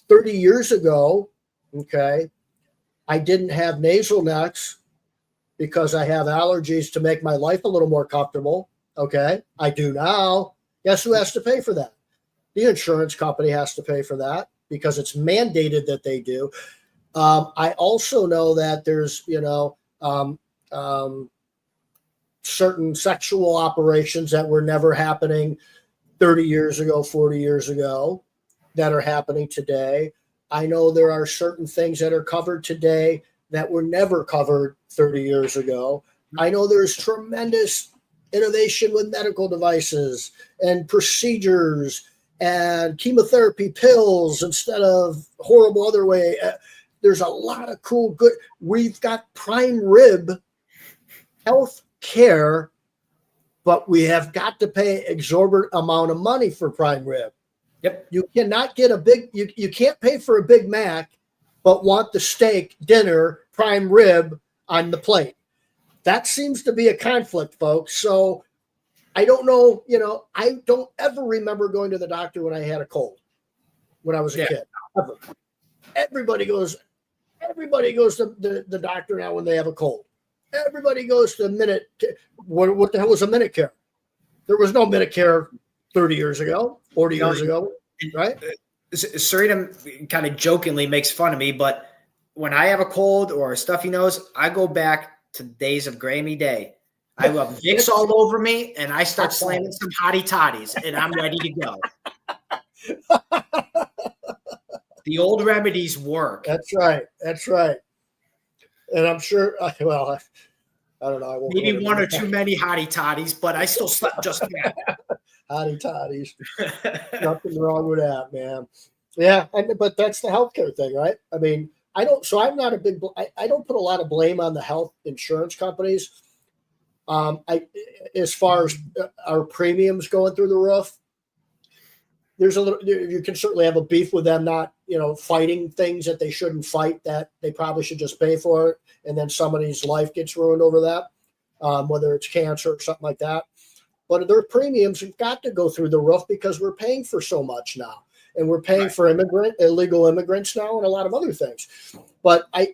30 years ago, okay, I didn't have nasal necks because I have allergies to make my life a little more comfortable. Okay, I do now. Guess who has to pay for that? The insurance company has to pay for that because it's mandated that they do. I also know that there's, certain sexual operations that were never happening 30 years ago, 40 years ago, that are happening today. I know there are certain things that are covered today that were never covered 30 years ago. I know there's tremendous innovation with medical devices and procedures and chemotherapy pills instead of horrible other way. There's a lot of cool, good. We've got prime rib health care, but we have got to pay exorbitant amount of money for prime rib. Yep. You cannot get you can't pay for a Big Mac, but want the steak dinner prime rib on the plate. That seems to be a conflict, folks. So I don't know, I don't ever remember going to the doctor when I had a cold when I was a kid. Ever. Everybody goes to the doctor now when they have a cold. Everybody goes to what the hell was a minute care? There was no minute care 30 years ago, 40 years ago, right? Sarita kind of jokingly makes fun of me, but when I have a cold or a stuffy nose, I go back to days of Grammy Day. I rub Vicks all over me, and I start slamming some hottie toddies, and I'm ready to go. The old remedies work. That's right. And I'm sure, I don't know. I won't maybe one or too many hottie toddies, but I still slept just fine. Hottie toddies. Nothing wrong with that, man. Yeah, but that's the healthcare thing, right? I mean, I don't put a lot of blame on the health insurance companies. As far as our premiums going through the roof, you can certainly have a beef with them not, fighting things that they shouldn't fight, that they probably should just pay for it. And then somebody's life gets ruined over that, whether it's cancer or something like that. But their premiums have got to go through the roof because we're paying for so much now. And we're paying for illegal immigrants now and a lot of other things. But I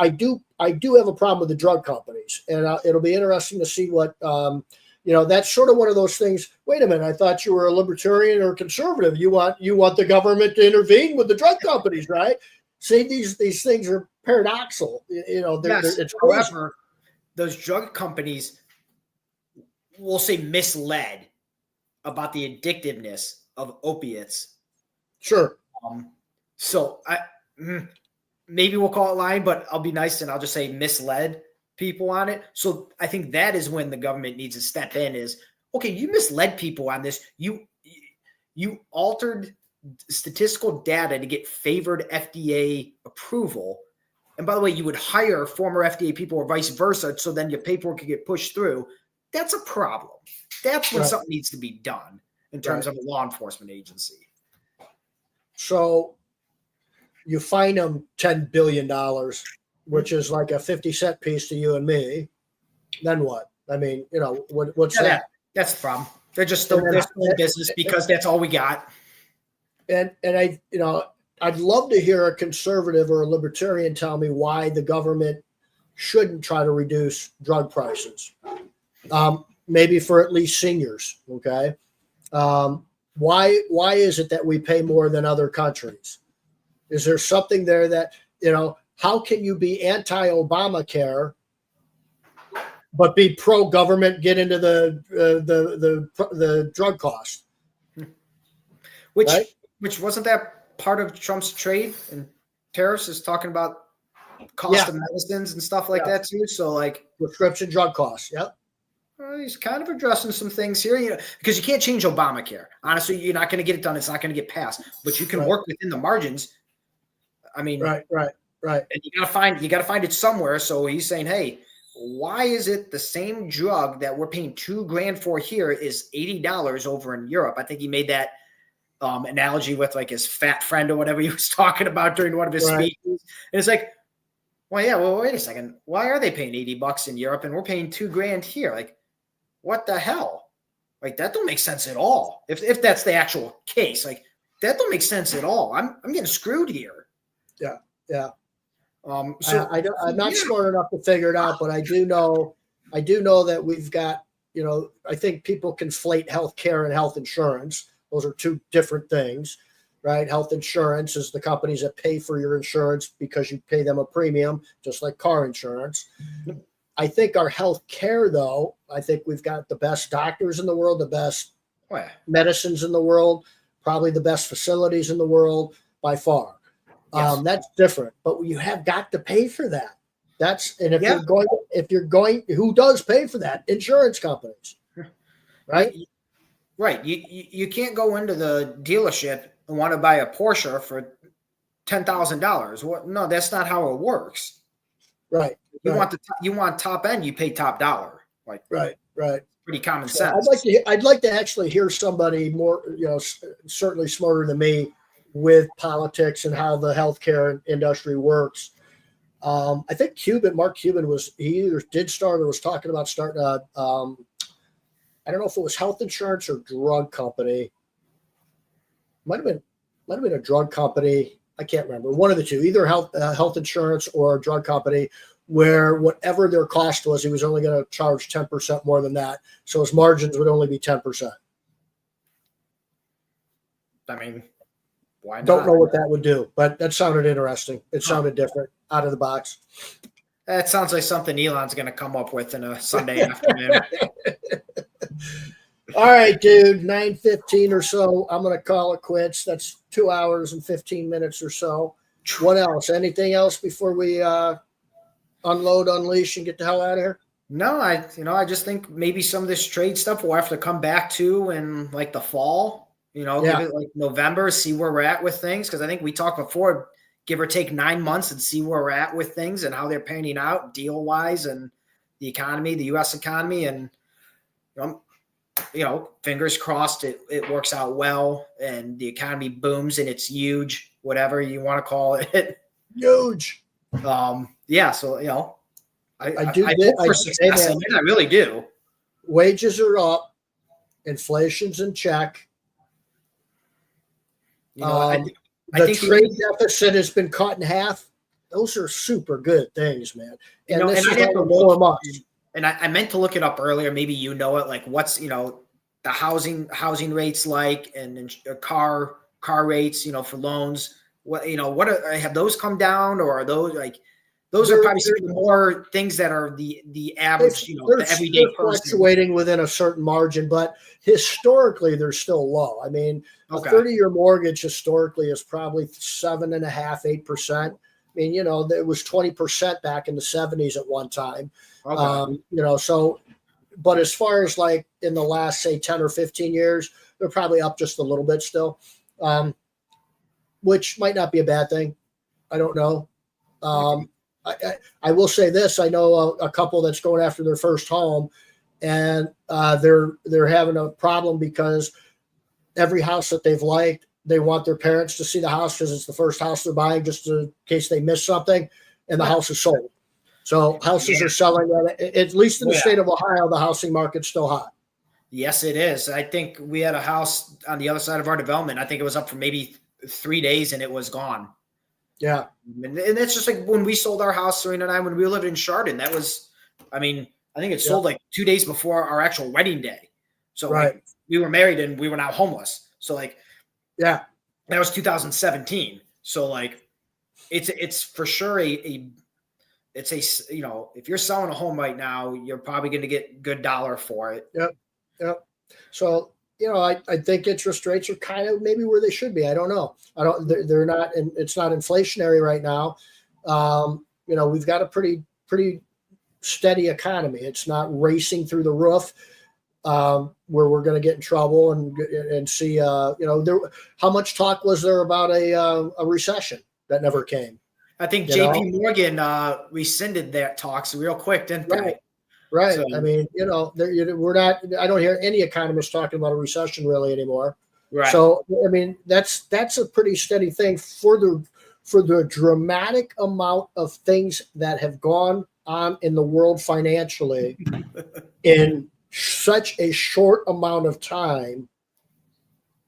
do have a problem with the drug companies, and it'll be interesting to see what that's sort of one of those things. Wait a minute, I thought you were a libertarian or conservative. You want the government to intervene with the drug companies, right? See, these things are paradoxical. It's however, those drug companies will say misled about the addictiveness of opiates. Sure. So maybe we'll call it lying, but I'll be nice and I'll just say misled people on it. So I think that is when the government needs to step in okay, you misled people on this. You altered statistical data to get favored FDA approval. And by the way, you would hire former FDA people or vice versa, so then your paperwork could get pushed through. That's a problem. That's when something needs to be done in terms of a law enforcement agency. So you fine them $10 billion, which is like a 50-cent piece to you and me. Then what? I mean, what's that? That's the problem. They're just still in business because that's all we got. And I'd love to hear a conservative or a libertarian tell me why the government shouldn't try to reduce drug prices. Maybe for at least seniors. Okay. Why is it that we pay more than other countries? Is there something there that, how can you be anti-Obamacare but be pro-government, get into the drug cost? Which wasn't that part of Trump's trade and tariffs is talking about cost of medicines and stuff like that too. So like prescription drug costs. Yep. He's kind of addressing some things here, because you can't change Obamacare. Honestly, you're not going to get it done. It's not going to get passed, but you can work within the margins. I mean, right. And you got to find it somewhere. So he's saying, hey, why is it the same drug that we're paying $2,000 for here is $80 over in Europe? I think he made that analogy with like his fat friend or whatever he was talking about during one of his speeches. And it's like, well, wait a second. Why are they paying $80 in Europe and we're paying $2,000 here? Like, what the hell? Like, that don't make sense at all. If that's the actual case, like that don't make sense at all. I'm getting screwed here. Yeah. So I'm not smart enough to figure it out, but I do know that we've got, I think people conflate healthcare and health insurance. Those are two different things, right? Health insurance is the companies that pay for your insurance because you pay them a premium, just like car insurance. I think our health care, though, I think we've got the best doctors in the world, the best medicines in the world, probably the best facilities in the world by far. Yes. That's different, but you have got to pay for that. If you're going, who does pay for that? Insurance companies, right? Right. You can't go into the dealership and want to buy a Porsche for $10,000. What? No, that's not how it works. Right. You want top end, you pay top dollar. Like right. Pretty common sense. I'd like to actually hear somebody more, certainly smarter than me with politics and how the healthcare industry works. I think Mark Cuban he either did start or was talking about starting I don't know if it was health insurance or drug company. Might have been a drug company. I can't remember. One of the two, either health insurance or a drug company, where whatever their cost was, he was only going to charge 10% more than that. So his margins would only be 10%. I mean, why not? Don't know what that would do, but that sounded interesting. It sounded different, out of the box. That sounds like something Elon's going to come up with in a Sunday afternoon. All right, dude, 9:15 or so. I'm going to call it quits. That's 2 hours and 15 minutes or so. What else? Anything else before we unleash and get the hell out of here? No, I just think maybe some of this trade stuff we'll have to come back to in like the fall, give it like November, see where we're at with things. Cause I think we talked before, give or take 9 months and see where we're at with things and how they're panning out deal wise and the economy, the U.S. economy. And, fingers crossed it works out well and the economy booms and it's huge, whatever you want to call it. Huge. So, I really do. Wages are up. Inflation's in check. The trade deficit has been cut in half. Those are super good things, man. And this is over 4 months. And I meant to look it up earlier. Maybe like what's the housing rates like and car rates for loans. What have those come down, or are those like? Those are probably some of the more things that are the average, the everyday person. Fluctuating within a certain margin, but historically they're still low. I mean, a 30-year mortgage historically is probably 7.5%, 8%. I mean, it was 20% back in the 70s at one time. Okay. But as far as like in the last, say, 10 or 15 years. They're probably up just a little bit still, which might not be a bad thing. I don't know. I will say this. I know a couple that's going after their first home, and they're having a problem because every house that they've liked, they want their parents to see the house because it's the first house they're buying, just in case they miss something, and the house is sold. So houses are selling, at least in the state of Ohio, the housing market's still hot. Yes, it is. I think we had a house on the other side of our development. I think it was up for maybe 3 days and it was gone. Yeah. And that's just like when we sold our house, Serena and I, when we lived in Chardon, that was, I think it sold like 2 days before our actual wedding day. So like, we were married and we were now homeless. So like, that was 2017. So like, it's for sure it's a, if you're selling a home right now, you're probably going to get good dollar for it. Yep. So, I think interest rates are kind of maybe where they should be. I don't know. They're not, and it's not inflationary right now. We've got a pretty steady economy. It's not racing through the roof, where we're going to get in trouble and see, how much talk was there about a recession that never came? I think JP Morgan rescinded that talks real quick, didn't they? Right. So, we're not. I don't hear any economists talking about a recession really anymore. Right. So that's a pretty steady thing for the dramatic amount of things that have gone on in the world financially in such a short amount of time.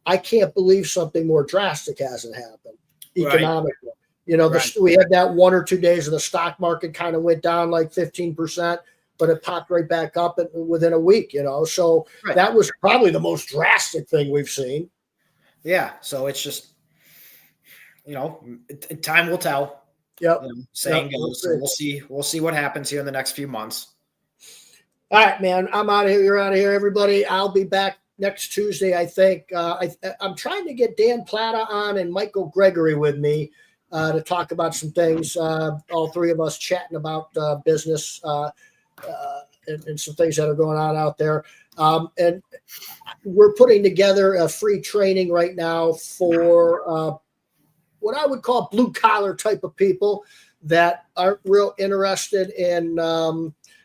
I can't believe something more drastic hasn't happened economically. Right. We had that 1 or 2 days of the stock market kind of went down like 15%. But it popped right back up within a week, So that was probably the most drastic thing we've seen. Yeah. So it's just, time will tell. Yep. Saying goes. So we'll see what happens here in the next few months. All right, man. I'm out of here. You're out of here, everybody. I'll be back next Tuesday, I think. I'm trying to get Dan Plata on and Michael Gregory with me to talk about some things. All three of us chatting about business. And some things that are going on out there. And we're putting together a free training right now for what I would call blue collar type of people that aren't real interested in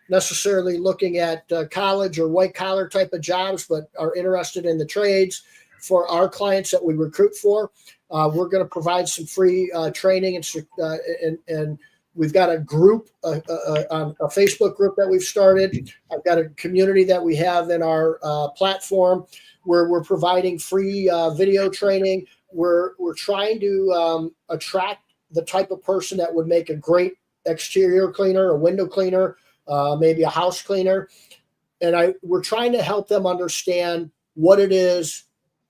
necessarily looking at college or white collar type of jobs, but are interested in the trades. For our clients that we recruit for, we're going to provide some free training and we've got a group, on a Facebook group that we've started. I've got a community that we have in our platform where we're providing free video training. We're trying to attract the type of person that would make a great exterior cleaner, a window cleaner, maybe a house cleaner. And we're trying to help them understand what it is,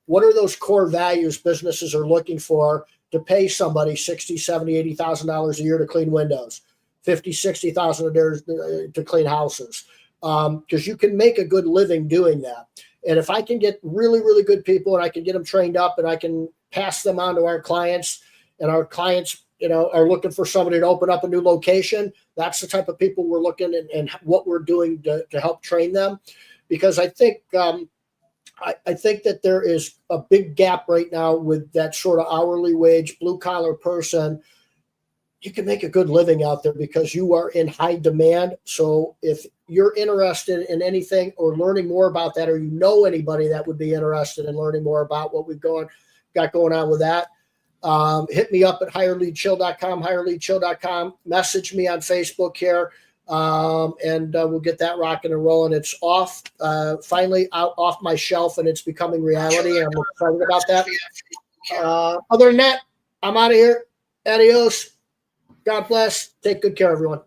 what are those core values businesses are looking for to pay somebody $60,000, $70,000, $80,000 a year to clean windows, $50,000, $60,000 a year to clean houses, because you can make a good living doing that. And if I can get really, really good people and I can get them trained up and I can pass them on to our clients, and our clients, are looking for somebody to open up a new location, that's the type of people we're looking at and what we're doing to help train them. Because I think I think that there is a big gap right now with that sort of hourly wage, blue collar person. You can make a good living out there because you are in high demand. So if you're interested in anything or learning more about that, or anybody that would be interested in learning more about what we've got going on with that, hit me up at hireleadchill.com, message me on Facebook here. And we'll get that rocking and rolling. It's finally off my shelf, and it's becoming reality. And I'm excited about that. Other than that, I'm out of here. Adios. God bless. Take good care, everyone.